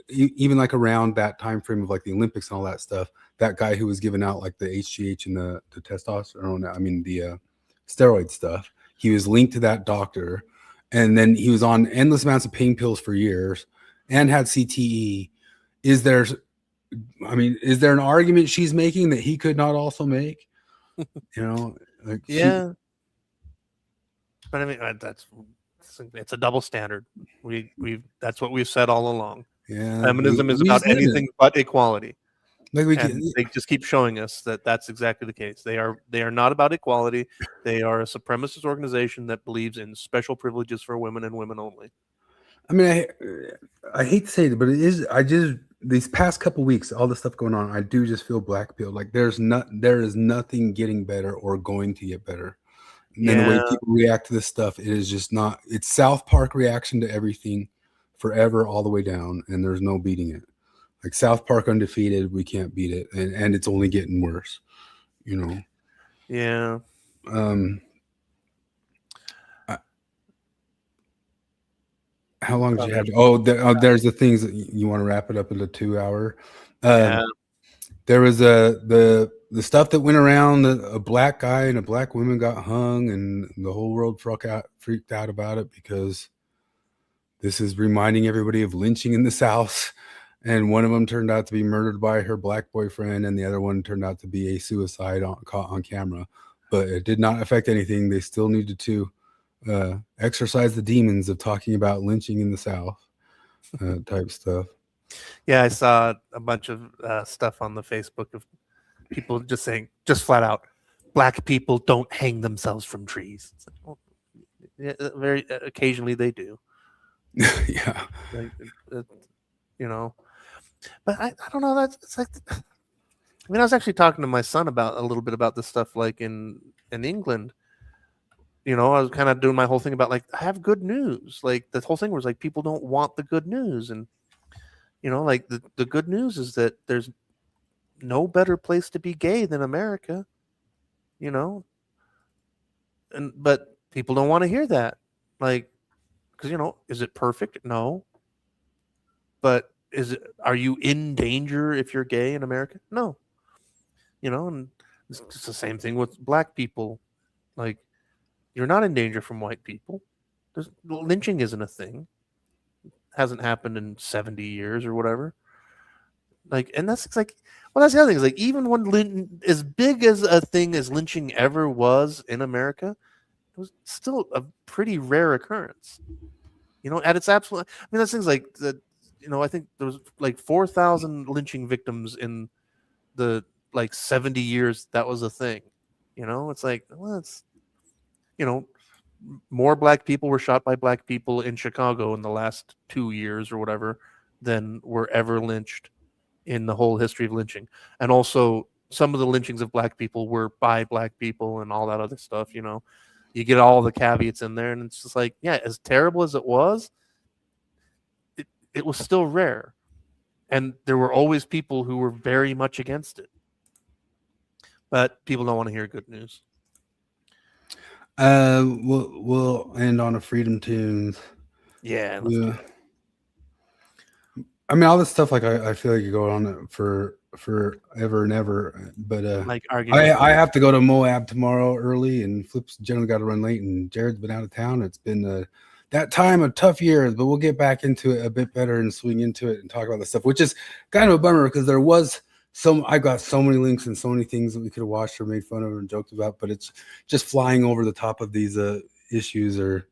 even like around that time frame of like the Olympics and all that stuff. That guy who was giving out like the HGH and the testosterone, I mean the steroid stuff, he was linked to that doctor, and then he was on endless amounts of pain pills for years and had CTE. Is there an argument she's making that he could not also make? Like yeah. But I mean, it's a double standard. That's what we've said all along. Yeah, feminism is about anything but equality. They just keep showing us that that's exactly the case. They are not about equality. They are a supremacist organization that believes in special privileges for women and women only. I mean, I hate to say it, but it is. These past couple weeks, all the stuff going on, I do just feel black pilled. Like there is nothing getting better or going to get better. And the way people react to this stuff, it is just not. It's South Park reaction to everything, forever, all the way down, and there's no beating it. Like South Park undefeated, we can't beat it, and it's only getting worse. you know. Yeah. How long did you have? There's the things that you want to wrap it up into 2 hour. Yeah. There was the stuff that went around that a black guy and a black woman got hung, and the whole world freaked out about it because this is reminding everybody of lynching in the South. And one of them turned out to be murdered by her black boyfriend, and the other one turned out to be a suicide caught on camera. But it did not affect anything. They still needed to exercise the demons of talking about lynching in the South type stuff. Yeah, I saw a bunch of stuff on the Facebook of people just saying, just flat out, black people don't hang themselves from trees. It's like, well, yeah, very occasionally they do. Yeah, like, you know. But I don't know. It's like, I mean, I was actually talking to my son about a little bit about this stuff, like in England. You know, I was kind of doing my whole thing about like, I have good news. Like the whole thing was like, people don't want the good news, and you know, like the good news is that there's no better place to be gay than America. You know, but people don't want to hear that, like, because you know, is it perfect? No. But are you in danger if you're gay in America? No. You know, and it's the same thing with black people. Like, you're not in danger from white people. Lynching isn't a thing. It hasn't happened in 70 years or whatever. Like, and that's like, well, that's the other thing. Is like, even when as big as a thing as lynching ever was in America, it was still a pretty rare occurrence. You know, at its absolute, I mean, that's things like the, you know, I think there was like 4,000 lynching victims in the like 70 years that was a thing. You know, it's like, well, it's, you know, more black people were shot by black people in Chicago in the last 2 years or whatever than were ever lynched in the whole history of lynching. And also, some of the lynchings of black people were by black people and all that other stuff. You know, you get all the caveats in there, and it's just like, yeah, as terrible as it was, it was still rare. And there were always people who were very much against it. But people don't want to hear good news. We'll end on a Freedom Tunes. Yeah. I mean, all this stuff, like, I feel like you go on for forever and ever. But like arguing I have to go to Moab tomorrow early, and Flip's generally got to run late, and Jared's been out of town. It's been that time of tough years, but we'll get back into it a bit better and swing into it and talk about this stuff, which is kind of a bummer because there was I got so many links and so many things that we could have watched or made fun of and joked about, but it's just flying over the top of these issues are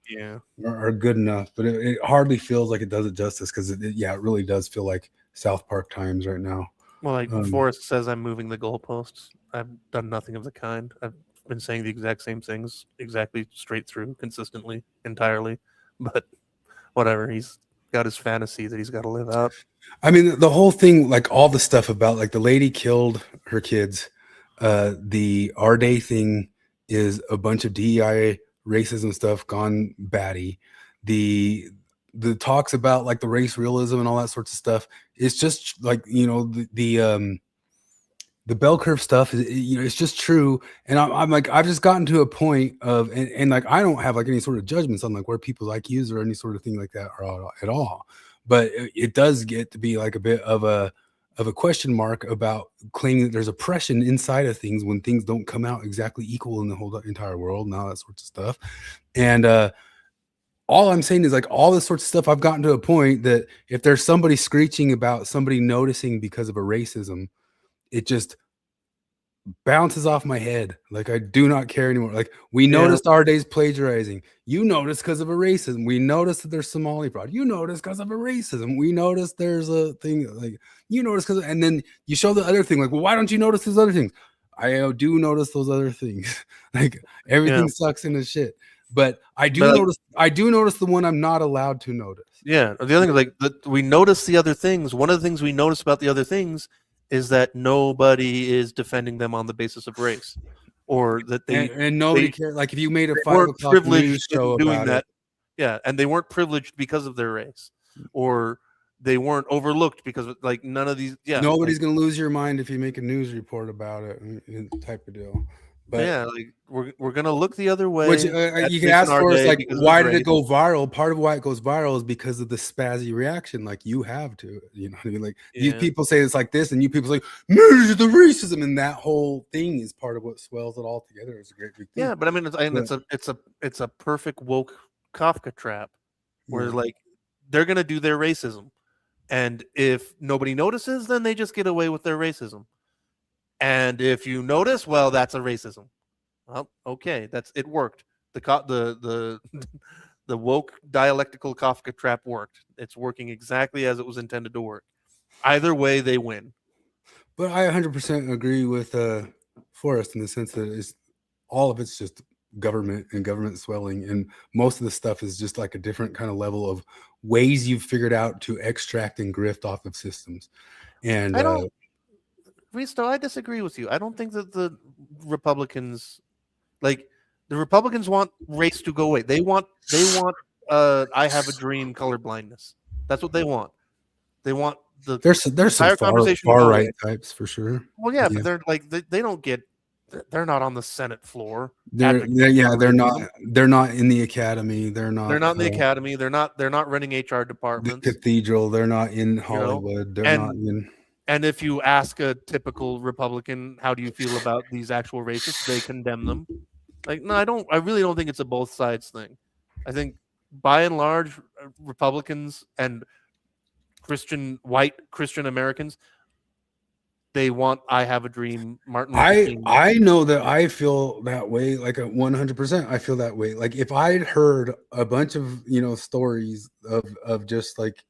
good enough, but it hardly feels like it does it justice because it really does feel like South Park times right now. Well, like Forrest says, I'm moving the goalposts. I've done nothing of the kind. I've been saying the exact same things exactly straight through, consistently, entirely. But whatever, he's got his fantasy that he's got to live out. I mean, the whole thing, like all the stuff about like the lady killed her kids, the Arday thing is a bunch of DEI racism stuff gone batty. The talks about like the race realism and all that sorts of stuff. It's just like, you know, the bell curve stuff is, you know, it's just true. And I'm like, I've just gotten to a point of, and like, I don't have like any sort of judgments on like where people's IQs or any sort of thing like that are at all. But it does get to be like a bit of a question mark about claiming that there's oppression inside of things when things don't come out exactly equal in the whole entire world and all that sorts of stuff. And all I'm saying is like all this sorts of stuff, I've gotten to a point that if there's somebody screeching about somebody noticing because of a racism, it just bounces off my head. Like, I do not care anymore. Like, we noticed Arday's plagiarizing. You noticed because of a racism. We noticed that there's Somali fraud. You noticed because of a racism. We noticed there's a thing like you noticed because, and then you show the other thing. Like, well, why don't you notice those other things? I do notice those other things. Like, everything sucks into shit. But I do notice. I do notice the one I'm not allowed to notice. Yeah. The other thing is like we notice the other things. One of the things we notice about the other things is that nobody is defending them on the basis of race, or that they and nobody cares. Like, if you made a 5 o'clock privileged news show doing about that, it. and they weren't privileged because of their race, or they weren't overlooked because like none of these. Yeah, nobody's gonna lose your mind if you make a news report about it, type of deal. But yeah, like we're gonna look the other way. which you can ask for is like, why did it go viral? Part of why it goes viral is because of the spazzy reaction, like you have to, you know what I mean? Like these people say it's like this, and you people say, measure the racism, and that whole thing is part of what swells it all together. It's a great big thing. Yeah, but I mean, it's a perfect woke Kafka trap, where like they're gonna do their racism, and if nobody notices, then they just get away with their racism. And if you notice, well, that's a racism. Well, okay, it worked. The woke dialectical Kafka trap worked. It's working exactly as it was intended to work. Either way, they win. But I 100% agree with Forrest in the sense that all of it's just government and government swelling, and most of the stuff is just like a different kind of level of ways you've figured out to extract and grift off of systems. And Risto, I disagree with you. I don't think that the Republicans want race to go away. They want I have a dream colorblindness. That's what they want. They want there's some far right types for sure. Well, yeah, but they're like they don't get. They're not on the Senate floor. They're not in the academy. They're not in the academy. They're not running HR departments. The cathedral. They're not in Hollywood. They're not in. And if you ask a typical Republican, how do you feel about these actual racists? They condemn them. Like, no, I really don't think it's a both sides thing. I think by and large, Republicans and white Christian Americans, they want I have a dream. Martin Luther King. I know that I feel that way, like 100%. I feel that way. Like if I'd heard a bunch of stories of just like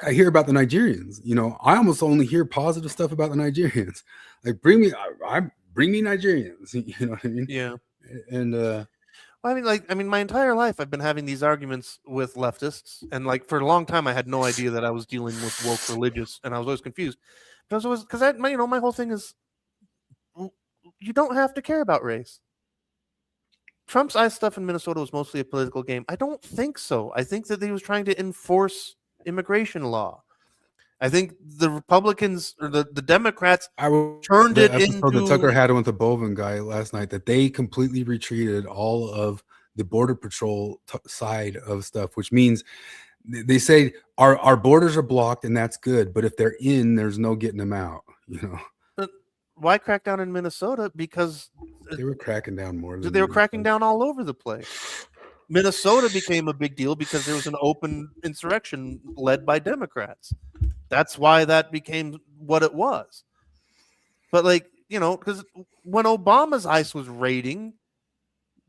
I hear about the Nigerians, I almost only hear positive stuff about the Nigerians. Like bring me Nigerians, you know what I mean? Yeah. And my entire life I've been having these arguments with leftists, and like for a long time I had no idea that I was dealing with woke religious, and I was always confused. But I was always because my whole thing is you don't have to care about race. Trump's ICE stuff in Minnesota was mostly a political game. I don't think so. I think that he was trying to enforce immigration law. I think the Republicans or the Democrats turned it into the Tucker had with the Bovin guy last night, that they completely retreated all of the border patrol side of stuff, which means they say our borders are blocked and that's good, but if they're in, there's no getting them out. But why crack down in Minnesota? Because they were cracking down more. They were cracking down all over the place. Minnesota became a big deal because there was an open insurrection led by Democrats. That's why that became what it was. But because when Obama's ICE was raiding,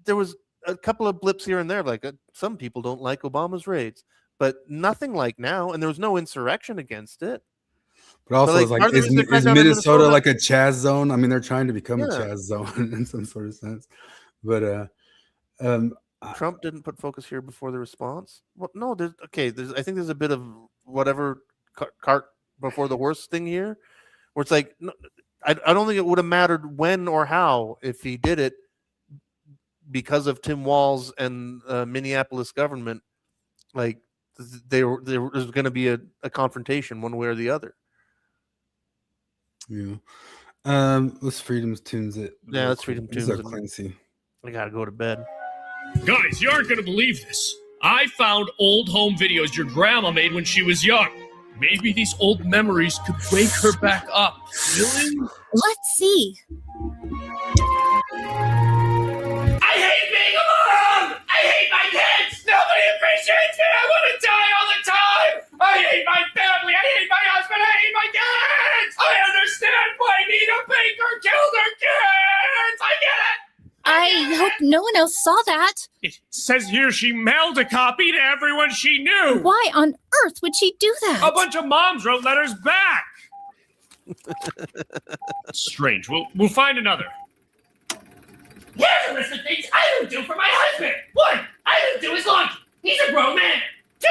there was a couple of blips here and there. Like some people don't like Obama's raids, but nothing like now. And there was no insurrection against it. But also, is Minnesota like a Chaz zone? I mean, they're trying to become a Chaz zone in some sort of sense. But Trump didn't put focus here before the response. Well, no, I think there's a bit of whatever cart before the horse thing here, where it's like, no, I don't think it would have mattered when or how if he did it because of Tim Walz and Minneapolis government. Like there was going to be a confrontation one way or the other. Yeah. Let's Freedom Tunes it. Yeah, let's Freedom Tunes it. Clancy. I gotta go to bed. Guys, you aren't going to believe this. I found old home videos your grandma made when she was young. Maybe these old memories could wake her back up. Really? Let's see. I hate being a mom! I hate my kids! Nobody appreciates me! I want to die all the time! I hate my family! I hate my husband! I hate my kids! I understand why Nina Baker killed her kids! I get it! I hope no one else saw that. It says here she mailed a copy to everyone she knew. Why on earth would she do that? A bunch of moms wrote letters back. Strange. We'll find another. Here's a list of things I don't do for my husband. 1, I don't do his laundry. He's a grown man. 2,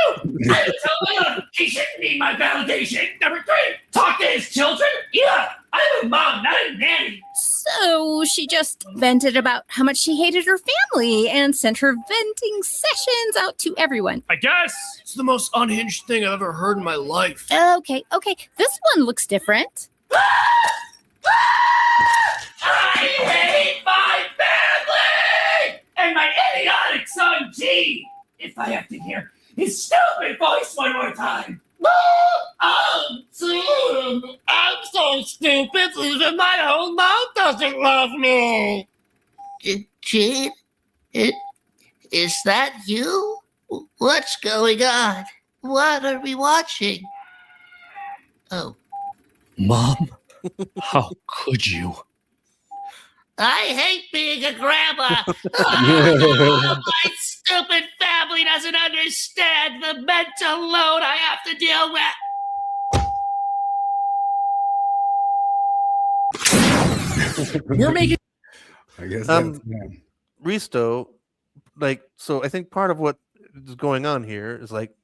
I don't tell my husband he shouldn't need my validation. Number 3, talk to his children. Yeah. I'm a mom, not a nanny. So she just vented about how much she hated her family and sent her venting sessions out to everyone. I guess it's the most unhinged thing I've ever heard in my life. Okay. This one looks different. I hate my family and my idiotic son G. If I have to hear his stupid voice one more time. I'm so stupid, even my own mom doesn't love me. Gene, is that you? What's going on? What are we watching? Oh, Mom, how could you? I hate being a grandma. My stupid family doesn't understand the mental load I have to deal with. We're making. I guess that's Risto, like, so I think part of what is going on here is like,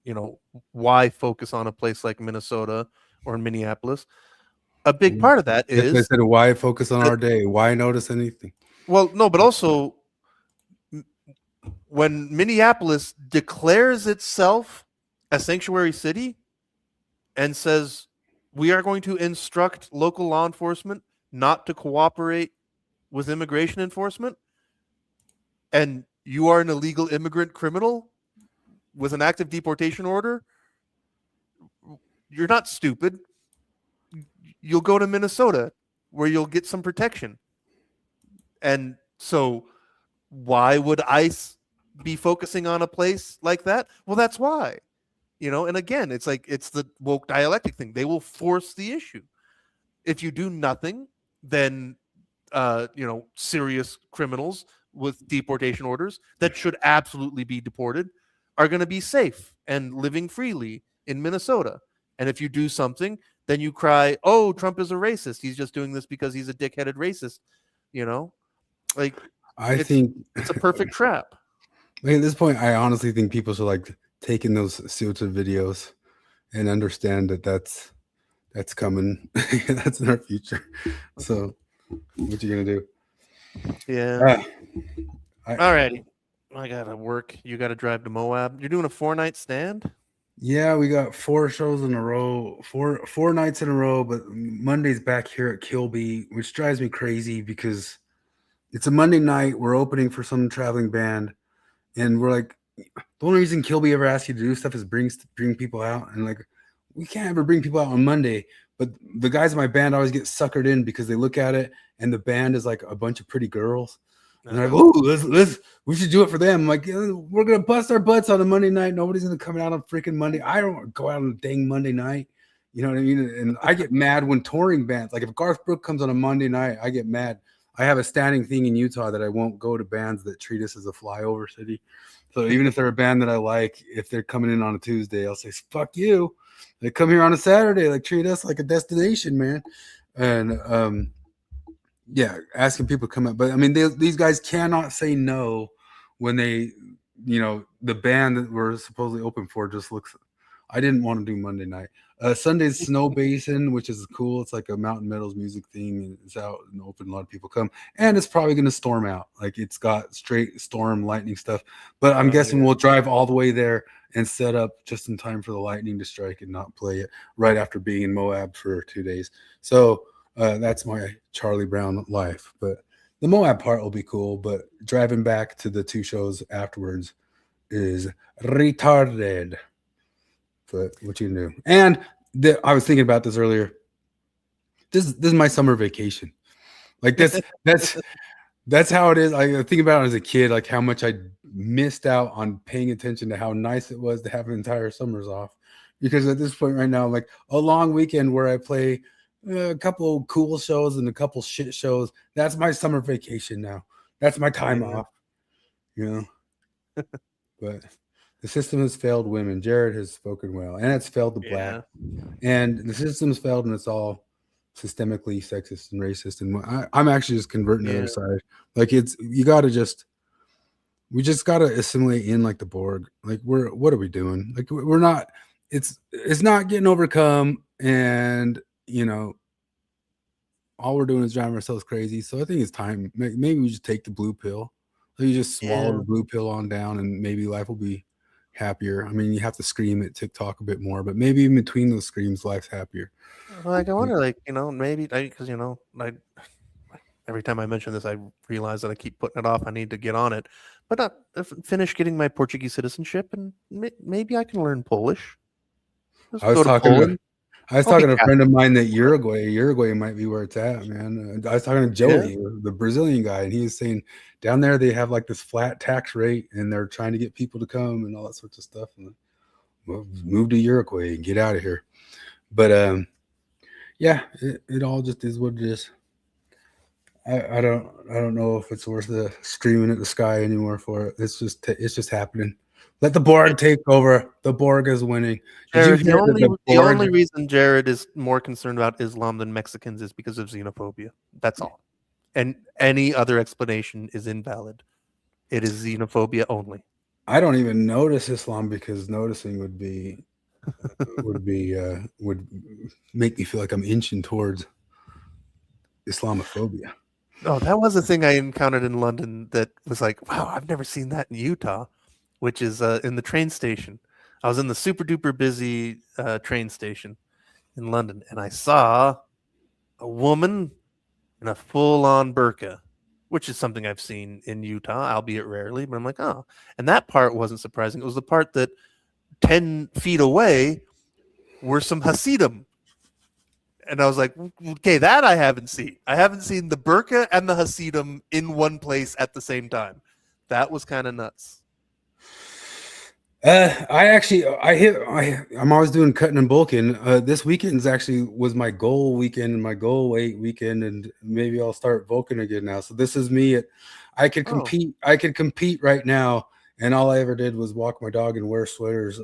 why focus on a place like Minnesota or Minneapolis? A big part of that is I said, why focus on Arday? Why notice anything? Well, no, but also when Minneapolis declares itself a sanctuary city and says we are going to instruct local law enforcement not to cooperate with immigration enforcement, and you are an illegal immigrant criminal with an active deportation order, you're not stupid. You'll go to Minnesota where you'll get some protection. And so why would ICE be focusing on a place like that? Well, that's why. And again, it's like it's the woke dialectic thing. They will force the issue. If you do nothing, then serious criminals with deportation orders that should absolutely be deported are going to be safe and living freely in Minnesota. And if you do something, then you cry, "Oh, Trump is a racist. He's just doing this because he's a dickheaded racist." Like I think it's a perfect trap. Like, at this point, I honestly think people should like take in those Ceuta videos and understand that that's coming. That's in our future. So, what you gonna do? Yeah. Alrighty. I gotta work. You gotta drive to Moab. You're doing a 4-night stand? Yeah, we got 4 shows in a row, four nights in a row, but Monday's back here at Kilby, which drives me crazy because it's a Monday night. We're opening for some traveling band, and we're like, the only reason Kilby ever asks you to do stuff is bring people out, and like, we can't ever bring people out on Monday. But the guys in my band always get suckered in because they look at it and the band is like a bunch of pretty girls. And they're like, oh, we should do it for them. I'm like, we're going to bust our butts on a Monday night. Nobody's going to come out on freaking Monday. I don't go out on a dang Monday night. You know what I mean? And I get mad when touring bands, like if Garth Brooks comes on a Monday night, I get mad. I have a standing thing in Utah that I won't go to bands that treat us as a flyover city. So even if they're a band that I like, if they're coming in on a Tuesday, I'll say, fuck you. They come here on a Saturday, like treat us like a destination, man. And yeah, asking people to come out. But I mean, these guys cannot say no when they, the band that we're supposedly open for just looks. I didn't want to do Monday night. Sunday's Snow Basin, which is cool. It's like a Mountain Meadows music thing. And it's out and open. A lot of people come. And it's probably going to storm out. Like it's got straight storm, lightning stuff. But I'm guessing we'll drive all the way there and set up just in time for the lightning to strike and not play it right after being in Moab for 2 days. So that's my Charlie Brown life. But the Moab part will be cool. But driving back to the 2 shows afterwards is retarded. But what you can do. And I was thinking about this earlier. This is my summer vacation. Like that's how it is. I think about it as a kid, like how much I missed out on paying attention to how nice it was to have an entire summers off. Because at this point right now, like a long weekend where I play a couple of cool shows and a couple shit shows, that's my summer vacation now. That's my time off. But the system has failed women. Jared has spoken well, and it's failed the black. And the system's failed, and it's all systemically sexist and racist. And I'm actually just converting to the other side. Like we just gotta assimilate in like the Borg. Like what are we doing? Like we're not. It's not getting overcome, and all we're doing is driving ourselves crazy. So I think it's time. Maybe we just take the blue pill. You just swallow the blue pill on down, and maybe life will be happier. I mean, you have to scream at TikTok a bit more, but maybe in between those screams, life's happier. Like I wonder, like maybe because every time I mention this, I realize that I keep putting it off. I need to get on it, but not finish getting my Portuguese citizenship, and maybe I can learn Polish. I was talking to a friend of mine that Uruguay might be where it's at, man. I was talking to Joey, the Brazilian guy, and he was saying down there they have like this flat tax rate, and they're trying to get people to come and all that sorts of stuff. And move to Uruguay and get out of here. But yeah, it all just is what it is. I don't know if it's worth the screaming at the sky anymore for it. It's just happening. Let the Borg take over. The Borg is winning. Jared, the only reason Jared is more concerned about Islam than Mexicans is because of xenophobia. That's all. And any other explanation is invalid. It is xenophobia only. I don't even notice Islam because noticing would make me feel like I'm inching towards Islamophobia. Oh, that was a thing I encountered in London that was like, wow, I've never seen that in Utah, which is in the train station. I was in the super duper busy train station in London, and I saw a woman in a full-on burqa, which is something I've seen in Utah, albeit rarely, but I'm like, oh. And that part wasn't surprising. It was the part that 10 feet away were some Hasidim. And I was like, okay, that I haven't seen. I haven't seen the burqa and the Hasidim in one place at the same time. That was kind of nuts. I'm always doing cutting and bulking. This weekend's actually was my goal weekend, my goal weight weekend, and maybe I'll start bulking again now. So this is me I could compete. I could compete right now, and all I ever did was walk my dog and wear sweaters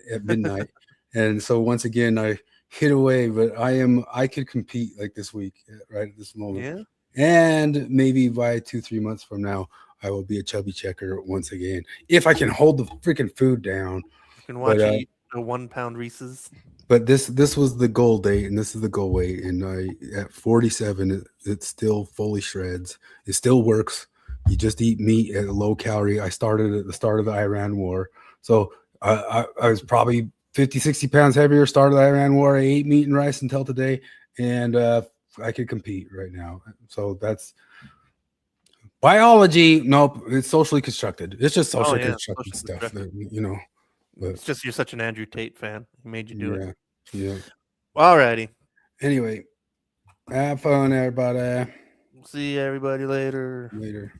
at midnight. And so once again, I hit away, but I could compete like this week, right at this moment. Yeah. And maybe by 2-3 months from now, I will be a chubby checker once again. If I can hold the freaking food down. You can watch eat a 1 pound Reese's. But this was the goal date, and this is the goal weight. And at 47, it still fully shreds. It still works. You just eat meat at a low calorie. I started at the start of the Iran war. So I was probably 50, 60 pounds heavier, started the Iran war. I ate meat and rice until today, and I could compete right now. So that's biology. Nope, it's socially constructed. It's just socially constructed stuff. It's just you're such an Andrew Tate fan. He made you do it. Yeah. Alrighty. Anyway, have fun, everybody. See everybody later. Later.